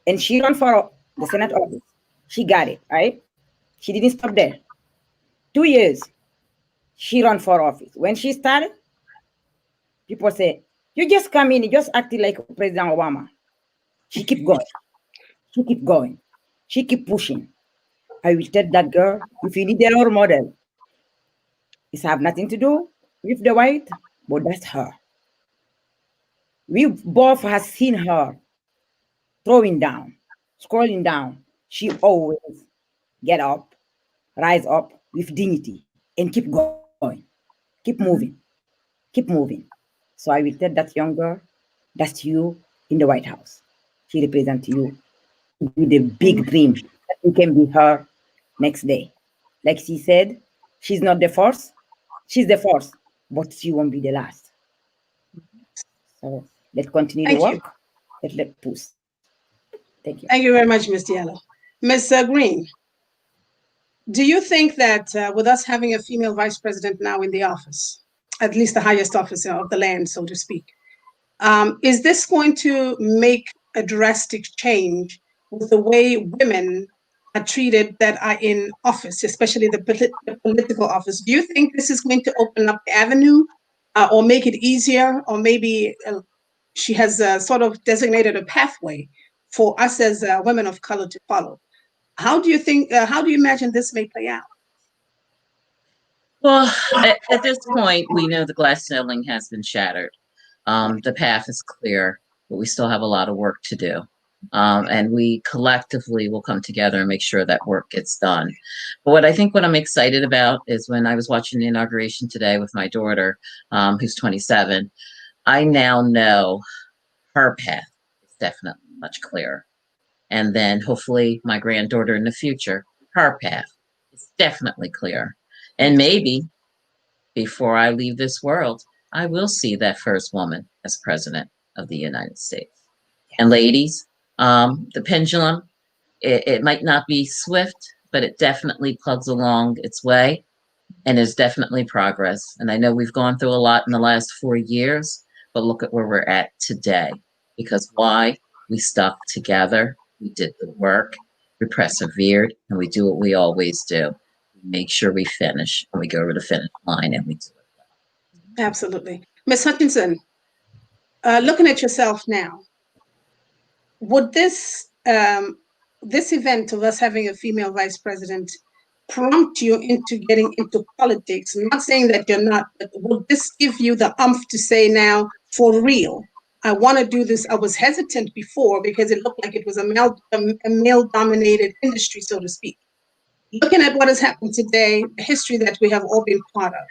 And she ran for the Senate office. She got it, right? She didn't stop there. 2 years. she ran for office. When she started, people say, you just come in, you just acting like President Obama. She keep going. She keep going. She keep pushing. I will tell that girl, if you need a role model, it have nothing to do with the white, but that's her. We both have seen her throwing down, scrolling down. She always get up, rise up with dignity, and keep going, keep moving, keep moving. So I will tell that young girl, that's you in the White House. She represents you with a big dream that you can be her next day. Like she said, she's not the first, she's the first, but she won't be the last. So let's continue to work. Let's push. Thank you. Thank you very much, Ms. Diallo. Ms. Green, do you think that with us having a female vice president now in the office, at least the highest officer of the land, so to speak, is this going to make a drastic change with the way women are treated that are in office, especially the political office? Do you think this is going to open up the avenue or make it easier, or maybe she has sort of designated a pathway for us as women of color to follow? How do you think, how do you imagine this may play out? Well, at this point, we know the glass ceiling has been shattered. The path is clear, but we still have a lot of work to do. And we collectively will come together and make sure that work gets done. But what I'm excited about is when I was watching the inauguration today with my daughter, who's 27, I now know her path is definitely much clearer. And then hopefully my granddaughter in the future, her path is definitely clear. And maybe before I leave this world, I will see that first woman as president of the United States. And ladies, the pendulum, it might not be swift, but it definitely plugs along its way. And there's definitely progress. And I know we've gone through a lot in the last 4 years, but look at where we're at today. Because why? We stuck together. We did the work. We persevered. And we do what we always do. We make sure we finish. And we go over the finish line and we do it. Absolutely. Ms. Hutchinson, looking at yourself now, would this event of us having a female vice president prompt you into getting into politics? I'm not saying that you're not, but would this give you the umph to say now, for real, I want to do this? I was hesitant before because it looked like it was a male-dominated industry, so to speak. Looking at what has happened today, the history that we have all been part of,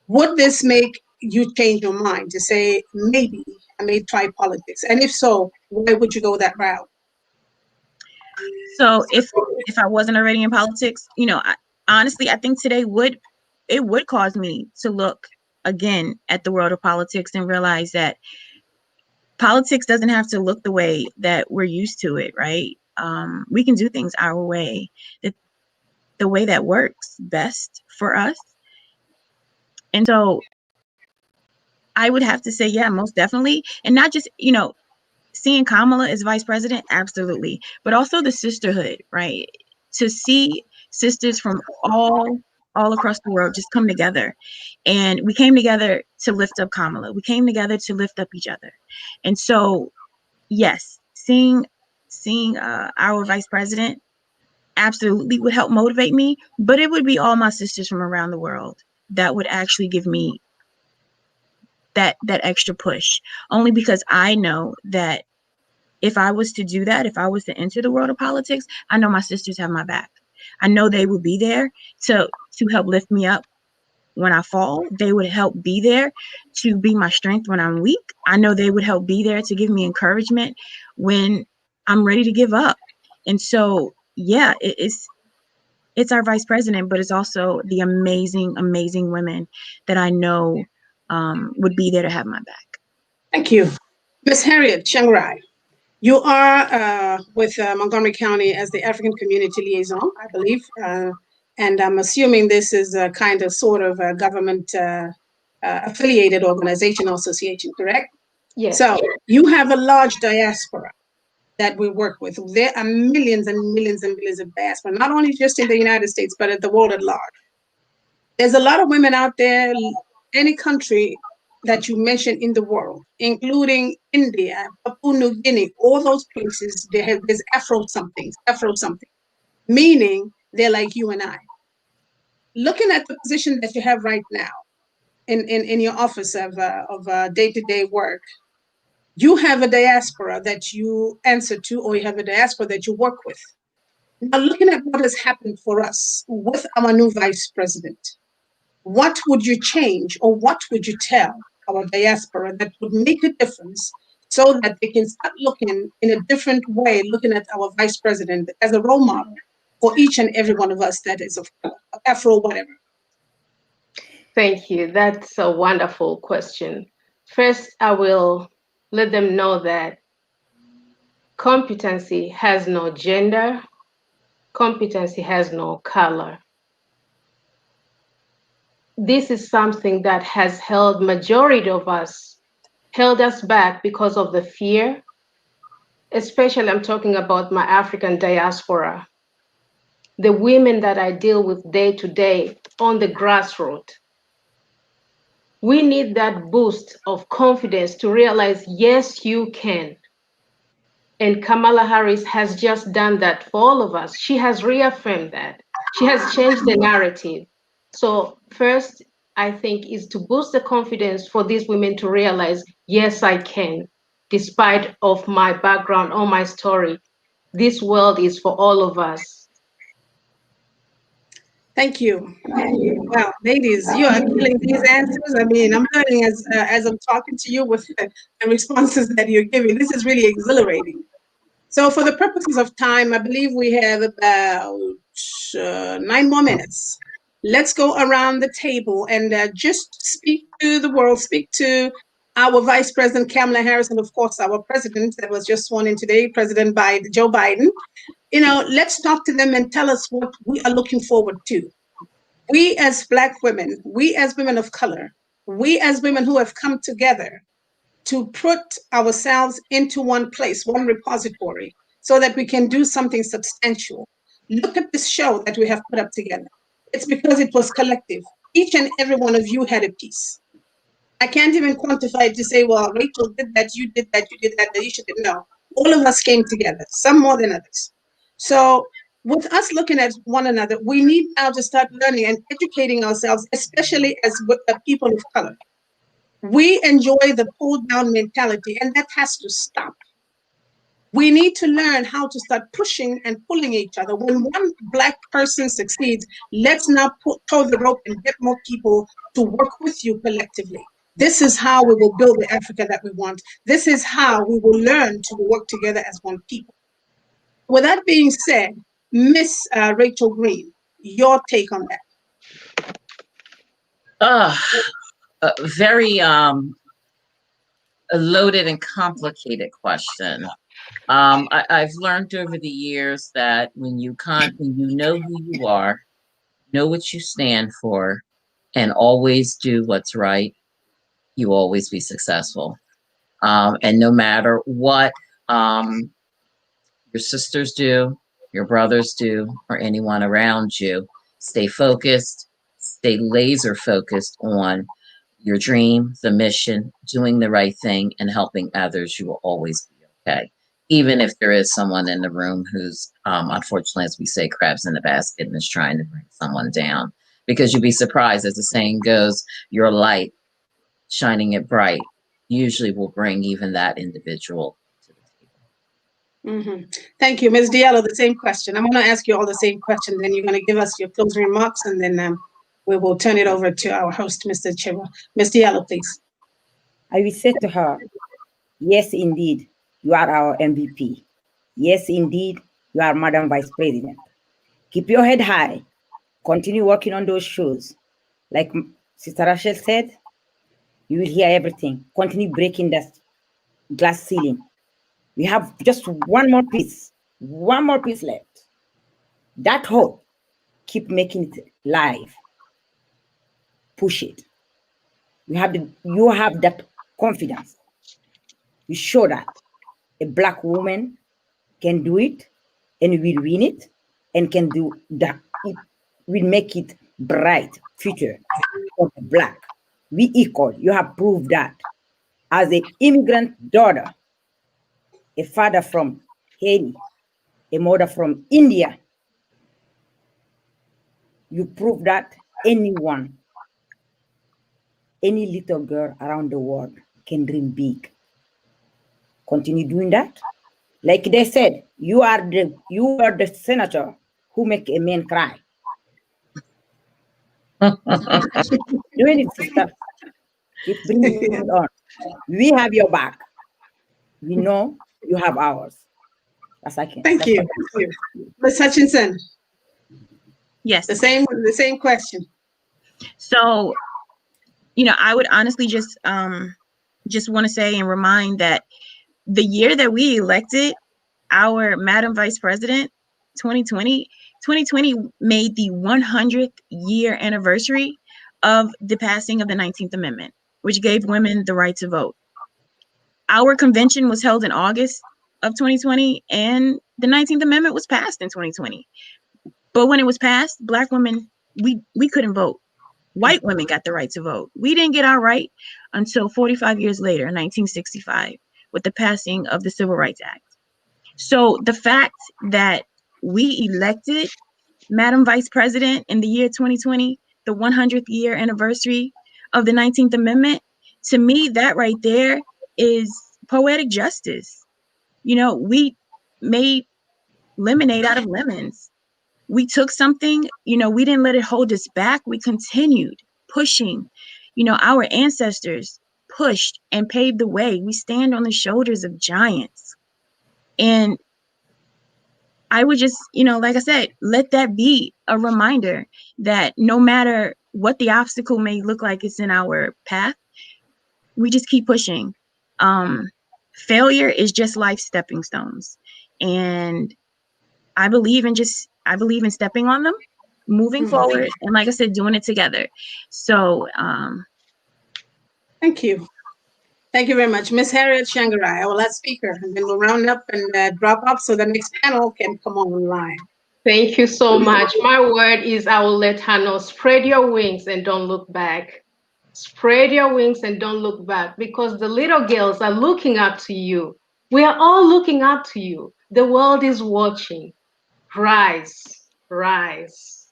would this make you change your mind to say, maybe I may try politics? And if so, why would you go that route? So if I wasn't already in politics, honestly, I think today would cause me to look again at the world of politics and realize that politics doesn't have to look the way that we're used to it, right? We can do things our way, the way that works best for us. And so I would have to say, yeah, most definitely. And not just, seeing Kamala as vice president, absolutely. But also the sisterhood, right? To see sisters from all across the world just come together. And we came together to lift up Kamala. We came together to lift up each other. And so, yes, seeing our vice president absolutely would help motivate me. But it would be all my sisters from around the world that would actually give me that extra push, only because I know that if I was to do that, if I was to enter the world of politics, I know my sisters have my back. I know they will be there to help lift me up when I fall. They would help be there to be my strength when I'm weak. I know they would help be there to give me encouragement when I'm ready to give up. And so, yeah, it's our vice president, but it's also the amazing, amazing women that I know would be there to have my back. Thank you. Ms. Harriet Chiang-Rai, you are with Montgomery County as the African Community Liaison, I believe. And I'm assuming this is a kind of sort of a government affiliated organization or association, correct? Yes. So you have a large diaspora that we work with. There are millions and millions and millions of diaspora, not only just in the United States, but in the world at large. There's a lot of women out there, any country that you mention in the world, including India, Papua New Guinea, all those places, there's Afro something, meaning they're like you and I. Looking at the position that you have right now in your office of day-to-day work, you have a diaspora that you answer to, or you have a diaspora that you work with. Now, looking at what has happened for us with our new vice president, what would you change, or what would you tell our diaspora that would make a difference so that they can start looking in a different way, looking at our vice president as a role model for each and every one of us that is of color, Afro, whatever? Thank you. That's a wonderful question. First, I will let them know that competency has no gender, competency has no color. This is something that has held majority of us, held us back because of the fear. Especially, I'm talking about my African diaspora, the women that I deal with day to day on the grassroots. We need that boost of confidence to realize, yes, you can. And Kamala Harris has just done that for all of us. She has reaffirmed that. She has changed the narrative. So first, I think, is to boost the confidence for these women to realize, yes, I can, despite of my background or my story. This world is for all of us. Thank you. Wow, ladies, you are killing these answers. I mean, I'm learning as I'm talking to you with the responses that you're giving. This is really exhilarating. So for the purposes of time, I believe we have about 9 more minutes. Let's go around the table and just speak to the world, speak to our Vice President Kamala Harris, and of course our President that was just sworn in today, President Biden, Joe Biden. You know, let's talk to them and tell us what we are looking forward to. We as Black women, we as women of color, we as women who have come together to put ourselves into one place, one repository, so that we can do something substantial. Look at this show that we have put up together. It's because it was collective. Each and every one of you had a piece. I can't even quantify it to say, well, Rachel did that, you did that, you should did. No, all of us came together, some more than others. So with us looking at one another, we need now to start learning and educating ourselves, especially as people of color. We enjoy the pull down mentality, and that has to stop. We need to learn how to start pushing and pulling each other. When one Black person succeeds, let's now toe the rope and get more people to work with you collectively. This is how we will build the Africa that we want. This is how we will learn to work together as one people. With that being said, Miss Rachel Green, your take on that? Very loaded and complicated question. I've learned over the years that when you know who you are, know what you stand for, and always do what's right, you will always be successful. And no matter what your sisters do, your brothers do, or anyone around you, stay focused, stay laser focused on your dream, the mission, doing the right thing, and helping others. You will always be okay. Even if there is someone in the room who's, unfortunately, as we say, crabs in the basket and is trying to bring someone down. Because you'd be surprised, as the saying goes, your light, shining it bright, usually will bring even that individual to the table. Mm-hmm. Thank you. Ms. Diallo, the same question. I'm going to ask you all the same question, then you're going to give us your closing remarks, and then we will turn it over to our host, Mr. Chirwa. Ms. Diallo, please. I will say to her, yes, indeed, you are our MVP. Yes, indeed, you are Madam Vice President. Keep your head high. Continue working on those shows. Like Sister Rachel said, you will hear everything. Continue breaking that glass ceiling. We have just one more piece left. That hope, keep making it live. Push it. You have that confidence. You show that a Black woman can do it and will win it and can do that. It will make it bright future for the Black. We equal. You have proved that. As an immigrant daughter, a father from Haiti, a mother from India, you prove that anyone, any little girl around the world can dream big. Continue doing that. Like they said, you are the senator who make a man cry. Doing it, sister. Keep bringing it on. We have your back. We know you have ours. That's I can. Thank you. Ms. Hutchinson. Yes. The same question. So, I would honestly just want to say and remind that the year that we elected our Madam Vice President, 2020 made the 100th year anniversary of the passing of the 19th Amendment, which gave women the right to vote. Our convention was held in August of 2020, and the 19th Amendment was passed in 2020. But when it was passed, Black women, we couldn't vote. White women got the right to vote. We didn't get our right until 45 years later, 1965, with the passing of the Civil Rights Act. So the fact that we elected Madam Vice President in the year 2020, the 100th year anniversary of the 19th Amendment, to me, that right there is poetic justice. We made lemonade out of lemons. We took something, we didn't let it hold us back. We continued pushing. Our ancestors pushed and paved the way. We stand on the shoulders of giants. And I would just, like I said, let that be a reminder that no matter what the obstacle may look like it's in our path, we just keep pushing. Failure is just life stepping stones. And I believe in stepping on them, moving forward, and like I said, doing it together. So thank you. Thank you very much. Ms. Harriet Shangarai, our last speaker, and then we'll round up and drop off so the next panel can come online. Thank you so much. My word is I will let her know, spread your wings and don't look back. Spread your wings and don't look back, because the little girls are looking up to you. We are all looking up to you. The world is watching. Rise, rise.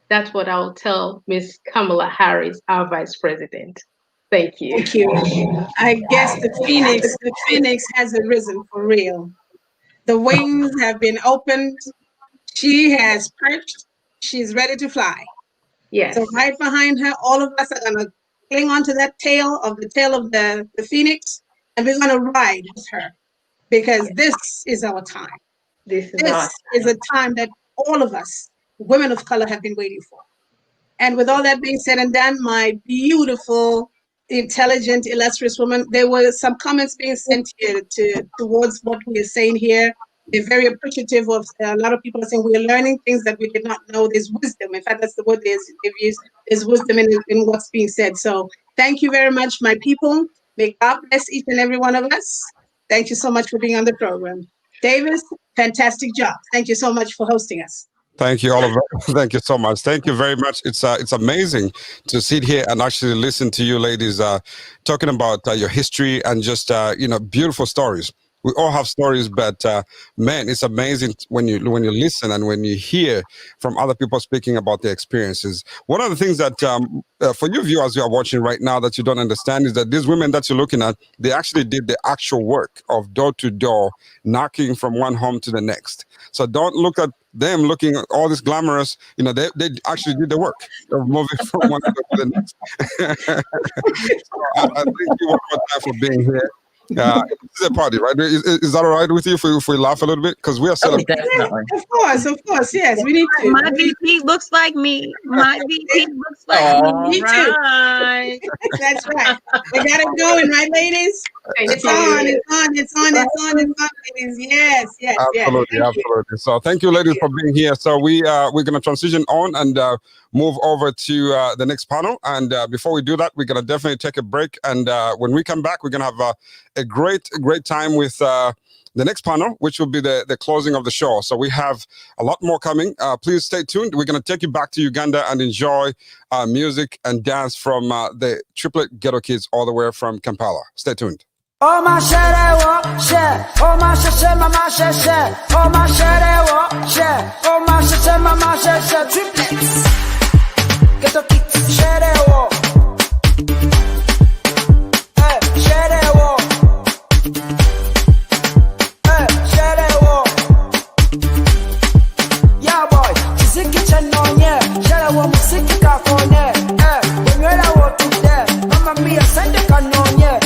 That's what I will tell Ms. Kamala Harris, our Vice President. Thank you. Thank you. I guess the phoenix has arisen for real. The wings have been opened. She has perched. She's ready to fly. Yes. So right behind her, all of us are gonna cling onto that tail of the phoenix, and we're gonna ride with her, because this is our time. This is a time that all of us, women of color, have been waiting for. And with all that being said and done, my beautiful, intelligent, illustrious woman, there were some comments being sent here towards what we are saying here. They're very appreciative of a lot of people are saying we are learning things that we did not know. There's wisdom. In fact, that's the word they've used. There's wisdom in what's being said. So thank you very much, my people. May God bless each and every one of us. Thank you so much for being on the program. Davis, fantastic job. Thank you so much for hosting us. Thank you, Oliver. Thank you so much. Thank you very much. It's amazing to sit here and actually listen to you ladies talking about your history and just beautiful stories. We all have stories, but man, it's amazing when you listen and when you hear from other people speaking about their experiences. One of the things that for you viewers who are watching right now that you don't understand is that these women that you're looking at, they actually did the actual work of door to door, knocking from one home to the next. So don't look at them looking at all this glamorous. They actually did the work of moving from one to the next. I thank you one more time for being here. It's a party, right? Is that all right with you if we laugh a little bit? Because we are celebrating. Of course, yes. We need to. My VP looks like me. My VP looks like me. Me too. Right. That's right. We got it going, right, ladies? It's on, ladies. Yes. Absolutely. So thank you, ladies, for being here. So we're going to transition on and move over to the next panel. And before we do that, we're going to definitely take a break. And when we come back, we're going to have a great time with the the next panel, which will be the closing of the show. So we have a lot more coming. Please stay tuned. We're going to take you back to Uganda and enjoy music and dance from the Triplet Ghetto Kids all the way from Kampala. Stay tuned. Oh my sherewo, share. Oh my share, mama share. Oh my sherewo, share. Oh my share, mama share. Triplets. Ghetto Kids, sherewo. Sherewo. Sherewo. Yeah boy, chiziki chanonye. Sherewo musiki kakonye. Wenywela wo tude. Mama mia sende kanonye.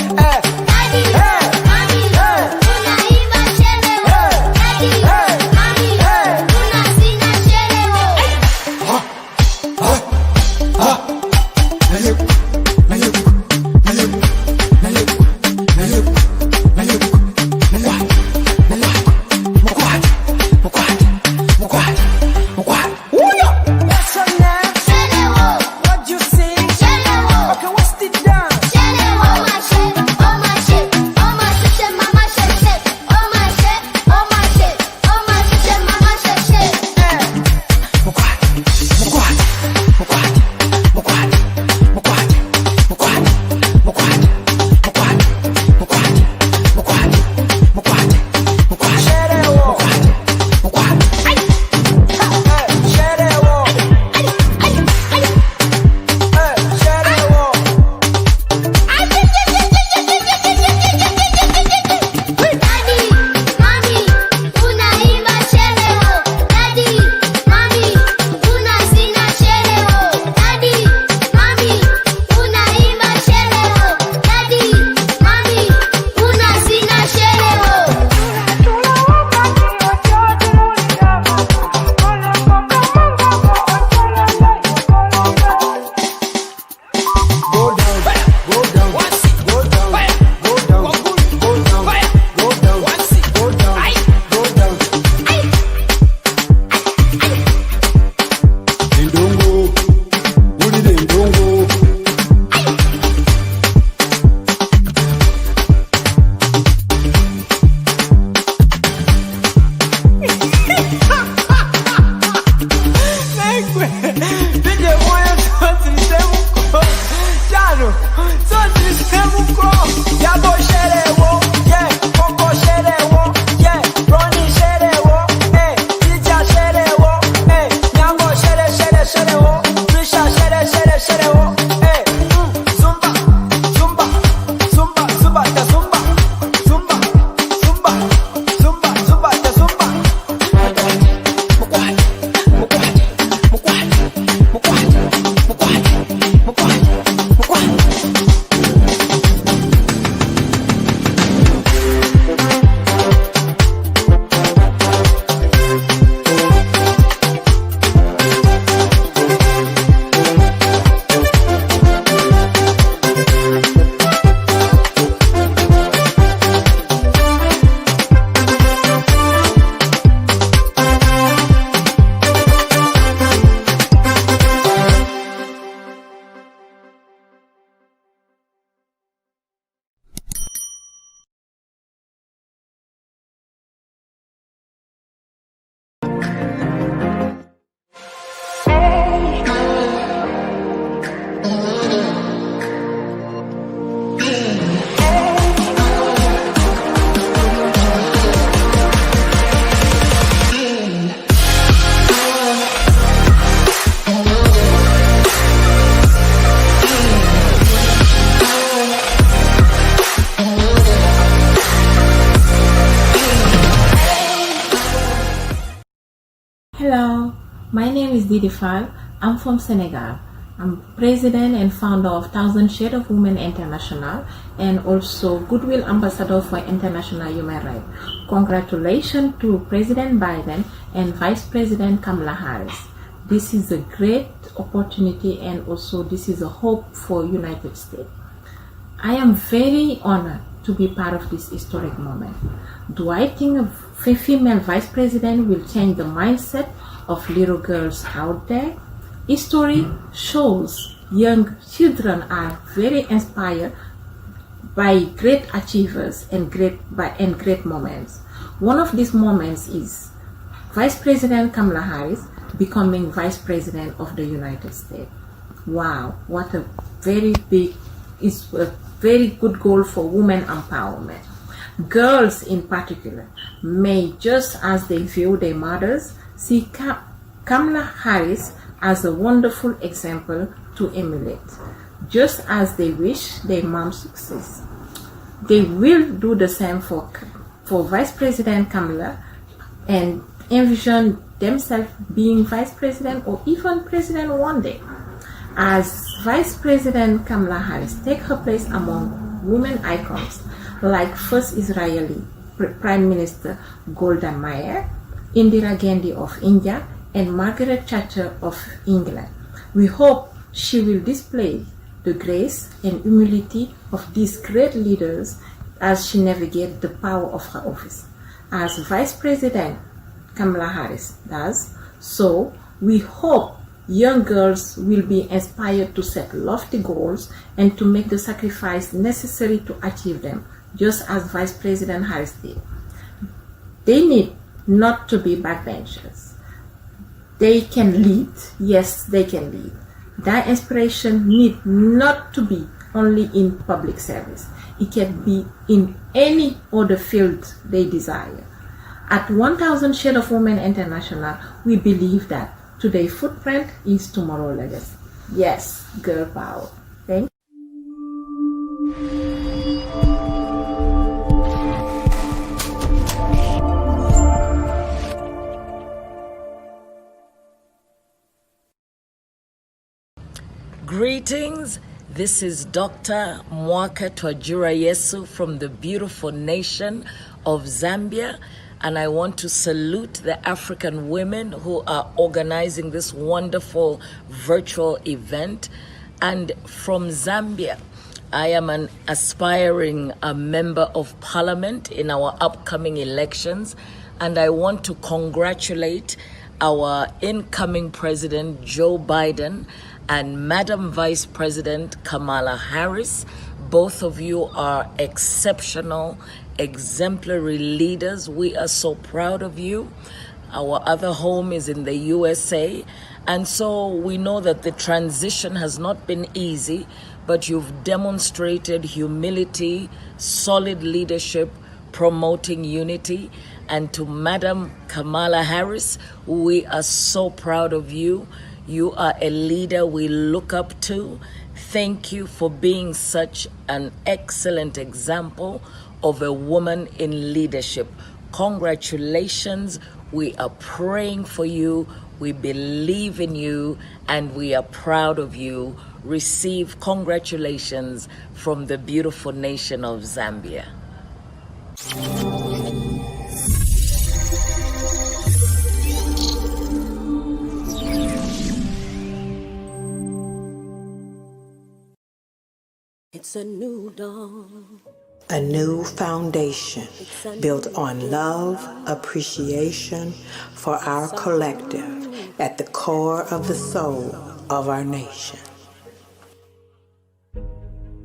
Hello, my name is Didi Fall. I'm from Senegal. I'm president and founder of Thousand Shades of Women International and also Goodwill Ambassador for International Human Rights. Congratulations to President Biden and Vice President Kamala Harris. This is a great opportunity and also this is a hope for United States. I am very honored to be part of this historic moment. Do I think a female vice president will change the mindset of little girls out there? History shows young children are very inspired by great achievers and great moments. One of these moments is Vice President Kamala Harris becoming Vice President of the United States. Wow, what a very good goal for women empowerment. Girls in particular may, just as they view their mothers, see Kamala Harris as a wonderful example to emulate, just as they wish their mom success. They will do the same for Vice President Kamala and envision themselves being Vice President or even President one day. As Vice President Kamala Harris take her place among women icons like first Israeli Prime Minister Golda Meir, Indira Gandhi of India, and Margaret Thatcher of England. We hope she will display the grace and humility of these great leaders as she navigates the power of her office. As Vice President Kamala Harris does, so we hope young girls will be inspired to set lofty goals and to make the sacrifice necessary to achieve them, just as Vice President Harris did. They need not to be backbenchers. They can lead. Yes, they can lead. That inspiration need not to be only in public service. It can be in any other field they desire. At 1000 Shades of Women International, we believe that today's footprint is tomorrow's legacy. Yes, girl power. Thank you. Greetings, this is Dr. Mwaka Twajura Yesu from the beautiful nation of Zambia, and I want to salute the African women who are organizing this wonderful virtual event. And from Zambia, I am an aspiring member of parliament in our upcoming elections, and I want to congratulate our incoming President Joe Biden and Madam Vice President Kamala Harris. Both of you are exceptional, exemplary leaders. We are so proud of you. Our other home is in the USA, and so we know that the transition has not been easy, but you've demonstrated humility, solid leadership, promoting unity. And to Madam Kamala Harris, we are so proud of you. You are a leader we look up to. Thank you for being such an excellent example of a woman in leadership. Congratulations. We are praying for you. We believe in you, and we are proud of you. Receive congratulations from the beautiful nation of Zambia. It's a new dawn. A new foundation built on love, appreciation for our collective at the core of the soul of our nation.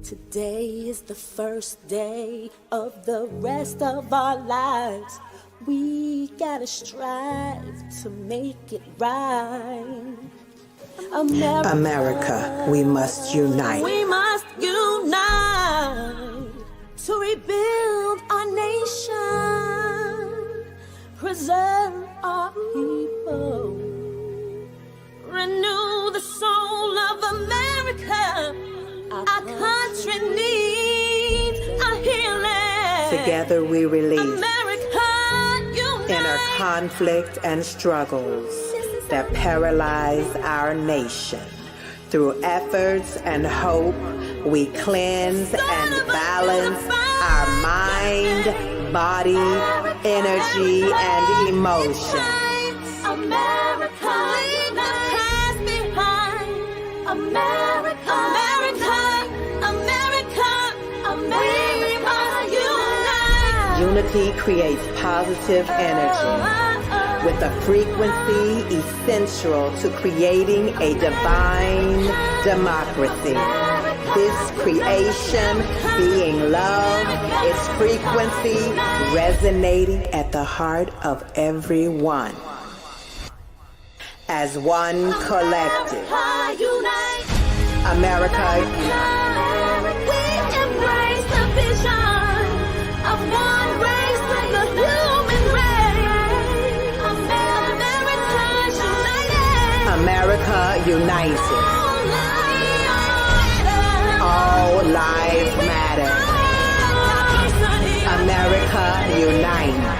Today is the first day of the rest of our lives. We gotta strive to make it right. America, we must unite. We must unite to rebuild our nation, preserve our people, renew the soul of America. Our country needs a healing. Together we release America, unite. inner conflict and struggles that paralyze our nation. Through efforts and hope, we cleanse and balance our mind, body, energy, and emotion. America, leave the past behind. America, America, America, America, unite. Unity creates positive energy with a frequency essential to creating a divine democracy. this creation being love, its frequency resonating at the heart of everyone. As one collective, America unites. We embrace the vision of one race with the human race. America united. All lives matter. America unite.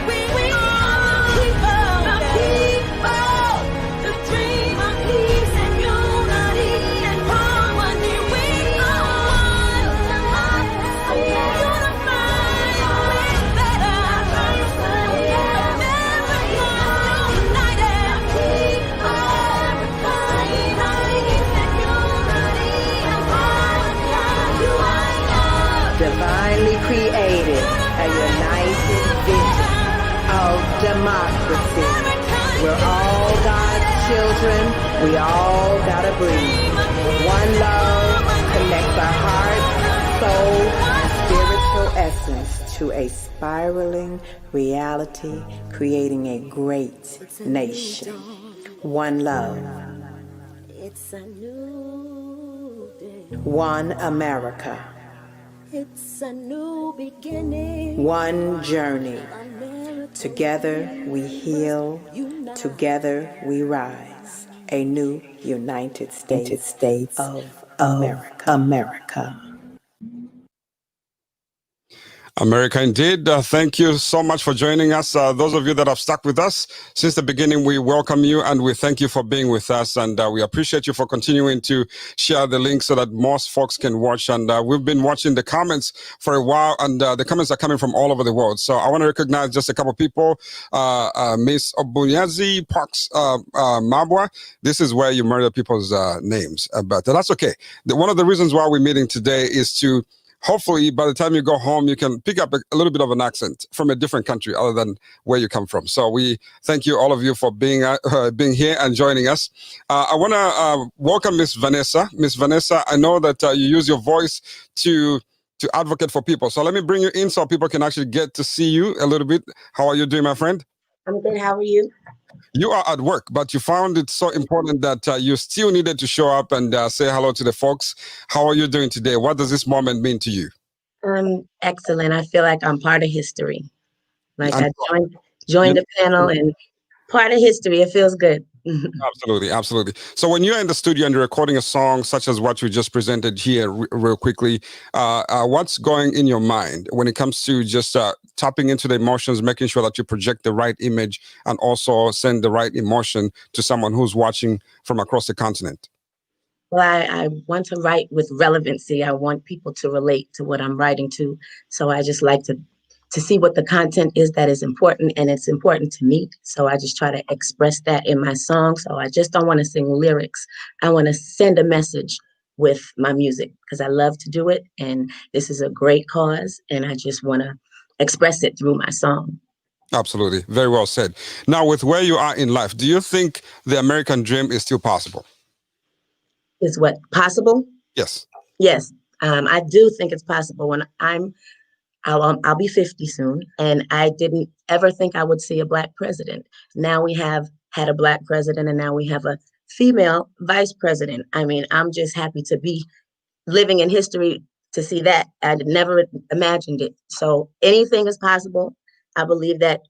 Divinely created, a united vision of democracy. We're all God's children. We all gotta breathe. One love connects our heart, soul, and spiritual essence to a spiraling reality, creating a great nation. One love. It's a new day. One America. It's a new beginning. One journey. Together we heal. Together we rise. A new United States of America. America indeed. Thank you so much for joining us. Those of you that have stuck with us since the beginning, we welcome you and we thank you for being with us. And we appreciate you for continuing to share the link so that most folks can watch. And we've been watching the comments for a while, and the comments are coming from all over the world. So I want to recognize just a couple of people. Miss Obunyazi Parks Mabwa. This is where you murder people's names, but that's okay. One of the reasons why we're meeting today is to hopefully, by the time you go home, you can pick up a little bit of an accent from a different country other than where you come from. So we thank you, all of you, for being here and joining us. I want to welcome Miss Vanessa. Miss Vanessa, I know that you use your voice to advocate for people. So let me bring you in so people can actually get to see you a little bit. How are you doing, my friend? I'm good. How are you? You are at work, but you found it so important that you still needed to show up and say hello to the folks. How are you doing today? What does this moment mean to you? Excellent. I feel like I'm part of history. Like I joined the panel and part of history. It feels good. Absolutely, absolutely. So when you're in the studio and you're recording a song such as what you just presented here real quickly, what's going in your mind when it comes to just tapping into the emotions, making sure that you project the right image and also send the right emotion to someone who's watching from across the continent? Well, I want to write with relevancy. I want people to relate to what I'm writing to. So I just like to see what the content is that is important, and it's important to me. So I just try to express that in my song. So I just don't want to sing lyrics. I want to send a message with my music because I love to do it. And this is a great cause. And I just want to express it through my song. Absolutely. Very well said. Now, with where you are in life, do you think the American dream is still possible? Is what possible? Yes. Yes. I do think it's possible. When I'll be 50 soon, and I didn't ever think I would see a Black president. Now we have had a Black president, and now we have a female vice president. I mean, I'm just happy to be living in history to see that. I never imagined it. So anything is possible. I believe that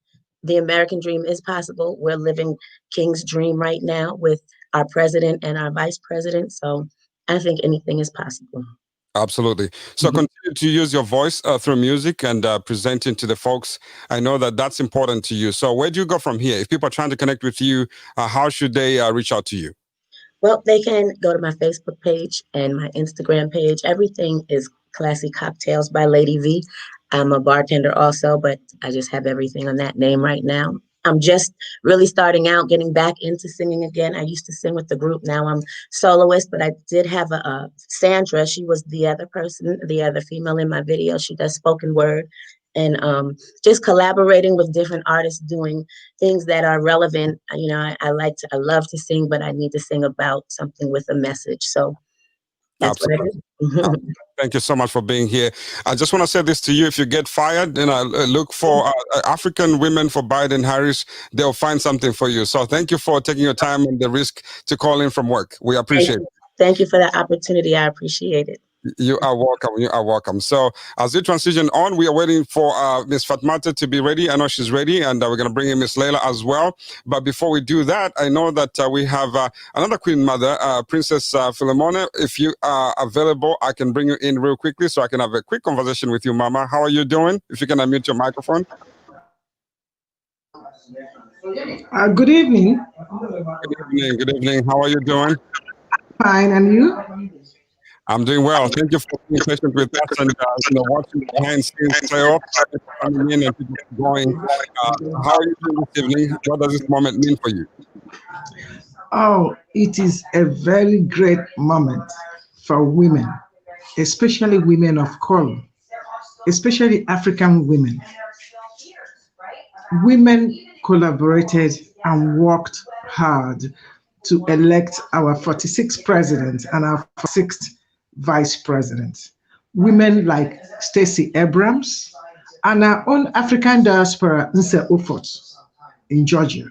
the American dream is possible. We're living King's dream right now with our president and our vice president. So I think anything is possible. Absolutely. So continue to use your voice through music and presenting to the folks. I know that that's important to you. So where do you go from here? If people are trying to connect with you, how should they reach out to you? Well, they can go to my Facebook page and my Instagram page. Everything is Classy Cocktails by Lady V. I'm a bartender also, but I just have everything on that name right now. I'm just really starting out, getting back into singing again. I used to sing with the group. Now I'm soloist, but I did have a Sandra. She was the other person, the other female in my video. She does spoken word, and just collaborating with different artists, doing things that are relevant. You know, I love to sing, but I need to sing about something with a message. So Absolutely. Thank you so much for being here. I just want to say this to you. If you get fired, then I look for African Women for Biden Harris. They'll find something for you. So thank you for taking your time and the risk to call in from work. We appreciate it. Thank you for the opportunity. I appreciate it. You are welcome. You are welcome. So as we transition on, we are waiting for Miss Fatmata to be ready. I know she's ready, and we're going to bring in Miss Leila as well. But before we do that, I know that we have another Queen Mother, Princess Philomena. If you are available, I can bring you in real quickly so I can have a quick conversation with you, Mama. How are you doing? If you can unmute your microphone. Good evening. Good evening. Good evening. How are you doing? Fine, and you? I'm doing well. Thank you for being patient with us and watching the behind scenes play off, coming in and people going. How are you doing this evening? What does this moment mean for you? Oh, it is a very great moment for women, especially women of color, especially African women. Women collaborated and worked hard to elect our 46th president and our 6th vice president. Women like Stacey Abrams and our own African diaspora, Nse Ofot in Georgia.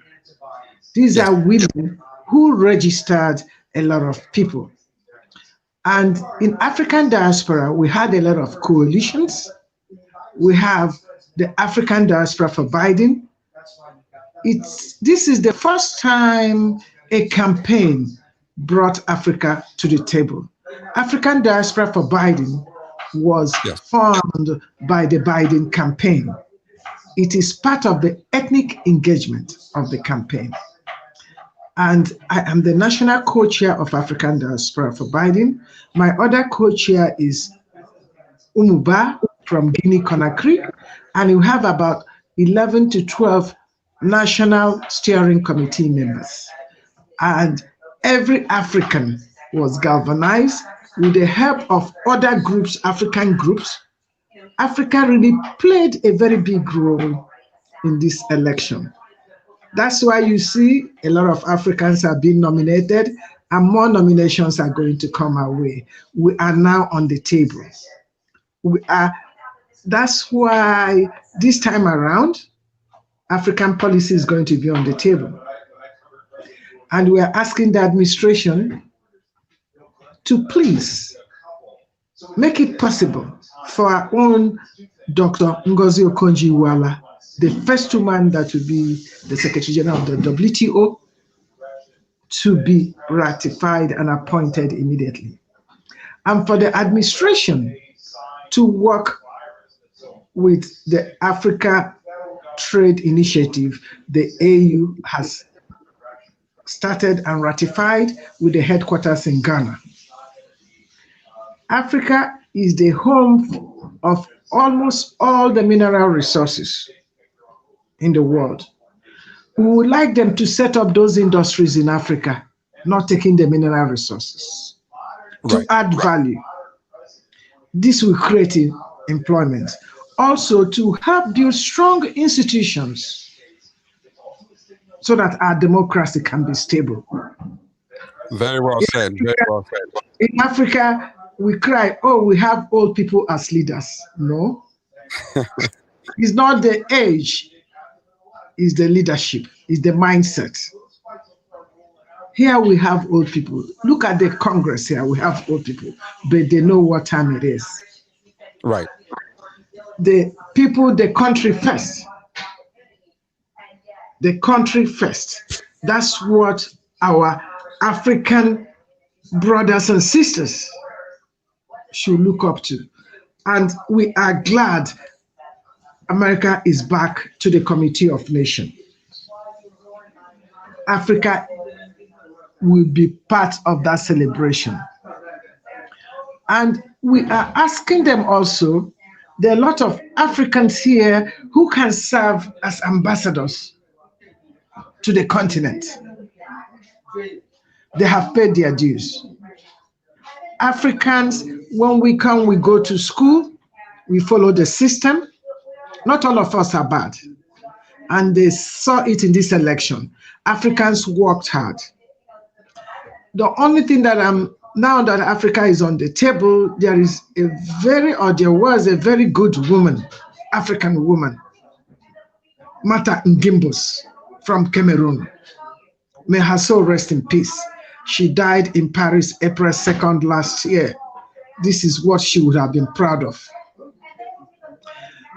These are women who registered a lot of people. And in African diaspora, we had a lot of coalitions. We have the African Diaspora for Biden. This is the first time a campaign brought Africa to the table. African Diaspora for Biden was formed by the Biden campaign. It is part of the ethnic engagement of the campaign. And I am the national co-chair of African Diaspora for Biden. My other co-chair is Umuba from Guinea-Conakry, and you have about 11 to 12 national steering committee members. And every African was galvanized with the help of other groups, African groups. Africa really played a very big role in this election. That's why you see a lot of Africans have been nominated, and more nominations are going to come our way. We are now on the table. That's why this time around, African policy is going to be on the table. And we are asking the administration to please make it possible for our own Dr. Ngozi Okonjo-Iweala, the first woman that will be the Secretary General of the WTO, to be ratified and appointed immediately. And for the administration to work with the Africa Trade Initiative, the AU has started and ratified with the headquarters in Ghana. Africa is the home of almost all the mineral resources in the world. We would like them to set up those industries in Africa, not taking the mineral resources, to add value. This will create employment. Also, to help build strong institutions so that our democracy can be stable. Very well said. Very well said. In Africa, we cry, oh, we have old people as leaders. No. It's not the age, it's the leadership, it's the mindset. Here we have old people. Look at the Congress here, we have old people, but they know what time it is. Right. The people, the country first. The country first. That's what our African brothers and sisters should look up to. And we are glad America is back to the Committee of Nations. Africa will be part of that celebration. And we are asking them also, there are a lot of Africans here who can serve as ambassadors to the continent. They have paid their dues. Africans, when we come, we go to school, we follow the system. Not all of us are bad. And they saw it in this election. Africans worked hard. The only thing that I'm now that Africa is on the table, there was a very good woman, African woman, Mata Ngimbos from Cameroon. May her soul rest in peace. She died in Paris, April 2nd last year. This is what she would have been proud of.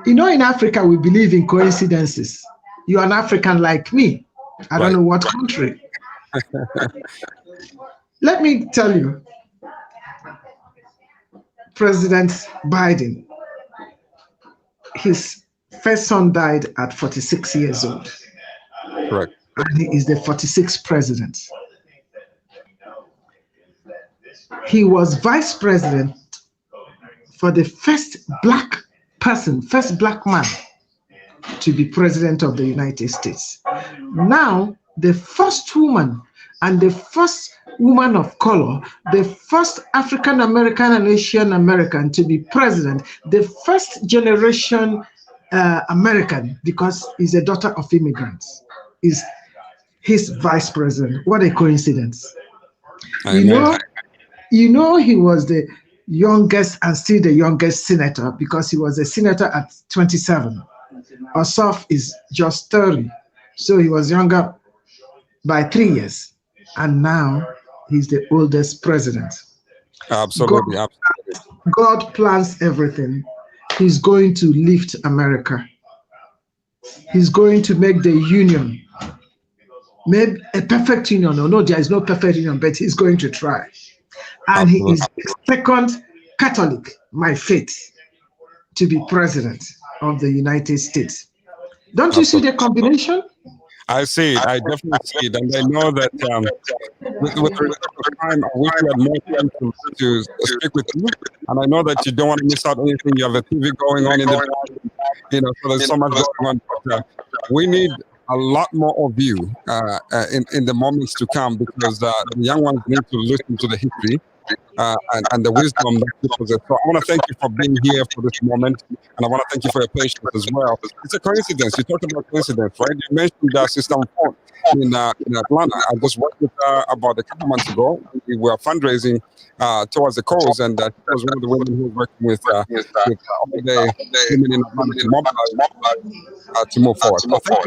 You know, in Africa, we believe in coincidences. You're an African like me. I don't know what country. Let me tell you, President Biden, his first son died at 46 years old. Correct. And he is the 46th president. He was vice president for the first black man to be president of the United States. Now, the first woman and the first woman of color, the first African American and Asian American to be president, the first generation American, because he's a daughter of immigrants, is his vice president. What a coincidence. You know, he was the youngest and still the youngest senator because he was a senator at 27. Ossoff is just 30. So he was younger by 3 years. And now he's the oldest president. Absolutely. God plans everything. He's going to lift America. He's going to make the union, maybe a perfect union. No, there is no perfect union, but he's going to try. And he is the second Catholic, my faith, to be president of the United States. Don't you see the combination? I see it. I definitely see it. And I know that with time, I wish we had more time to speak with you. And I know that you don't want to miss out anything. You have a TV going on in the background, so there's so much going on. But, we need a lot more of you in the moments to come, because the young ones need to listen to the history and the wisdom that you possess. So I want to thank you for being here for this moment, and I want to thank you for your patience as well. It's a coincidence. You talked about coincidence, right? You mentioned Sister Font in Atlanta. I just worked with her about a couple months ago. We were fundraising towards the cause, and she was one of the women who was working with all the women in Atlanta to move forward. So thank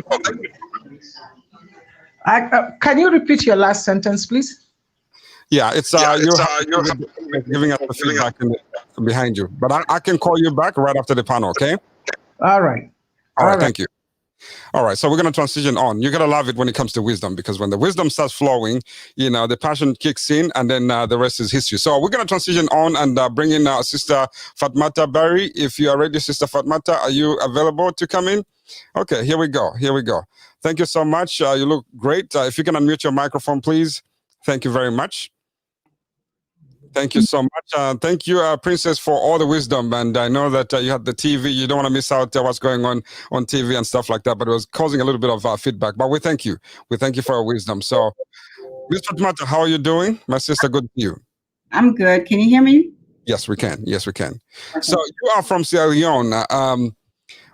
you. Can you repeat your last sentence, please? Yeah, you're giving us the feedback behind you. But I can call you back right after the panel, okay? All right. All right, thank you. All right, so we're going to transition on. You're going to love it when it comes to wisdom, because when the wisdom starts flowing, the passion kicks in, and then the rest is history. So we're going to transition on and bring in Sister Fatmata Barry. If you are ready, Sister Fatmata, are you available to come in? Okay, here we go. Thank you so much. You look great. If you can unmute your microphone, please. Thank you very much. Thank you so much. Thank you, Princess, for all the wisdom. And I know that you had the TV. You don't want to miss out what's going on TV and stuff like that. But it was causing a little bit of feedback. But we thank you. We thank you for your wisdom. So, Ms. Fatmata, how are you doing? My sister, good to you. I'm good. Can you hear me? Yes, we can. Okay. So you are from Sierra Leone.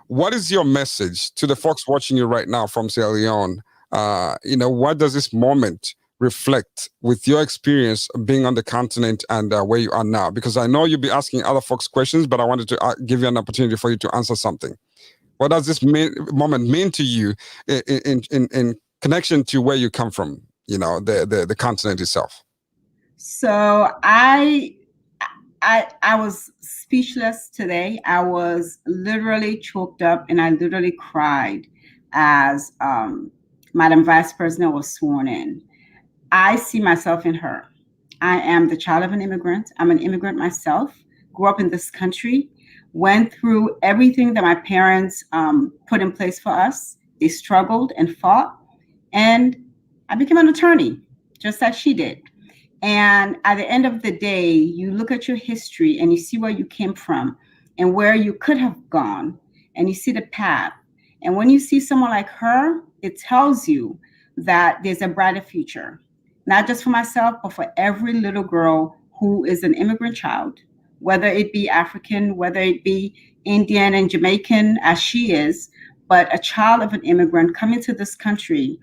What is your message to the folks watching you right now from Sierra Leone? What does this moment reflect with your experience being on the continent and where you are now? Because I know you'll be asking other folks questions, but I wanted to give you an opportunity for you to answer something. What does this moment mean to you in connection to where you come from, the continent itself? So I was speechless today. I was literally choked up, and I literally cried as Madam Vice President was sworn in. I see myself in her. I am the child of an immigrant. I'm an immigrant myself, grew up in this country, went through everything that my parents put in place for us. They struggled and fought, and I became an attorney, just like she did. And at the end of the day, you look at your history and you see where you came from and where you could have gone, and you see the path. And when you see someone like her, it tells you that there's a brighter future. Not just for myself, but for every little girl who is an immigrant child, whether it be African, whether it be Indian and Jamaican as she is, but a child of an immigrant coming to this country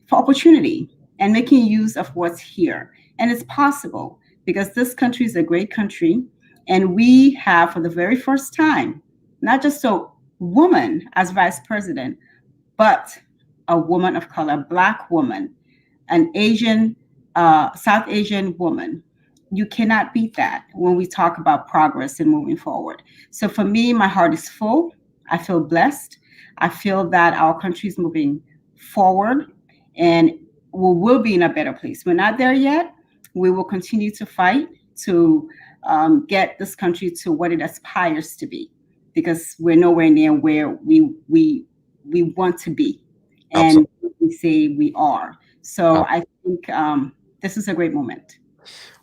for opportunity and making use of what's here. And it's possible. because this country is a great country. And we have, for the very first time, not just a woman as vice president, but a woman of color, a Black woman, an Asian, South Asian woman. You cannot beat that when we talk about progress and moving forward. So for me, my heart is full. I feel blessed. I feel that our country is moving forward and we will be in a better place. We're not there yet. We will continue to fight to get this country to what it aspires to be, because we're nowhere near where we want to be, and we say we are. So I think this is a great moment.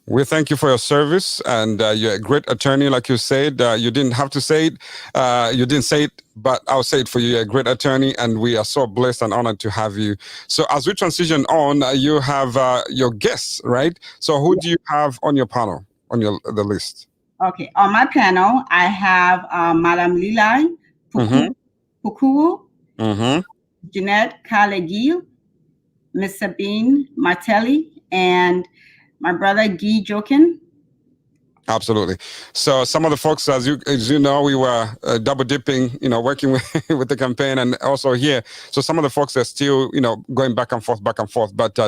We thank you for your service, and you're a great attorney, like you said. You didn't have to say it. You didn't say it, but I'll say it for you. You're a great attorney, and we are so blessed and honored to have you. So as we transition on, you have your guests, right? So who do you have on your panel, on the list? Okay, on my panel, I have Madame Lilai Pukuwu, Jeanette Kale-Gil, Miss Sabine Martelli, and my brother Guy Jokin. Absolutely. So some of the folks, as you know, we were double dipping, working with the campaign and also here. So some of the folks are still, going back and forth. But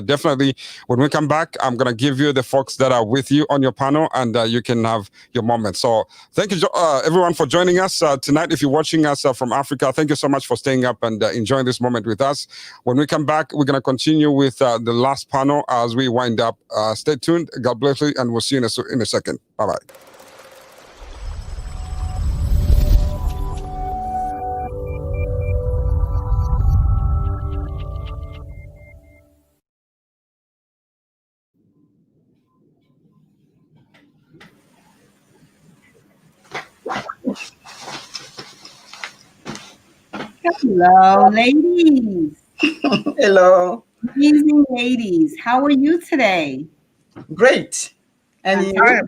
definitely, when we come back, I'm going to give you the folks that are with you on your panel, and you can have your moment. So thank you, everyone, for joining us tonight. If you're watching us from Africa, thank you so much for staying up and enjoying this moment with us. When we come back, we're going to continue with the last panel as we wind up. Stay tuned. God bless you, and we'll see you in a second. Bye-bye. Hello, ladies. Hello. Amazing ladies. How are you today? Great. And you?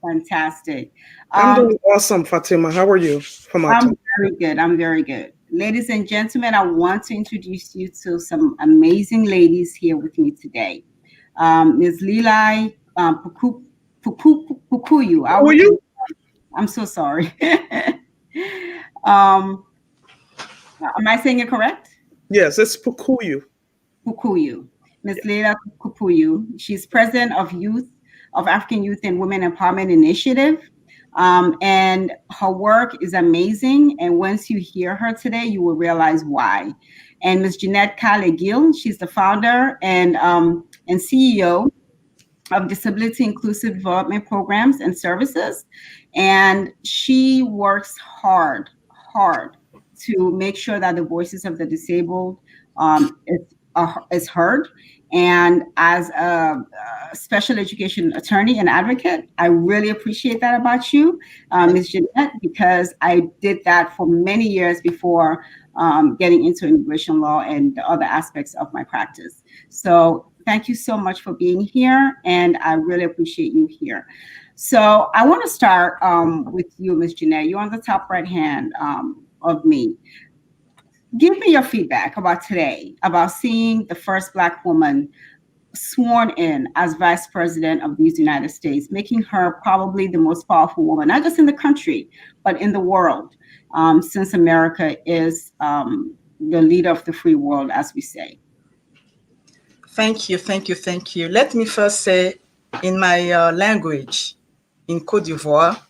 Fantastic. I'm doing awesome, Fatima. How are you? I'm very good. I'm very good. Ladies and gentlemen, I want to introduce you to some amazing ladies here with me today. Ms. Lilai Pukuwu. How are you? I'm so sorry. Am I saying it correct? Yes, it's Pukuwu. Pukuwu. Ms. Lilai Pukuwu. She's president of African Youth and Women Empowerment Initiative. And her work is amazing. And once you hear her today, you will realize why. And Ms. Jeanette Kale-Gil, she's the founder and CEO of Disability Inclusive Development Programs and Services. And she works hard to make sure that the voices of the disabled is heard. And as a special education attorney and advocate, I really appreciate that about you, Ms. Jeanette, because I did that for many years before getting into immigration law and the other aspects of my practice. So thank you so much for being here, and I really appreciate you here. So I want to start with you, Ms. Jeanette. You're on the top right hand of me. Give me your feedback about today, about seeing the first Black woman sworn in as Vice President of these United States, making her probably the most powerful woman, not just in the country, but in the world, since America is the leader of the free world, as we say. Thank you. Let me first say, in my language, in Côte d'Ivoire,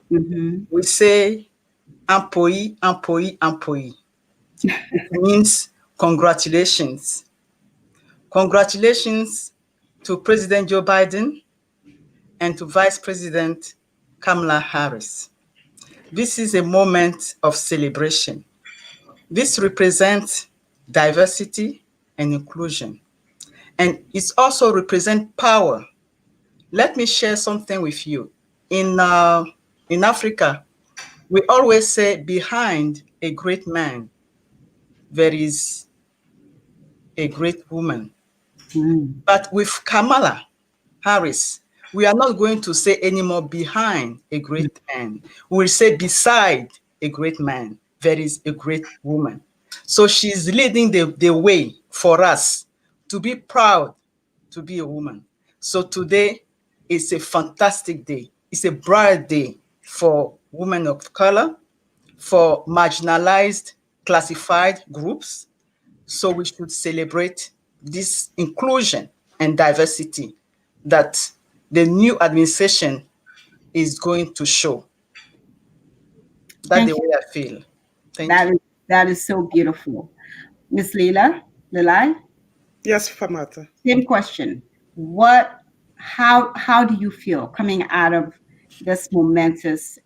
we say, "Ampoyi, ampoyi, ampoyi." It means congratulations. Congratulations to President Joe Biden and to Vice President Kamala Harris. This is a moment of celebration. This represents diversity and inclusion. And it also represents power. Let me share something with you. In Africa, we always say behind a great man, there is a great woman. But with Kamala Harris, we are not going to say anymore behind a great man. We will say beside a great man, there is a great woman. So she's leading the way for us to be proud to be a woman. So today it's a fantastic day. It's a bright day for women of color, for marginalized, classified groups. So we should celebrate this inclusion and diversity that the new administration is going to show. That's the way I feel. Thank you. That is so beautiful. Miss Lilai? Yes, Famata. Same question. How do you feel coming out of this momentous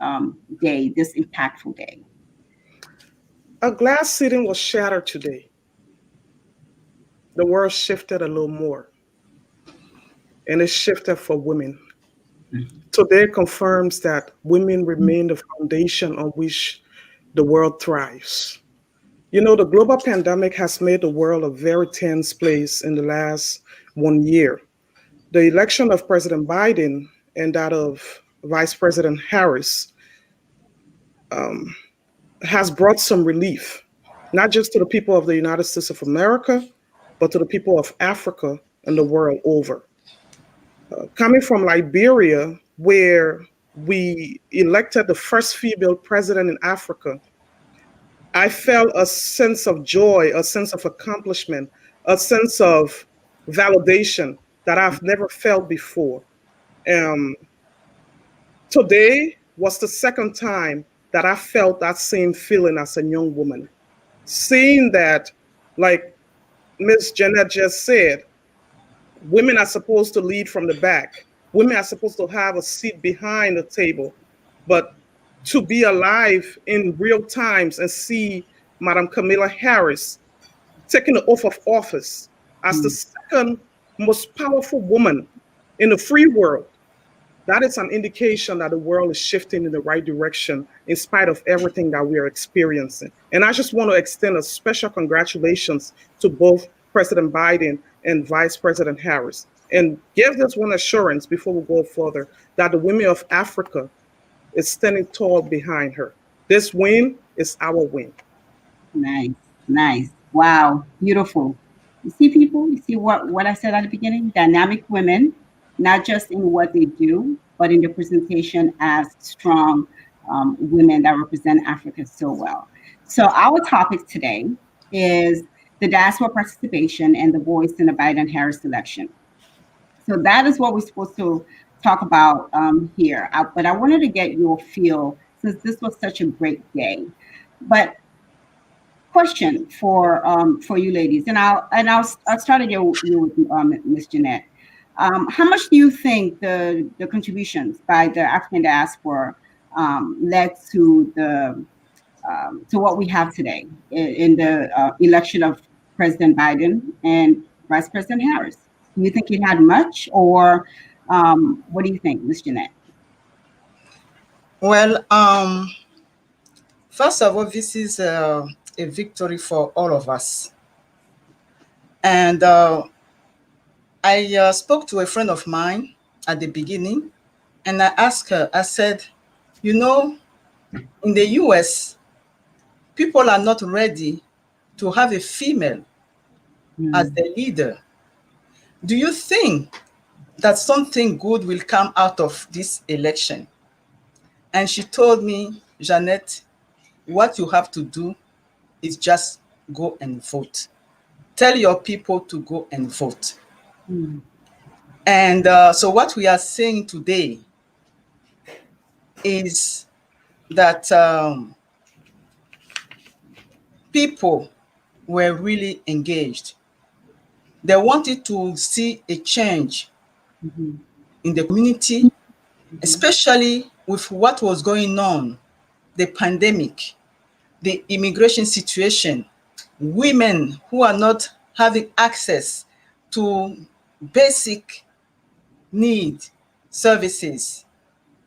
day, this impactful day? A glass ceiling was shattered today. The world shifted a little more, and it shifted for women. Today confirms that women remain the foundation on which the world thrives. You know, the global pandemic has made the world a very tense place in the last 1 year. The election of President Biden and that of Vice President Harris has brought some relief, not just to the people of the United States of America, but to the people of Africa and the world over. Coming from Liberia, where we elected the first female president in Africa, I felt a sense of joy, a sense of accomplishment, a sense of validation that I've never felt before. Today was the second time that I felt that same feeling as a young woman. Seeing that, like Ms. Jeanette just said, women are supposed to lead from the back. Women are supposed to have a seat behind the table. But to be alive in real times and see Madam Kamala Harris taking the oath of office as the second most powerful woman in the free world, that is an indication that the world is shifting in the right direction in spite of everything that we are experiencing. And I just want to extend a special congratulations to both President Biden and Vice President Harris, and give this one assurance before we go further, that the women of Africa is standing tall behind her. This win is our win. Nice, nice. Wow, beautiful. You see, people, you see what I said at the beginning? Dynamic women, not just in what they do, but in their presentation as strong women that represent Africa so well. So our topic today is the diaspora participation and the voice in the Biden-Harris election. So that is what we're supposed to talk about here. But I wanted to get your feel, since this was such a great day. But question for you ladies, and I'll start at you, Ms. Jeanette. How much do you think the contributions by the African diaspora led to what we have today in the election of President Biden and Vice President Harris? Do you think it had much, or what do you think, Ms. Jeanette? Well, first of all, this is a victory for all of us. And I spoke to a friend of mine at the beginning, and I asked her, I said, you know, in the US, people are not ready to have a female as the leader. Do you think that something good will come out of this election? And she told me, Jeanette, what you have to do is just go and vote. Tell your people to go and vote. And so what we are saying today is that people were really engaged. They wanted to see a change in the community, especially with what was going on, the pandemic, the immigration situation, women who are not having access to basic need services.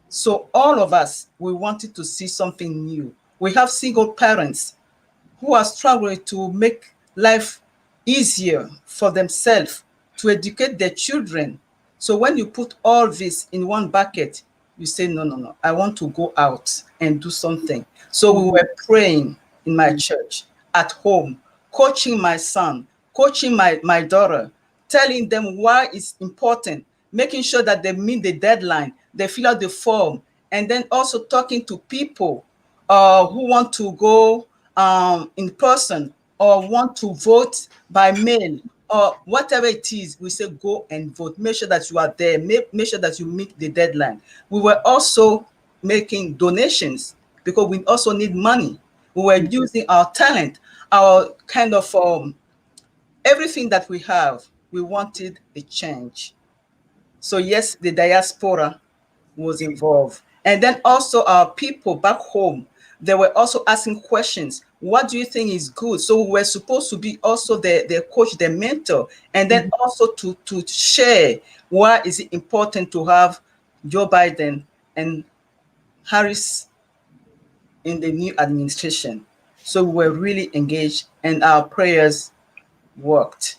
So all of us, we wanted to see something new. We have single parents who are struggling to make life easier for themselves, to educate their children. So when you put all this in one bucket, you say, no, I want to go out and do something. So we were praying in my church, at home, coaching my son, coaching my daughter, telling them why it's important making sure that they meet the deadline, they fill out the form, and then also talking to people who want to go in person or want to vote by mail or whatever it is. We say go and vote. Make sure that you are there. Make sure that you meet the deadline. We were also making donations because we also need money. We were using our talent, our kind of everything that we have. We wanted a change. So yes, the diaspora was involved. And then also our people back home, they were also asking questions. What do you think is good? So we were supposed to be also their coach, their mentor, and then also to share why is it important to have Joe Biden and Harris in the new administration. So we were really engaged and our prayers worked.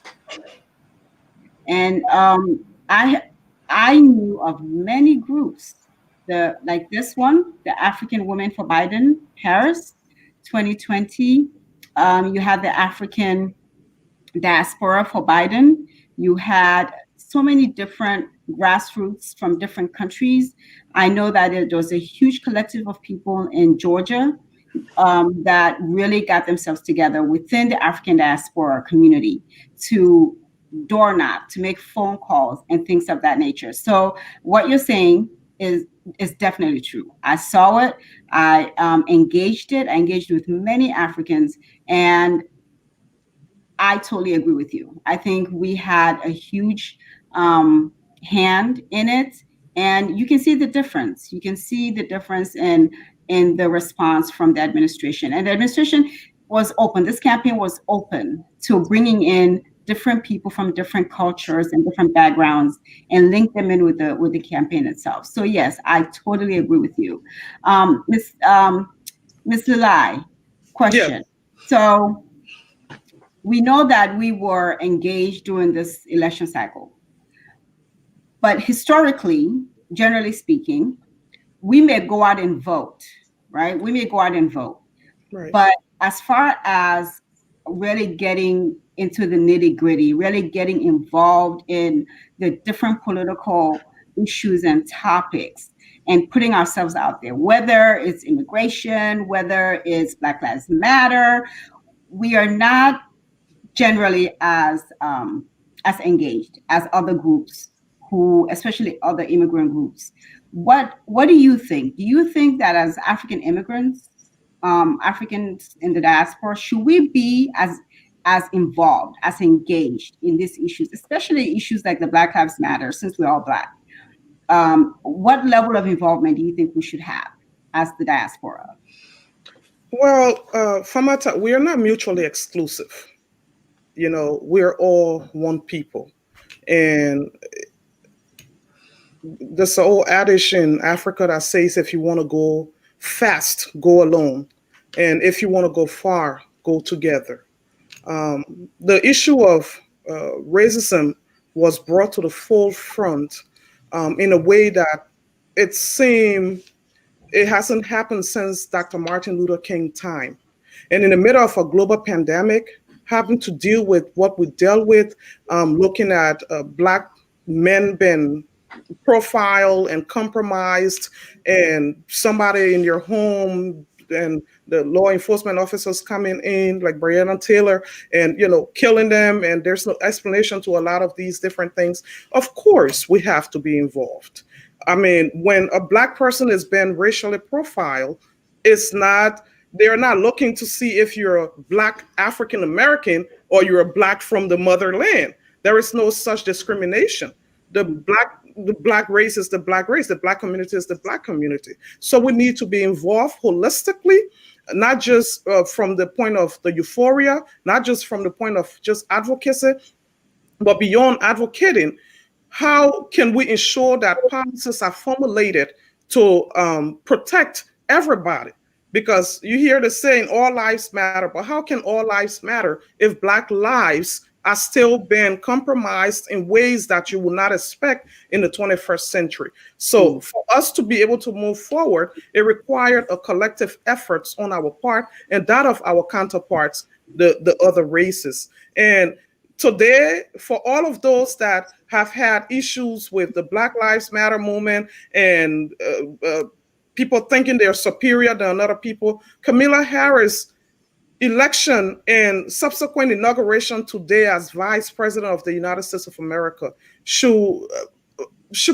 And I knew of many groups, like this one, the African Women for Biden, Harris, 2020. You had the African Diaspora for Biden. You had so many different grassroots from different countries. I know that there was a huge collective of people in Georgia that really got themselves together within the African diaspora community to door knock, to make phone calls and things of that nature. So what you're saying is definitely true. I saw it. I engaged it. I engaged with many Africans, and I totally agree with you. I think we had a huge hand in it, and you can see the difference. You can see the difference in the response from the administration. And the administration was open. This campaign was open to bringing in different people from different cultures and different backgrounds and link them in with the campaign itself. So yes, I totally agree with you. Ms. Lilai, question. Yeah. So we know that we were engaged during this election cycle, but historically, generally speaking, we may go out and vote, right? We may go out and vote. Right. But as far as really getting into the nitty-gritty, really getting involved in the different political issues and topics and putting ourselves out there, whether it's immigration, whether it's Black Lives Matter, we are not generally as engaged as other groups who, especially other immigrant groups. What do you think? Do you think that as African immigrants, Africans in the diaspora, should we be as involved, as engaged in these issues, especially issues like the Black Lives Matter, since we're all Black? What level of involvement do you think we should have as the diaspora? Well, Famata, we are not mutually exclusive. You know, we're all one people. And there's an old adage in Africa that says, if you want to go fast, go alone. And if you want to go far, go together. The issue of racism was brought to the forefront in a way that it seemed it hasn't happened since Dr. Martin Luther King time. And in the middle of a global pandemic, having to deal with what we dealt with, looking at Black men being profiled and compromised, and somebody in your home and the law enforcement officers coming in like Breonna Taylor and, you know, killing them, and there's no explanation to a lot of these different things. Of course, we have to be involved. I mean, when a Black person is being racially profiled, they're not looking to see if you're a Black African American or you're a Black from the motherland. There is no such discrimination. The Black race is the Black race. The Black community is the Black community. So we need to be involved holistically, not just from the point of the euphoria, not just from the point of just advocacy, but beyond advocating. How can we ensure that policies are formulated to protect everybody? Because you hear the saying, all lives matter, but how can all lives matter if Black lives are still being compromised in ways that you would not expect in the 21st century? So for us to be able to move forward, it required a collective efforts on our part and that of our counterparts, the other races. And today, for all of those that have had issues with the Black Lives Matter movement and people thinking they're superior than other people, Kamala Harris' election and subsequent inauguration today as Vice President of the United States of America should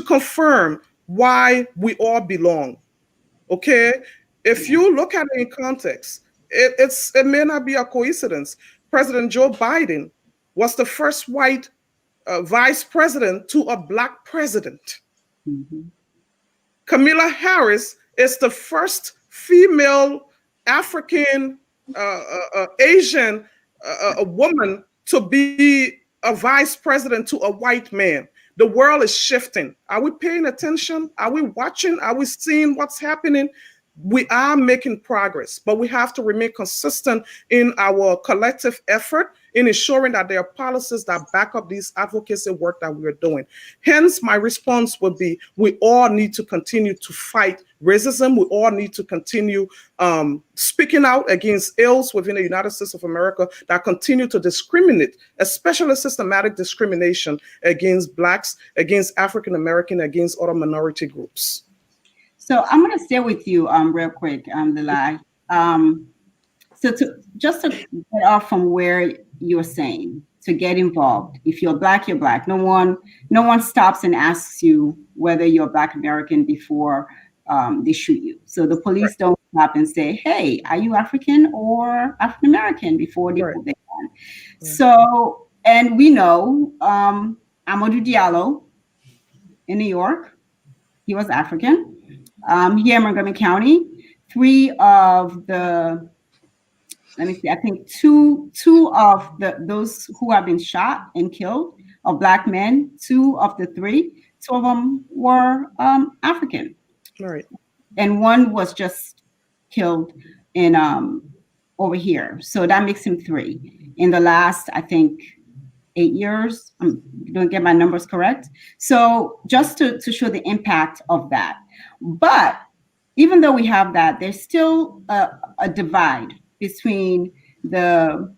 confirm why we all belong. Okay? If you look at it in context, it may not be a coincidence. President Joe Biden was the first white vice president to a Black president. Kamala Harris is the first female African Asian woman to be a vice president to a white man. The world is shifting. Are we paying attention? Are we watching? Are we seeing what's happening? We are making progress, but we have to remain consistent in our collective effort in ensuring that there are policies that back up these advocacy work that we're doing. Hence, my response would be, we all need to continue to fight racism. We all need to continue speaking out against ills within the United States of America that continue to discriminate, especially systematic discrimination against Blacks, against African American, against other minority groups. So I'm going to stay with you real quick, Lilai. So just to get off from where you're saying, to get involved. If you're Black, you're Black. No one stops and asks you whether you're Black American before they shoot you. So the police don't stop and say, hey, are you African or African American before they put their gun. So, and we know Amadou Diallo in New York, he was African. Here in Montgomery County, 3 of the, let me see, I think two of those who have been shot and killed are Black men. 2 of the 3, 2 of them were African. Right. And 1 was just killed in over here. So that makes him 3. In the last, I think, 8 years, I don't get my numbers correct. So just to show the impact of that. But even though we have that, there's still a divide between the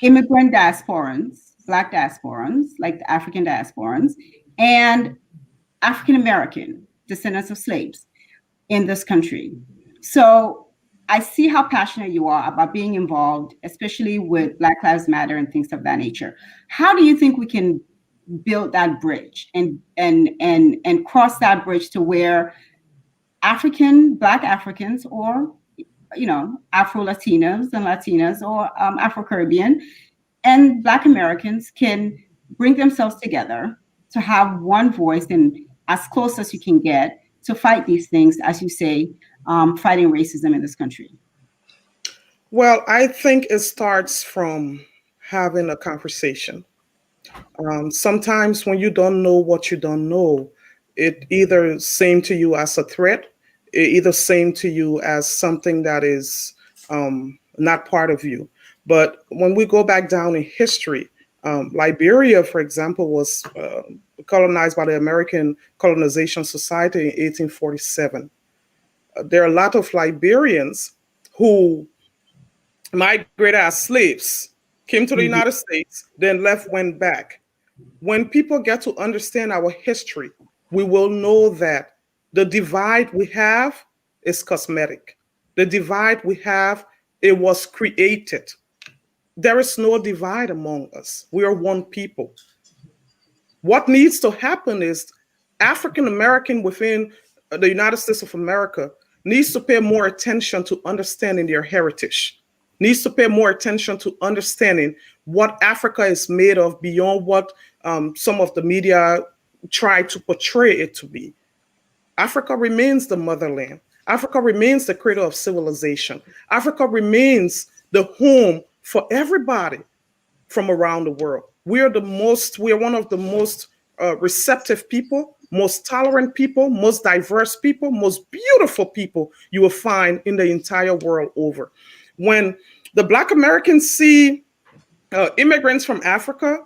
immigrant diasporans, Black diasporans, like the African diasporans, and African American descendants of slaves in this country. So I see how passionate you are about being involved, especially with Black Lives Matter and things of that nature. How do you think we can build that bridge and cross that bridge to where Black Africans, or Afro Latinos and Latinas, or Afro Caribbean and Black Americans can bring themselves together to have one voice and as close as you can get to fight these things, as you say, fighting racism in this country? Well, I think it starts from having a conversation. Sometimes when you don't know what you don't know, it either seems to you as a threat, it either seems to you as something that is not part of you. But when we go back down in history, Liberia, for example, was colonized by the American Colonization Society in 1847. There are a lot of Liberians who migrated as slaves, came to the United States, then left, went back. When people get to understand our history, we will know that the divide we have is cosmetic. The divide we have, it was created. There is no divide among us. We are one people. What needs to happen is African American within the United States of America needs to pay more attention to understanding their heritage, needs to pay more attention to understanding what Africa is made of beyond what some of the media try to portray it to be. Africa remains the motherland. Africa remains the cradle of civilization. Africa remains the home for everybody from around the world. We are one of the most receptive people, most tolerant people, most diverse people, most beautiful people you will find in the entire world over. When the Black Americans see immigrants from Africa,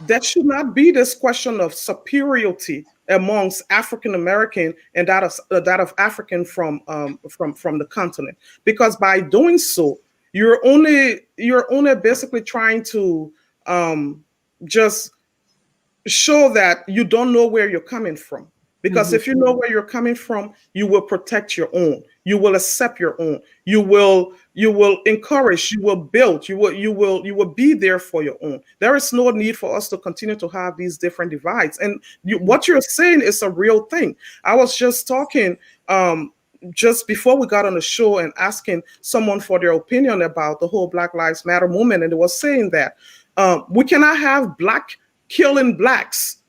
that should not be this question of superiority amongst African American and that of African from the continent, because by doing so, you're only basically trying to just show that you don't know where you're coming from. Because if you know where you're coming from, you will protect your own. You will accept your own. You will encourage. You will build. You will be there for your own. There is no need for us to continue to have these different divides. And what you're saying is a real thing. I was just talking just before we got on the show and asking someone for their opinion about the whole Black Lives Matter movement, and they was saying that we cannot have black killing blacks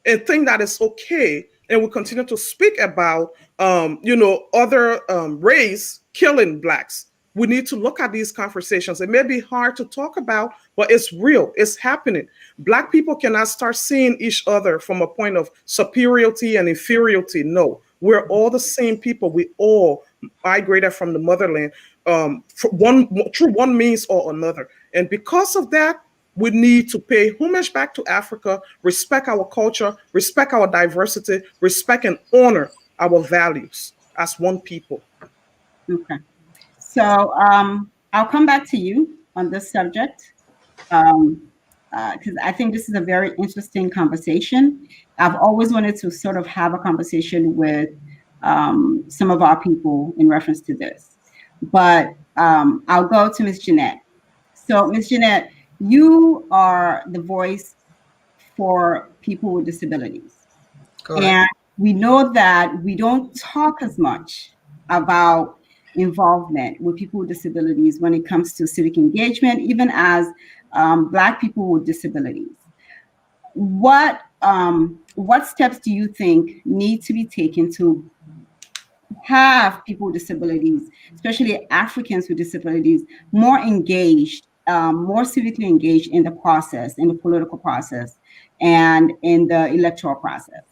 and think that it's okay, and we continue to speak about other race killing blacks. We need to look at these conversations. It may be hard to talk about, but it's real. It's happening. Black people cannot start seeing each other from a point of superiority and inferiority. No, we're all the same people. We all migrated from the motherland through one means or another. And because of that, we need to pay homage back to Africa, respect our culture, respect our diversity, respect and honor our values as one people. Okay. So I'll come back to you on this subject because I think this is a very interesting conversation. I've always wanted to sort of have a conversation with some of our people in reference to this. But I'll go to Ms. Jeanette. So Ms. Jeanette, you are the voice for people with disabilities. Correct. And we know that we don't talk as much about involvement with people with disabilities when it comes to civic engagement, even as Black people with disabilities. What steps do you think need to be taken to have people with disabilities, especially Africans with disabilities, more engaged, more civically engaged in the process, in the political process, and in the electoral process?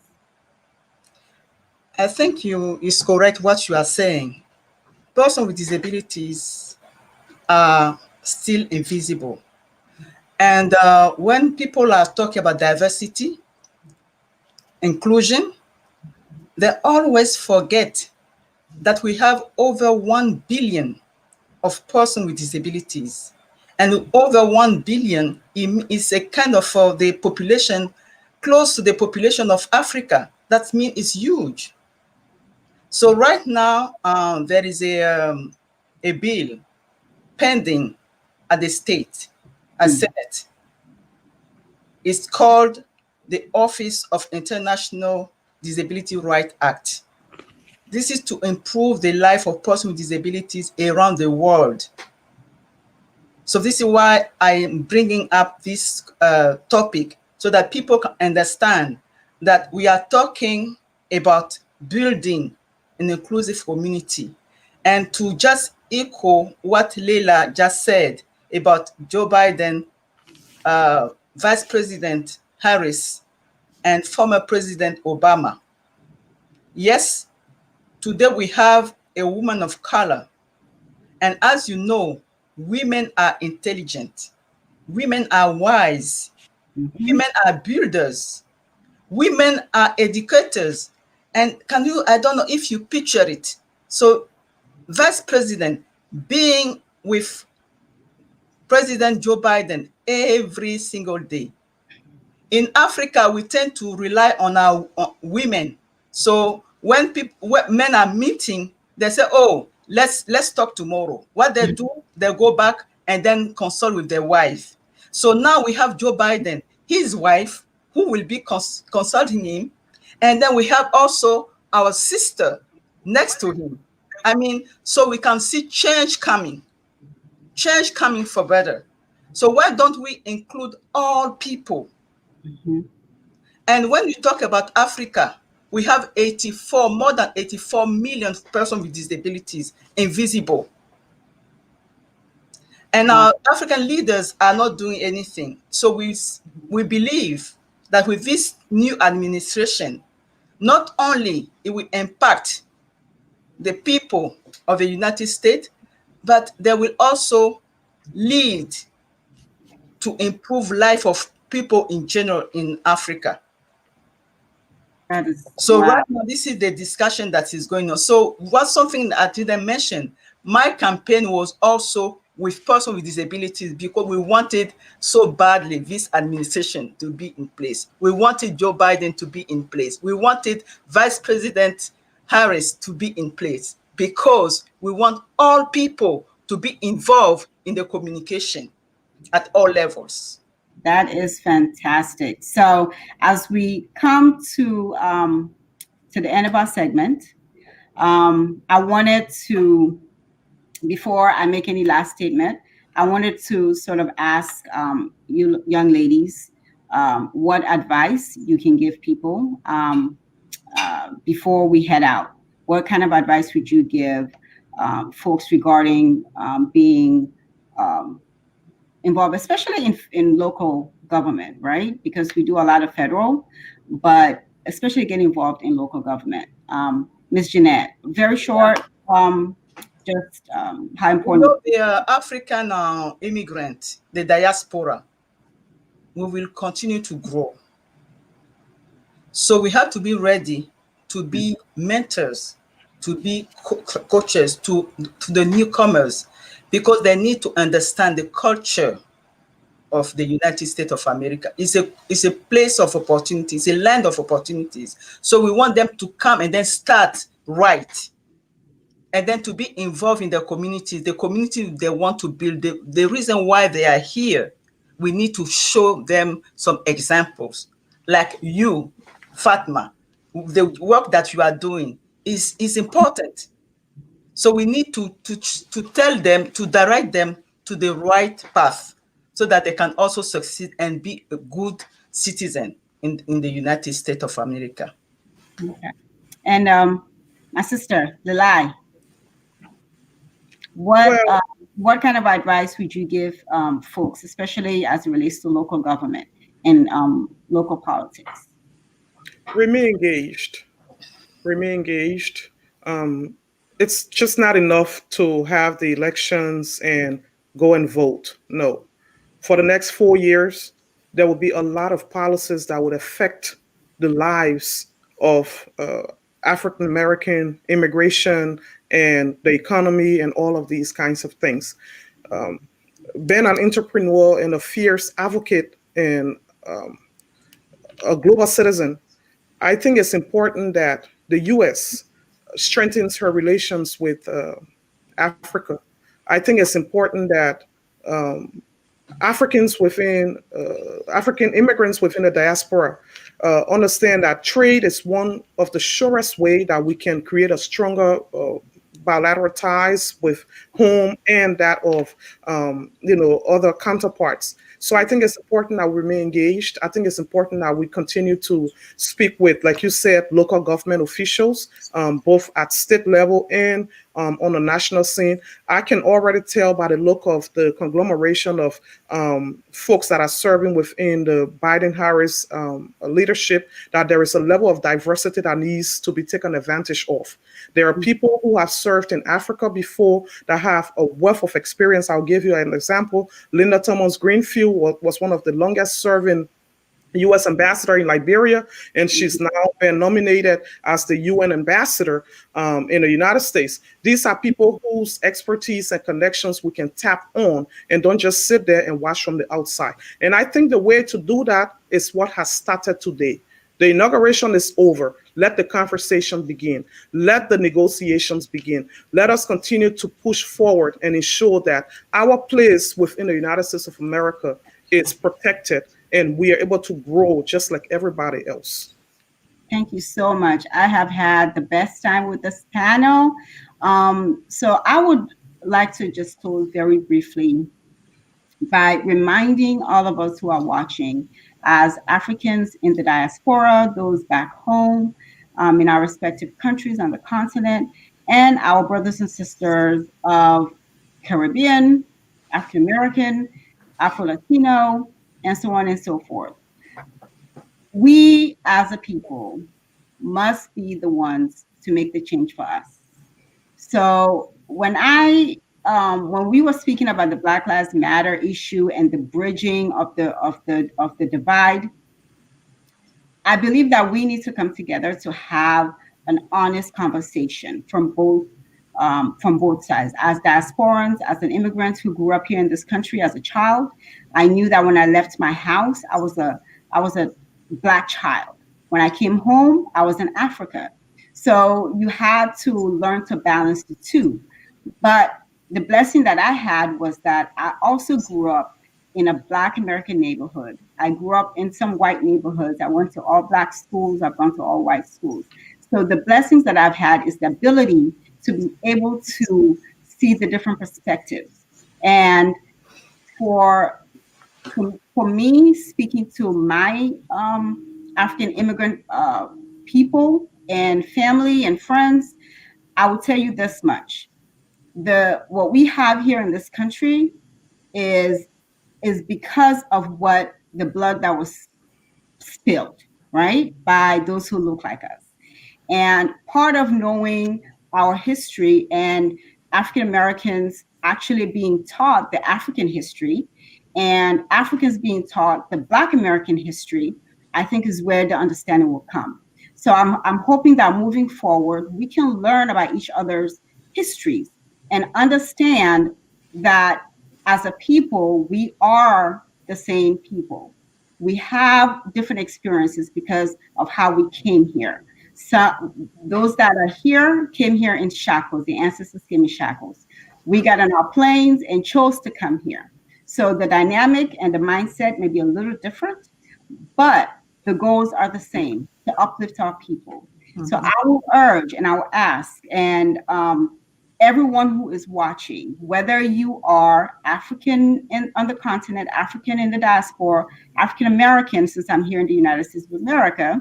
I think it's correct what you are saying. Persons with disabilities are still invisible. And when people are talking about diversity, inclusion, they always forget that we have over 1 billion of persons with disabilities. And over 1 billion is a kind of the population close to the population of Africa. That means it's huge. So right now, there is a bill pending at the state, at Senate. It's called the Office of International Disability Rights Act. This is to improve the life of persons with disabilities around the world. So this is why I am bringing up this topic, so that people can understand that we are talking about building an inclusive community. And to just echo what Leila just said about Joe Biden, Vice President Harris, and former President Obama. Yes, today we have a woman of color. And as you know, women are intelligent. Women are wise. Women are builders. Women are educators. And I don't know if you picture it. So Vice President being with President Joe Biden every single day. In Africa, we tend to rely on our women. So when men are meeting, they say, "Oh, let's talk tomorrow." What they do, they go back and then consult with their wife. So now we have Joe Biden, his wife, who will be consulting him, and then we have also our sister next to him. I mean, so we can see change coming for better. So why don't we include all people? And when you talk about Africa, we have more than 84 million persons with disabilities invisible. And our African leaders are not doing anything. So we believe that with this new administration, not only it will impact the people of the United States, but they will also lead to improve life of people in general in Africa. So right now, this is the discussion that is going on. So what's something that I didn't mention, my campaign was also with persons with disabilities because we wanted so badly this administration to be in place. We wanted Joe Biden to be in place. We wanted Vice President Harris to be in place because we want all people to be involved in the communication at all levels. That is fantastic. So as we come to the end of our segment, I wanted to, before I make any last statement, I wanted to sort of ask you young ladies what advice you can give people before we head out. What kind of advice would you give folks regarding being involved, especially in local government, right? Because we do a lot of federal, but especially getting involved in local government. Ms. Jeanette, very short, just how important. You know, the African immigrant, the diaspora, we will continue to grow. So we have to be ready to be mentors, to be coaches to the newcomers, because they need to understand the culture of the United States of America. It's a place of opportunities, a land of opportunities. So we want them to come and then start right, and then to be involved in the community they want to build. The reason why they are here, we need to show them some examples. Like you, Fatma, the work that you are doing is important. So we need to tell them, to direct them to the right path so that they can also succeed and be a good citizen in the United States of America. Okay. And my sister, Lilai, what kind of advice would you give folks, especially as it relates to local government and local politics? Remain engaged. Remain engaged. It's just not enough to have the elections and go and vote. No. For the next 4 years, there will be a lot of policies that would affect the lives of African American immigration and the economy and all of these kinds of things. Being an entrepreneur and a fierce advocate and a global citizen, I think it's important that the U.S. strengthens her relations with Africa. I think it's important that African immigrants within the diaspora understand that trade is one of the surest way that we can create a stronger bilateral ties with home and that of other counterparts. So I think it's important that we remain engaged. I think it's important that we continue to speak with, like you said, local government officials, both at state level and on the national scene. I can already tell by the look of the conglomeration of folks that are serving within the Biden-Harris leadership that there is a level of diversity that needs to be taken advantage of. There are people who have served in Africa before that have a wealth of experience. I'll give you an example. Linda Thomas Greenfield was one of the longest serving U.S. ambassador in Liberia, and she's now been nominated as the UN ambassador in the United States. These are people whose expertise and connections we can tap on and don't just sit there and watch from the outside. And I think the way to do that is what has started today. The inauguration is over. Let the conversation begin. Let the negotiations begin. Let us continue to push forward and ensure that our place within the United States of America is protected and we are able to grow just like everybody else. Thank you so much. I have had the best time with this panel. So I would like to just close very briefly by reminding all of us who are watching, as Africans in the diaspora, those back home in our respective countries on the continent, and our brothers and sisters of Caribbean, African American, Afro-Latino, and so on and so forth. We as a people must be the ones to make the change for us. So when we were speaking about the Black Lives Matter issue and the bridging of the divide, I believe that we need to come together to have an honest conversation from both from both sides. As diasporans, as an immigrant who grew up here in this country as a child, I knew that when I left my house, I was a Black child. When I came home, I was in Africa. So you had to learn to balance the two. But the blessing that I had was that I also grew up in a Black American neighborhood. I grew up in some white neighborhoods. I went to all Black schools. I've gone to all white schools. So the blessings that I've had is the ability to be able to see the different perspectives. And for me, speaking to my African immigrant people and family and friends, I will tell you this much. What we have here in this country is because of what the blood that was spilled, right, by those who look like us. And part of knowing our history and African Americans actually being taught the African history and Africans being taught the Black American history, I think is where the understanding will come. So I'm hoping that moving forward, we can learn about each other's histories and understand that as a people, we are the same people. We have different experiences because of how we came here. So those that are here came here in shackles. The ancestors came in shackles. We got on our planes and chose to come here. So the dynamic and the mindset may be a little different, but the goals are the same, to uplift our people. Mm-hmm. So I will urge and I will ask, and everyone who is watching, whether you are African on the continent, African in the diaspora, African American, since I'm here in the United States of America,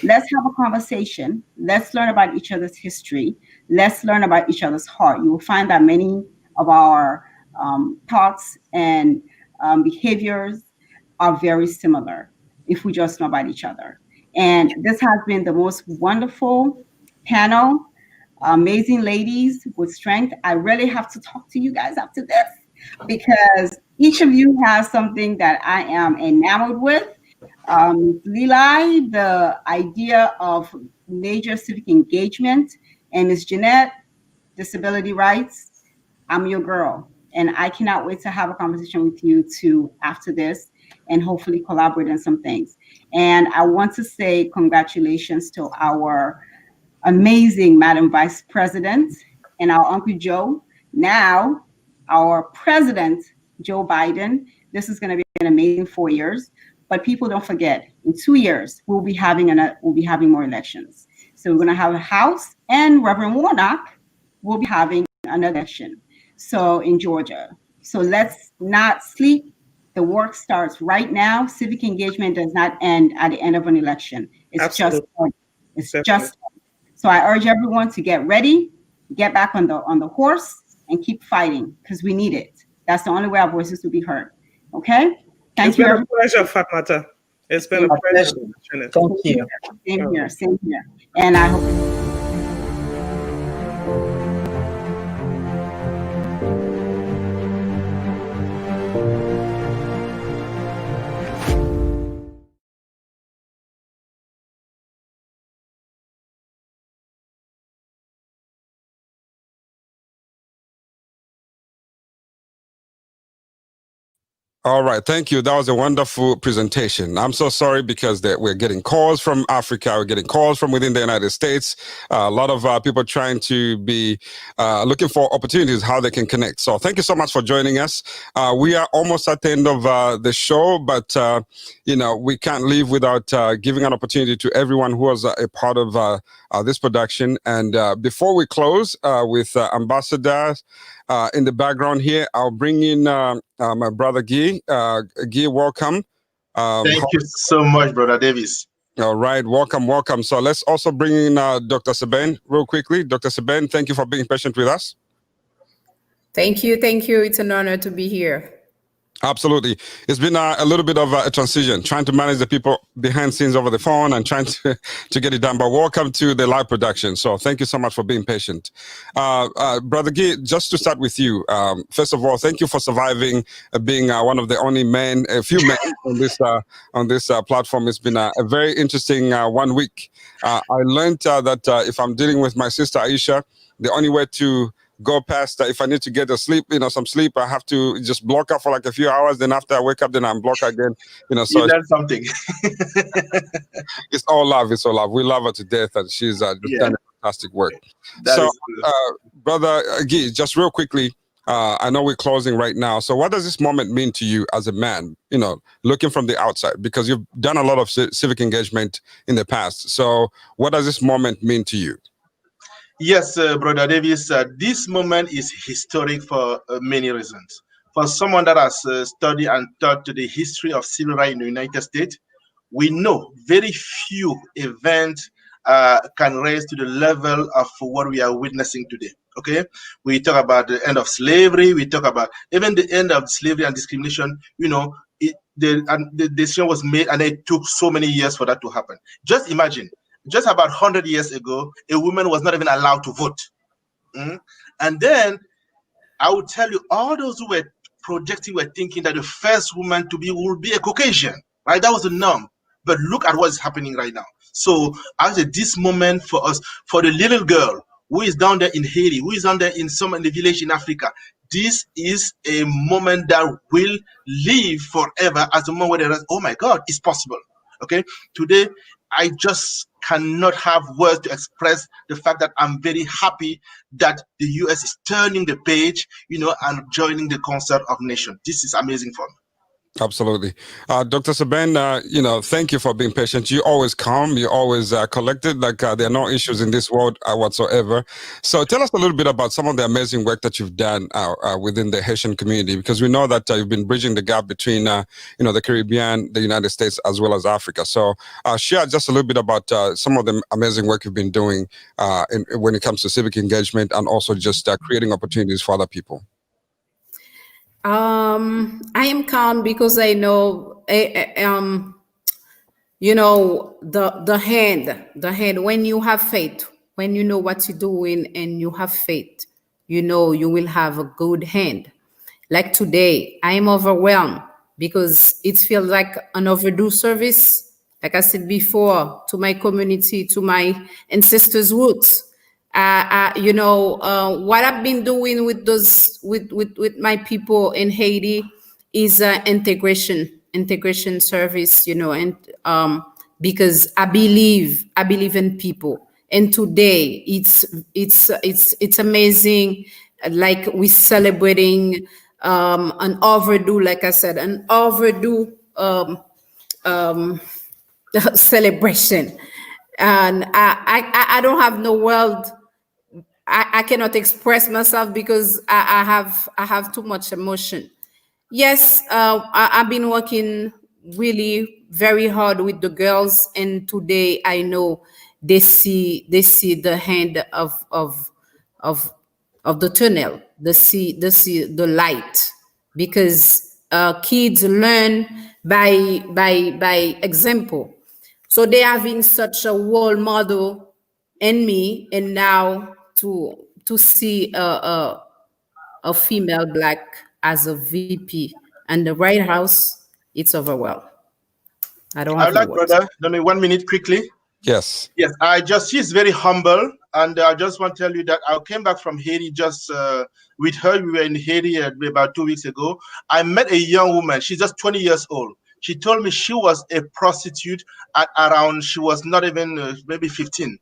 let's have a conversation. Let's learn about each other's history. Let's learn about each other's heart. You will find that many of our thoughts and behaviors are very similar if we just know about each other. And this has been the most wonderful panel. Amazing ladies with strength. I really have to talk to you guys after this because each of you has something that I am enamored with. Lilai, the idea of major civic engagement, and Ms. Jeanette, disability rights. I'm your girl, and I cannot wait to have a conversation with you too after this and hopefully collaborate on some things. And I want to say congratulations to our amazing Madam Vice President and our Uncle Joe. Now, our President, Joe Biden. This is going to be an amazing 4 years. But people don't forget, in 2 years, we'll be having more elections. So we're going to have a House, and Reverend Warnock will be having an election. So in Georgia. So let's not sleep. The work starts right now. Civic engagement does not end at the end of an election. It's just. So I urge everyone to get ready, get back on the horse, and keep fighting because we need it. That's the only way our voices will be heard. Okay? It's been a pleasure, Fatmata. It's been a pleasure. Thank you. Same here. And I hope. All right, thank you. That was a wonderful presentation. I'm so sorry because we're getting calls from Africa, we're getting calls from within the United States. A lot of people trying to be looking for opportunities, how they can connect. So thank you so much for joining us. We are almost at the end of the show, but we can't leave without giving an opportunity to everyone who was a part of this production. And before we close with ambassadors in the background here, I'll bring in my brother Guy. Guy, welcome. Thank you so much, Brother Davies. All right, welcome. So let's also bring in Dr. Seben real quickly. Dr. Seben, thank you for being patient with us. Thank you. It's an honor to be here. Absolutely. It's been a little bit of a transition, trying to manage the people behind scenes over the phone and trying to get it done. But welcome to the live production. So thank you so much for being patient. Brother Guy, just to start with you, first of all, thank you for surviving, being one of the only men, a few men on this platform. It's been a very interesting 1 week. I learned that if I'm dealing with my sister Aisha, the only way to go past if I need to get some sleep, I have to just block her for like a few hours. Then after I wake up, then I'm blocked again. So you learn something. It's all love. It's all love. We love her to death, and she's done fantastic work. Brother Guy, just real quickly, I know we're closing right now. So what does this moment mean to you as a man, looking from the outside? Because you've done a lot of civic engagement in the past. So what does this moment mean to you? Yes, Brother Davies, this moment is historic for many reasons. For someone that has studied and taught the history of civil rights in the United States, we know very few events can raise to the level of what we are witnessing today. Okay, we talk about the end of slavery. We talk about even the end of slavery and discrimination. The decision was made, and it took so many years for that to happen. Just imagine. Just about 100 years ago, a woman was not even allowed to vote. And then I would tell you, all those who were projecting were thinking that the first woman would be a Caucasian, right? That was the norm. But look at what is happening right now. So I say this moment for us, for the little girl who is down there in Haiti, who is down there in the village in Africa, this is a moment that will live forever as a moment where there is, oh my God, it's possible. Okay, today I just cannot have words to express the fact that I'm very happy that the US is turning the page, and joining the concert of nations. This is amazing for me. Absolutely. Dr. Saben, thank you for being patient. You always calm, you always collected, like there are no issues in this world whatsoever. So tell us a little bit about some of the amazing work that you've done within the Haitian community, because we know that you've been bridging the gap between, the Caribbean, the United States, as well as Africa. So share just a little bit about some of the amazing work you've been doing when it comes to civic engagement and also just creating opportunities for other people. I am calm because I know, the hand, when you have faith, when you know what you're doing and you have faith, you will have a good hand. Like today, I am overwhelmed because it feels like an overdue service. Like I said before, to my community, to my ancestors' roots. What I've been doing with those with my people in Haiti is integration service, and because I believe in people. And today it's amazing. Like we're celebrating an overdue, like I said, an overdue celebration. And I don't have no word. I cannot express myself because I have too much emotion. Yes, I've been working really very hard with the girls, and today I know they see the hand of the tunnel. They see the light, because kids learn by example. So they having such a role model in me, and now to see a female Black as a VP and the White House, it's overwhelmed. I don't have no words. Brother, let me 1 minute quickly. Yes. Yes, she's very humble, and I just want to tell you that I came back from Haiti just with her. We were in Haiti about 2 weeks ago. I met a young woman. She's just 20 years old. She told me she was a prostitute at around, she was not even maybe 15.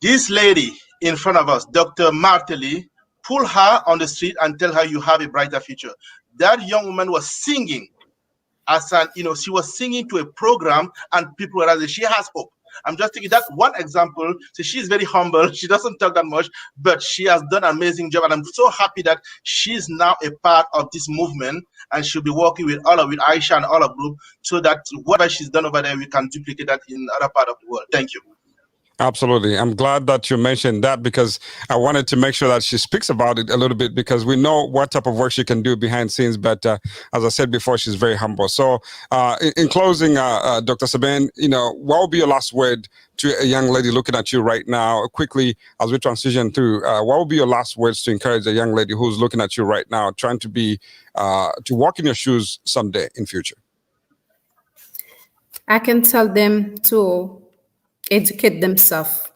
This lady in front of us, Dr. Martelly, pull her on the street and tell her you have a brighter future. That young woman was singing she was singing to a program, and people were saying she has hope. I'm just taking that one example. So she's very humble. She doesn't talk that much, but she has done an amazing job. And I'm so happy that she's now a part of this movement, and she'll be working with Aisha and all of group, so that whatever she's done over there, we can duplicate that in other part of the world. Thank you. Absolutely. I'm glad that you mentioned that because I wanted to make sure that she speaks about it a little bit because we know what type of work she can do behind scenes. But as I said before, she's very humble. So in closing, Dr. Sabin, what will be your last word to a young lady looking at you right now? Quickly, as we transition through, what will be your last words to encourage a young lady who's looking at you right now, trying to be, to walk in your shoes someday in future? I can tell them to educate themselves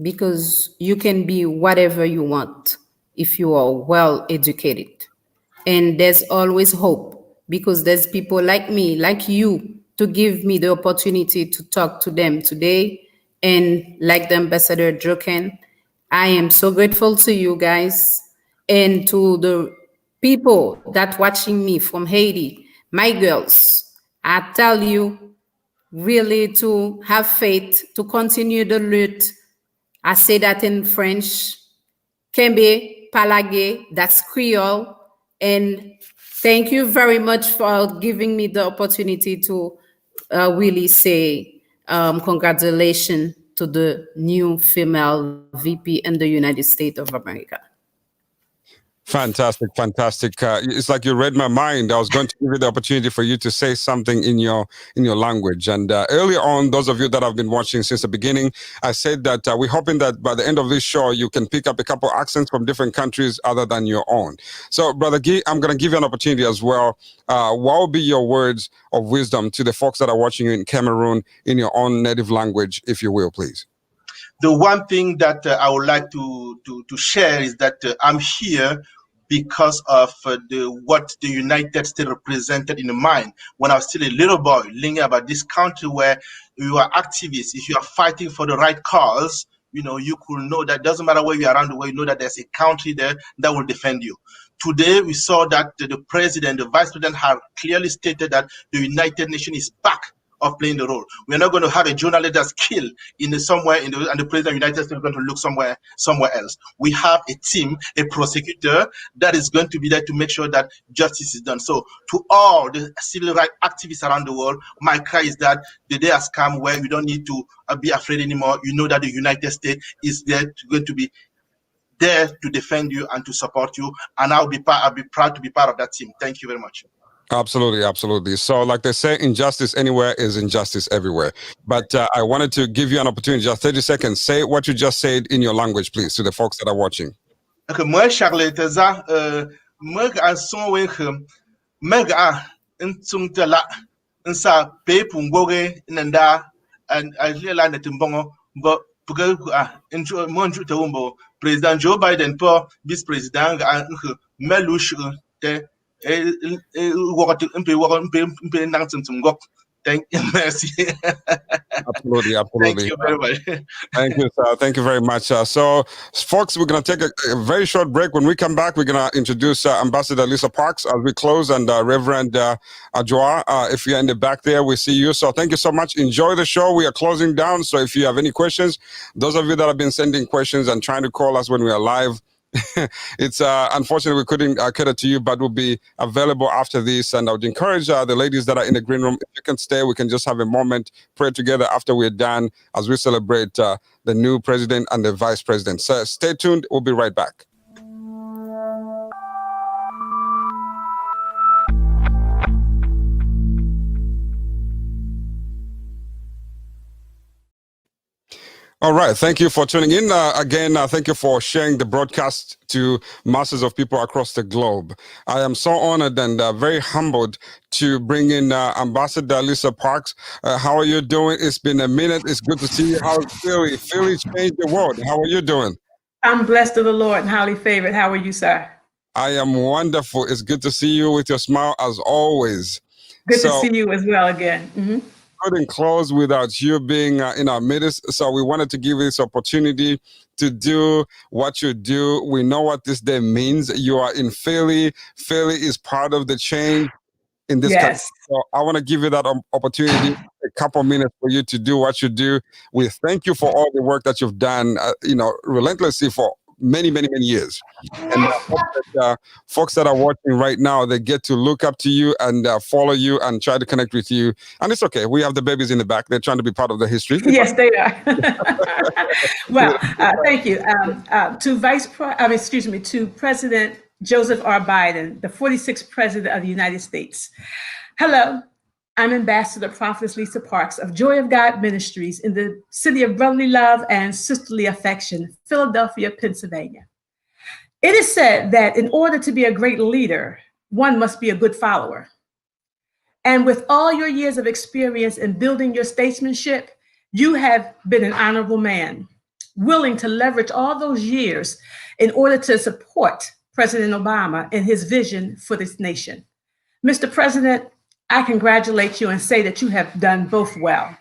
because you can be whatever you want if you are well educated. And there's always hope because there's people like me, like you, to give me the opportunity to talk to them today. And like the Ambassador Joken, I am so grateful to you guys and to the people that watching me from Haiti, my girls. I tell you, really to have faith, to continue the lutte. I say that in French, Kembe, Palage, that's Creole. And thank you very much for giving me the opportunity to really say congratulations to the new female VP in the United States of America. Fantastic, fantastic. It's like you read my mind. I was going to give you the opportunity for you to say something in your language. And earlier on, those of you that have been watching since the beginning, I said that we're hoping that by the end of this show, you can pick up a couple accents from different countries other than your own. So, Brother Guy, I'm going to give you an opportunity as well. What will be your words of wisdom to the folks that are watching you in Cameroon in your own native language, if you will, please? The one thing that I would like to share is that I'm here because of what the United States represented in mind when I was still a little boy, learning about this country where you are activists. If you are fighting for the right cause, you could know that doesn't matter where you are around the world, you know that there's a country there that will defend you. Today, we saw that the president, the vice president have clearly stated that the United Nations is back of playing the role. We're not going to have a journalist that's killed somewhere and the president of the United States is going to look somewhere else. We have a team, a prosecutor that is going to be there to make sure that justice is done. So to all the civil rights activists around the world, my cry is that the day has come where you don't need to be afraid anymore. You know that the United States is going to be there to defend you and to support you. And I'll be proud to be part of that team. Thank you very much. Absolutely, absolutely. So like they say, injustice anywhere is injustice everywhere. But I wanted to give you an opportunity, just 30 seconds. Say what you just said in your language, please, to the folks that are watching. Okay, moi Charlotte za moi ga son we khum mega ntsungta la nsa pe pungoge nanda and la na timbongo bo puga intro mon ju te wumbo President Joe Biden po vice president ga melush te Thank you, merci. Absolutely, absolutely. Thank you very much. Thank you, sir. Thank you very much. So, folks, we're going to take a very short break. When we come back, we're going to introduce Ambassador Lisa Parks as we close, and Reverend Adjoa. If you're in the back there, we see you. So, thank you so much. Enjoy the show. We are closing down. So, if you have any questions, those of you that have been sending questions and trying to call us when we are live, it's unfortunate we couldn't cater to you, but we'll be available after this. And I would encourage the ladies that are in the green room, if you can stay, we can just have a moment, pray together after we're done as we celebrate the new president and the vice president. So stay tuned. We'll be right back. All right. Thank you for tuning in. Again, thank you for sharing the broadcast to masses of people across the globe. I am so honored and very humbled to bring in Ambassador Lisa Parks. How are you doing? It's been a minute. It's good to see you. How's Philly? Philly changed the world. How are you doing? I'm blessed of the Lord and highly favored. How are you, sir? I am wonderful. It's good to see you with your smile as always. Good to see you as well again. Mm-hmm. Couldn't close without you being in our midst. So we wanted to give you this opportunity to do what you do. We know what this day means. You are in Philly. Philly is part of the change in this country. So I want to give you that opportunity, a couple minutes for you to do what you do. We thank you for all the work that you've done, relentlessly for many, many, many years. And folks that are watching right now, they get to look up to you and follow you and try to connect with you. And it's okay. We have the babies in the back. They're trying to be part of the history. Yes, they are. Well, thank you. To President Joseph R. Biden, the 46th President of the United States. Hello, I'm Ambassador Prophetess Lisa Parks of Joy of God Ministries in the city of brotherly love and sisterly affection, Philadelphia, Pennsylvania. It is said that in order to be a great leader, one must be a good follower. And with all your years of experience in building your statesmanship, you have been an honorable man, willing to leverage all those years in order to support President Obama and his vision for this nation. Mr. President, I congratulate you and say that you have done both well.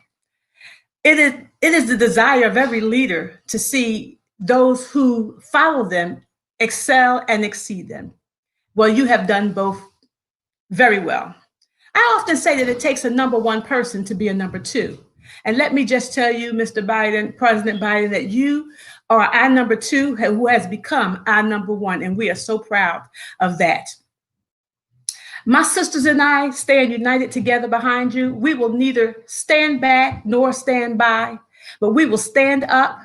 It is the desire of every leader to see those who follow them excel and exceed them. Well, you have done both very well. I often say that it takes a number one person to be a number two. And let me just tell you, Mr. Biden, President Biden, that you are our number two who has become our number one. And we are so proud of that. My sisters and I stand united together behind you. We will neither stand back nor stand by, but we will stand up,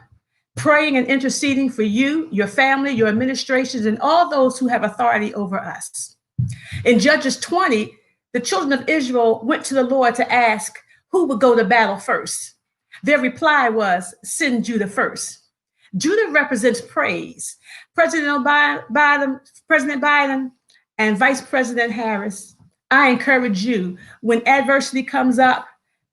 praying and interceding for you, your family, your administrations, and all those who have authority over us. In Judges 20, the children of Israel went to the Lord to ask who would go to battle first. Their reply was, send Judah first. Judah represents praise. President Biden, and Vice President Harris, I encourage you, when adversity comes up,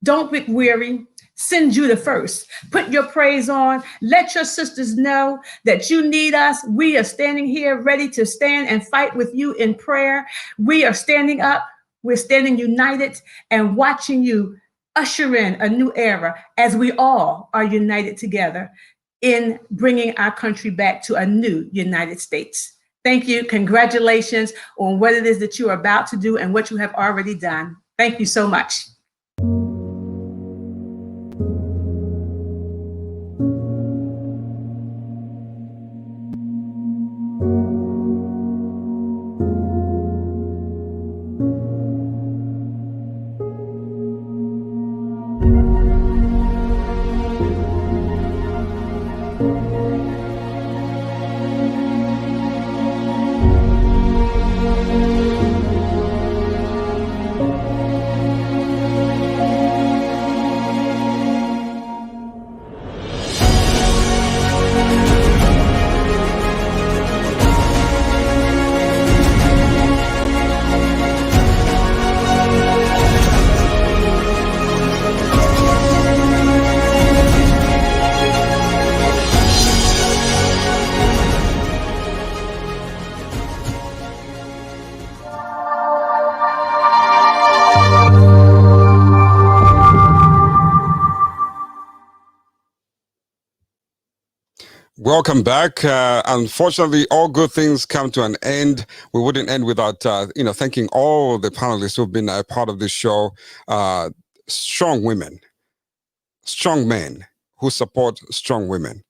don't get weary. Send Judah first. Put your praise on. Let your sisters know that you need us. We are standing here ready to stand and fight with you in prayer. We are standing up. We're standing united and watching you usher in a new era as we all are united together in bringing our country back to a new United States. Thank you. Congratulations on what it is that you are about to do and what you have already done. Thank you so much. Welcome back. Unfortunately, all good things come to an end. We wouldn't end without, thanking all the panelists who've been a part of this show. Strong women, strong men who support strong women.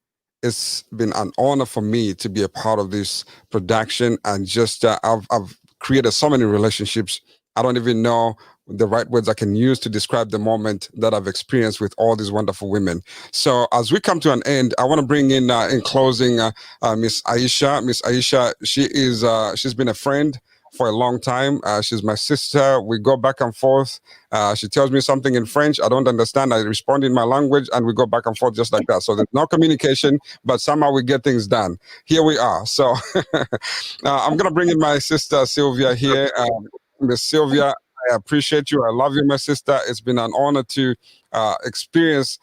It's been an honor for me to be a part of this production, and just I've created so many relationships. I don't even know the right words I can use to describe the moment that I've experienced with all these wonderful women. So as we come to an end, I want to bring in closing, Miss Aisha. Miss Aisha, she's been a friend for a long time. She's my sister. We go back and forth. She tells me something in French. I don't understand. I respond in my language, and we go back and forth just like that. So there's no communication, but somehow we get things done. Here we are. So I'm going to bring in my sister, Sylvia, here. Miss Sylvia, I appreciate you. I love you, my sister. It's been an honor to experience,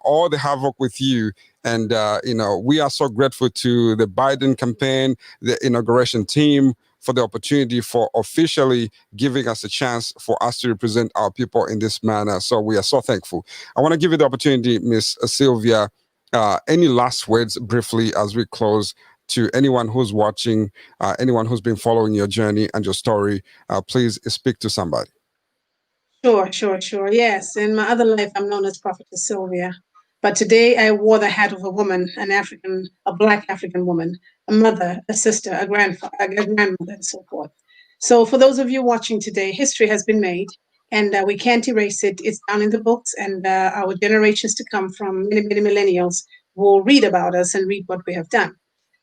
all the havoc with you. And, we are so grateful to the Biden campaign, the inauguration team, for the opportunity for officially giving us a chance for us to represent our people in this manner. So we are so thankful. I want to give you the opportunity, Miss Sylvia, any last words briefly as we close, to anyone who's watching, anyone who's been following your journey and your story. Please speak to somebody. Sure. Yes. In my other life, I'm known as Prophetess Sylvia. But today I wore the hat of a woman, a Black African woman, a mother, a sister, a grandmother, and so forth. So for those of you watching today, history has been made, and we can't erase it. It's down in the books, and our generations to come from many, many millennials will read about us and read what we have done.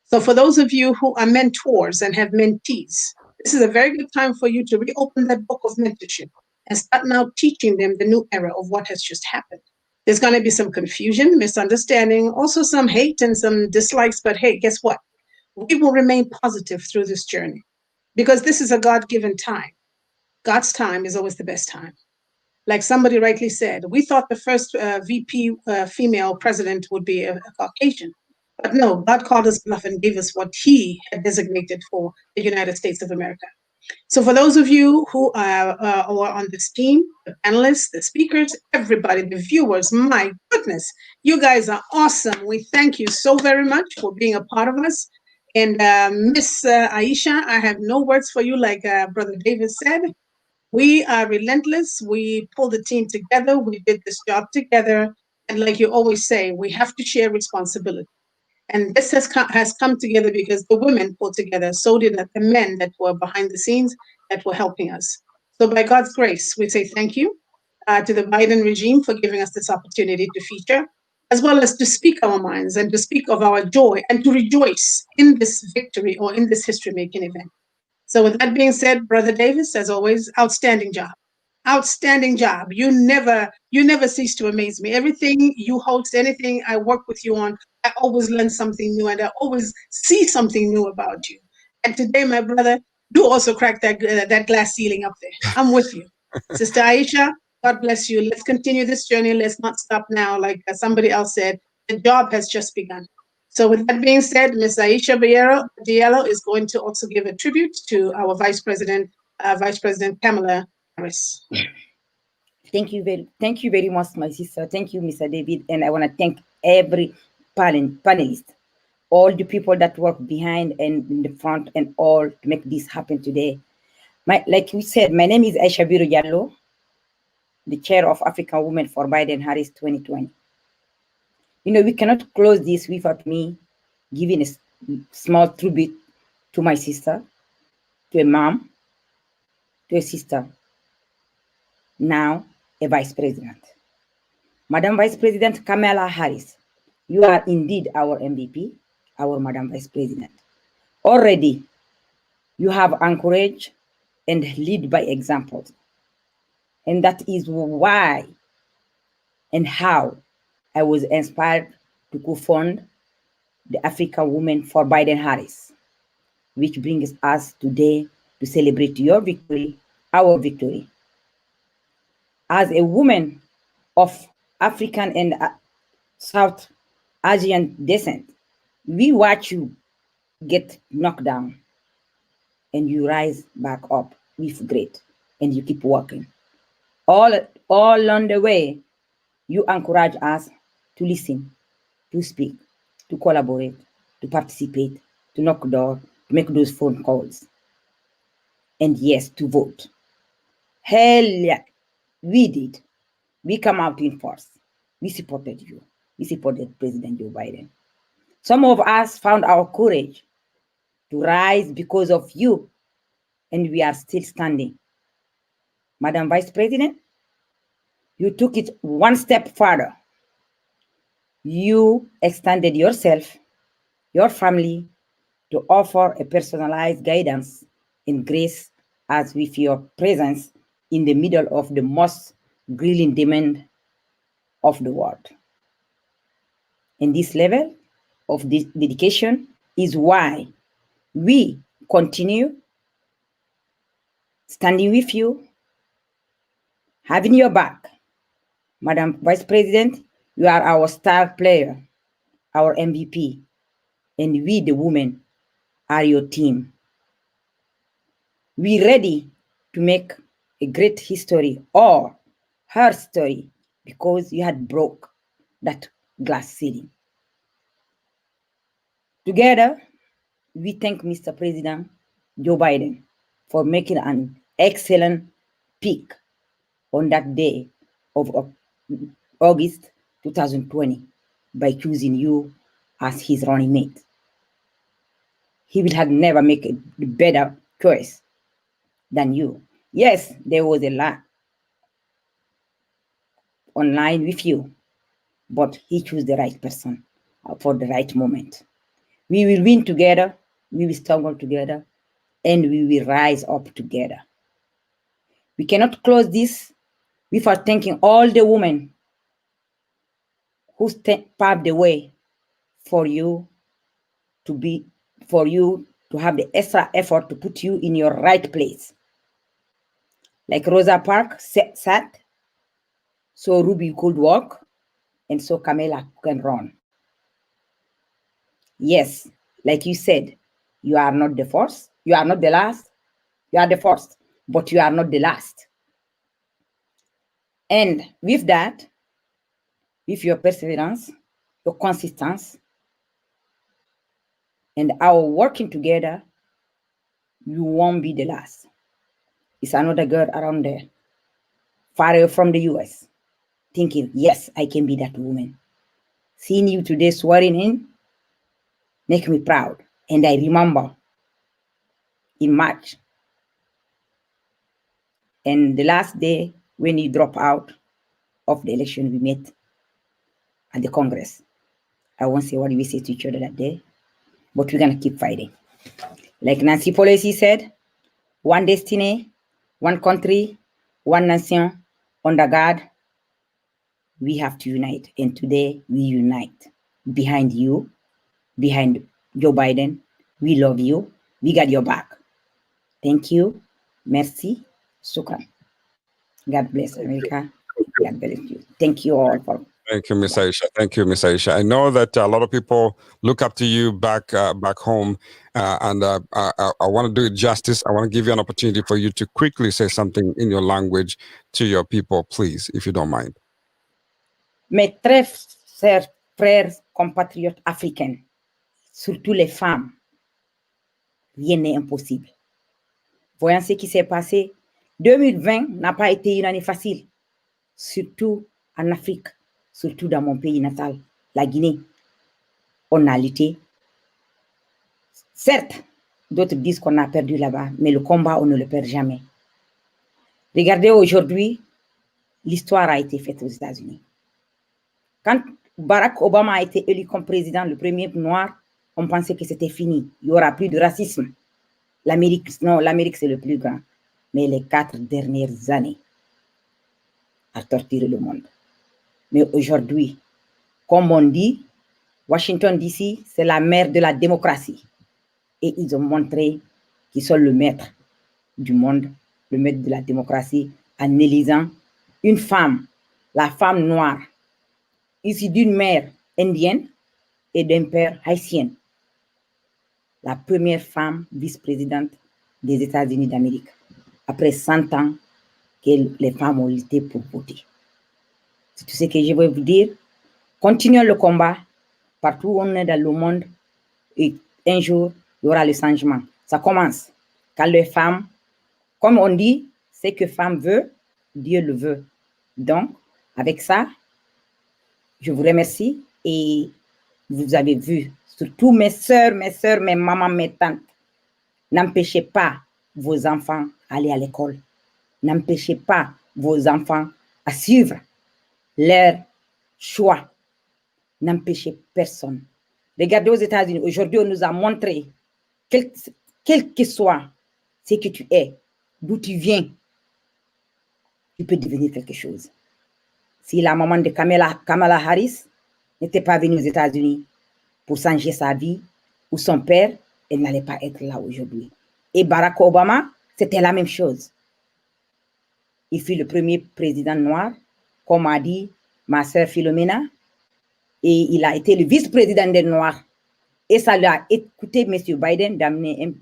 So for those of you who are mentors and have mentees, this is a very good time for you to reopen that book of mentorship and start now teaching them the new era of what has just happened. There's going to be some confusion, misunderstanding, also some hate and some dislikes, but hey, guess what? We will remain positive through this journey because this is a God-given time. God's time is always the best time. Like somebody rightly said, we thought the first VP female president would be a Caucasian. But no, God called us bluff and gave us what he had designated for the United States of America. So for those of you who are on this team, the panelists, the speakers, everybody, the viewers, my goodness, you guys are awesome. We thank you so very much for being a part of us. And Miss Aisha, I have no words for you, like Brother David said. We are relentless. We pulled the team together. We did this job together. And like you always say, we have to share responsibility. And this has come together because the women pulled together, so did the men that were behind the scenes that were helping us. So by God's grace, we say thank you to the Biden regime for giving us this opportunity to feature, as well as to speak our minds and to speak of our joy and to rejoice in this victory or in this history-making event. So with that being said, Brother Davis, as always, outstanding job. Outstanding job. You never cease to amaze me. Everything you host, anything I work with you on, I always learn something new and I always see something new about you. And today, my brother, do also crack that glass ceiling up there. I'm with you. Sister Aisha, God bless you. Let's continue this journey. Let's not stop now. Like somebody else said, the job has just begun. So with that being said, Ms. Aisha Diallo is going to also give a tribute to our Vice President Kamala Harris. Thank you very much, my sister. Thank you, Mr. David. And I want to thank every panelist, all the people that work behind and in the front and all to make this happen today. Like we said, my name is Aisha Biro Diallo, the chair of African Women for Biden Harris 2020. You know, we cannot close this without me giving a small tribute to my sister, to a mom, to a sister, now a vice president. Madam Vice President Kamala Harris, you are indeed our MVP, our Madam Vice President. Already, you have encouraged and lead by examples. And that is why and how I was inspired to co-fund the African Women for Biden Harris, which brings us today to celebrate your victory, our victory. As a woman of African and South Asian descent, we watch you get knocked down and you rise back up with grit and you keep working. All on the way, you encourage us to listen, to speak, to collaborate, to participate, to knock doors, to make those phone calls. And yes, to vote. Hell yeah, we did. We come out in force. We supported you. We supported President Joe Biden. Some of us found our courage to rise because of you, and we are still standing. Madam Vice President, you took it one step further. You extended yourself, your family, to offer a personalized guidance and grace as with your presence in the middle of the most grilling demand of the world. And this level of this dedication is why we continue standing with you, having your back. Madam Vice President, you are our star player, our MVP, and we, the women, are your team. We ready to make a great history or her story because you had broke that glass ceiling. Together, we thank Mr. President Joe Biden for making an excellent pick on that day of August 2020 by choosing you as his running mate. He would have never made a better choice than you. Yes, there was a lot online with you, but he chose the right person for the right moment. We will win together, we will struggle together, and we will rise up together. We cannot close this without thanking all the women who paved the way for you to have the extra effort to put you in your right place. Like Rosa Parks sat, so Ruby could walk, and so Camilla can run. Yes, like you said, you are not the first, you are not the last, you are the first, but you are not the last. And with that, with your perseverance, your consistency, and our working together, you won't be the last. It's another girl around there, far away from the US, thinking, yes, I can be that woman. Seeing you today swearing in, make me proud. And I remember in March, and the last day when you drop out of the election we met at the Congress. I won't say what we said to each other that day, but we're gonna keep fighting. Like Nancy Pelosi said, one destiny, one country, one nation, under God. We have to unite, and today we unite behind you, behind Joe Biden. We love you. We got your back. Thank you. Merci. Shukran. God bless America. God bless you. Thank you all for. Thank you, Miss Aisha. Thank you, Miss Aisha. I know that a lot of people look up to you back home, and I want to do it justice. I want to give you an opportunity for you to quickly say something in your language to your people, please, if you don't mind. Mes très chers frères compatriotes africains, surtout les femmes, rien n'est impossible. Voyant ce qui s'est passé, 2020 n'a pas été une année facile, surtout en Afrique, surtout dans mon pays natal, la Guinée. On a lutté. Certes, d'autres disent qu'on a perdu là-bas, mais le combat, on ne le perd jamais. Regardez aujourd'hui, l'histoire a été faite aux États-Unis. Quand Barack Obama a été élu comme président, le premier noir, on pensait que c'était fini. Il n'y aura plus de racisme. L'Amérique, non, l'Amérique c'est le plus grand. Mais les 4 dernières années a torturé le monde. Mais aujourd'hui, comme on dit, Washington DC, c'est la mère de la démocratie. Et ils ont montré qu'ils sont le maître du monde, le maître de la démocratie, en élisant une femme, la femme noire, issue d'une mère indienne et d'un père haïtien. La première femme vice-présidente des États-Unis d'Amérique, après 100 ans que les femmes ont lutté pour voter. C'est tout ce que je veux vous dire. Continuons le combat partout où on est dans le monde et un jour, il y aura le changement. Ça commence quand les femmes, comme on dit, ce que femme veut, Dieu le veut. Donc, avec ça, je vous remercie et vous avez vu, surtout mes soeurs, mes mamans, mes tantes, n'empêchez pas vos enfants d'aller à l'école. N'empêchez pas vos enfants à suivre leur choix. N'empêchez personne. Regardez aux États-Unis, aujourd'hui, on nous a montré, quel que soit ce que tu es, d'où tu viens, tu peux devenir quelque chose. Si la maman de Kamala Harris n'était pas venue aux États-Unis pour changer sa vie, ou son père, elle n'allait pas être là aujourd'hui. Et Barack Obama, c'était la même chose. Il fut le premier président noir, comme a dit ma sœur Philomena, et il a été le vice-président des Noirs. Et ça lui a écouté M. Biden d'amener un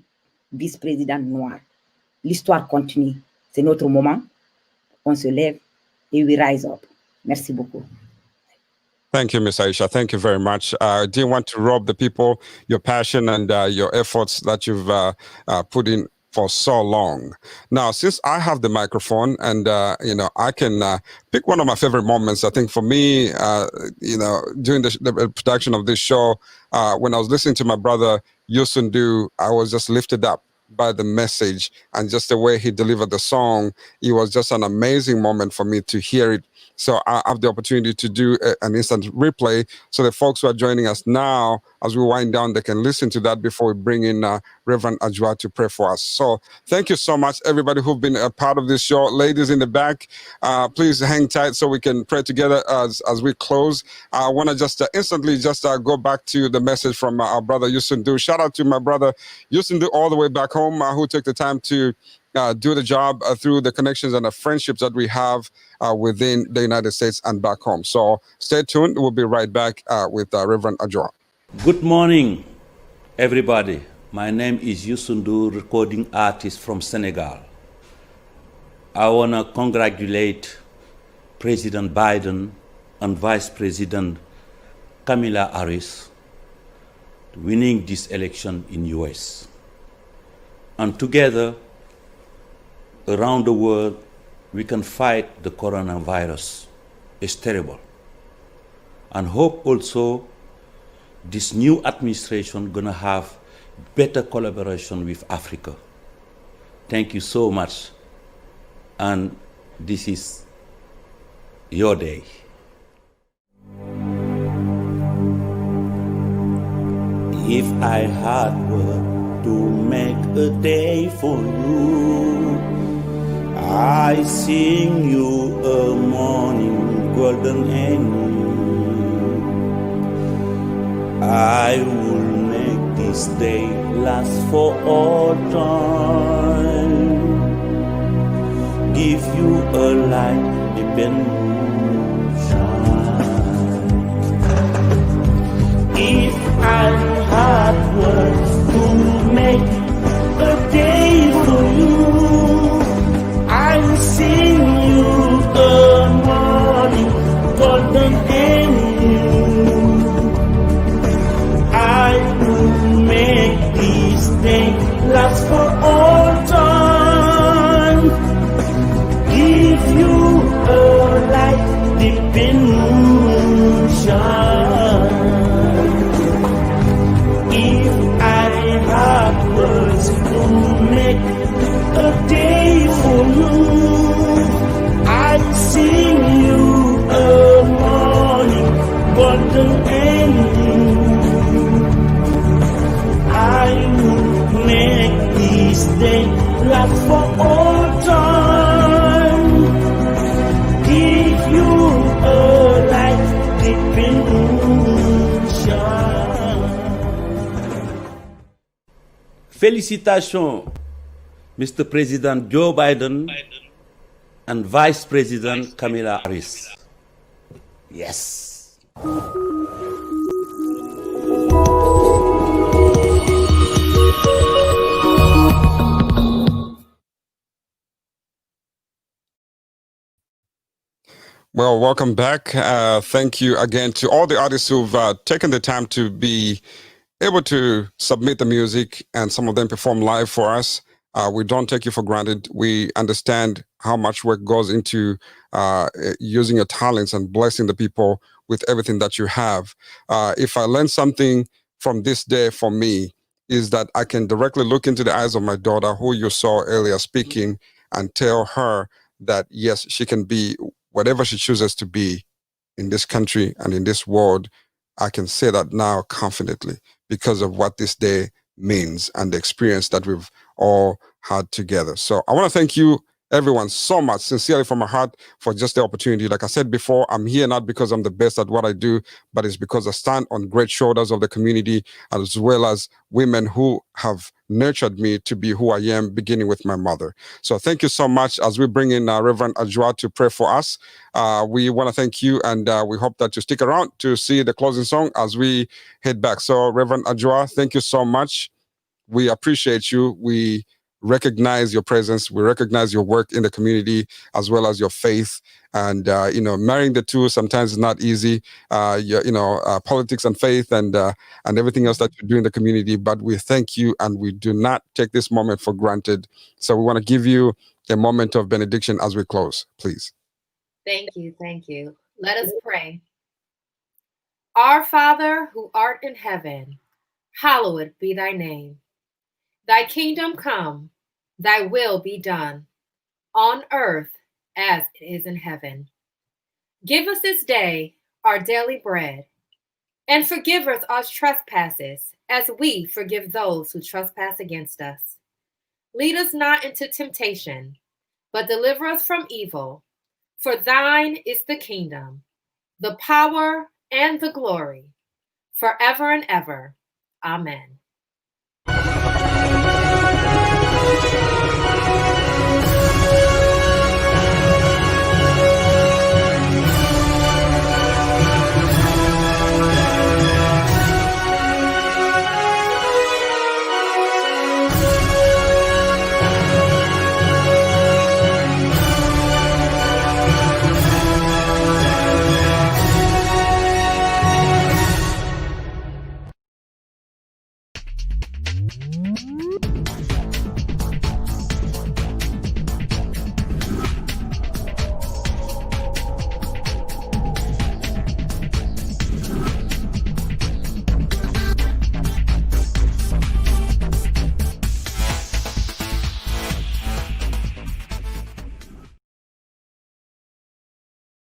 vice-président noir. L'histoire continue. C'est notre moment. On se lève et we rise up. Merci beaucoup. Thank you, Ms. Aisha. Thank you very much. I didn't want to rob the people your passion and your efforts that you've put in for so long. Now, since I have the microphone and, I can pick one of my favorite moments, I think for me, during the production of this show, when I was listening to my brother Yusundu, I was just lifted up by the message and just the way he delivered the song. It was just an amazing moment for me to hear it. So I have the opportunity to do an instant replay. So the folks who are joining us now, as we wind down, they can listen to that before we bring in Reverend Ajua to pray for us. So thank you so much, everybody who've been a part of this show. Ladies in the back, please hang tight so we can pray together as we close. I want to just instantly go back to the message from our brother Yusundu. Shout out to my brother Yusundu all the way back home who took the time to do the job through the connections and the friendships that we have within the United States and back home. So stay tuned. We'll be right back with Reverend Ajua. Good morning, everybody. My name is Yusundu, recording artist from Senegal. I want to congratulate President Biden and Vice President Kamala Harris winning this election in US. And together, around the world, we can fight the coronavirus. It's terrible. And hope also this new administration gonna have better collaboration with Africa. Thank you so much. And this is your day. If I had work to make a day for you, I sing you a morning golden angel. I will make this day last for all time. Give you a light, depend shine. If I had words to make a day for you, I'll sing you a morning golden angel. I will make this day last for all time. Give you a light deep in moonshine. If I had words to make a day for you, I'd sing you a morning golden angel. I will make this day last for all time. Give you a light deep in moonshine. Félicitations, Mr. President Joe Biden and Vice President Kamala Harris. Yes. Well, welcome back. Thank you again to all the artists who've taken the time to be able to submit the music and some of them perform live for us. We don't take you for granted. We understand how much work goes into using your talents and blessing the people with everything that you have. If I learned something from this day for me, is that I can directly look into the eyes of my daughter, who you saw earlier speaking, and tell her that, yes, she can be whatever she chooses to be in this country and in this world. I can say that now confidently because of what this day means and the experience that we've all had together. So I want to thank you, everyone, so much, sincerely from my heart, for just the opportunity. Like I said before, I'm here not because I'm the best at what I do, but it's because I stand on great shoulders of the community, as well as women who have nurtured me to be who I am, beginning with my mother. So thank you so much. As we bring in Reverend Ajua to pray for us, we want to thank you, and we hope that you stick around to see the closing song as we head back. So Reverend Ajua, thank you so much. We appreciate you. We recognize your presence. We recognize your work in the community as well as your faith. And, marrying the two sometimes is not easy, politics and faith and everything else that you do in the community. But we thank you and we do not take this moment for granted. So we want to give you a moment of benediction as we close, please. Thank you. Thank you. Let us pray. Our Father, who art in heaven, hallowed be thy name. Thy kingdom come, thy will be done, on earth as it is in heaven. Give us this day our daily bread, and forgive us our trespasses, as we forgive those who trespass against us. Lead us not into temptation, but deliver us from evil. For thine is the kingdom, the power, and the glory, forever and ever. Amen.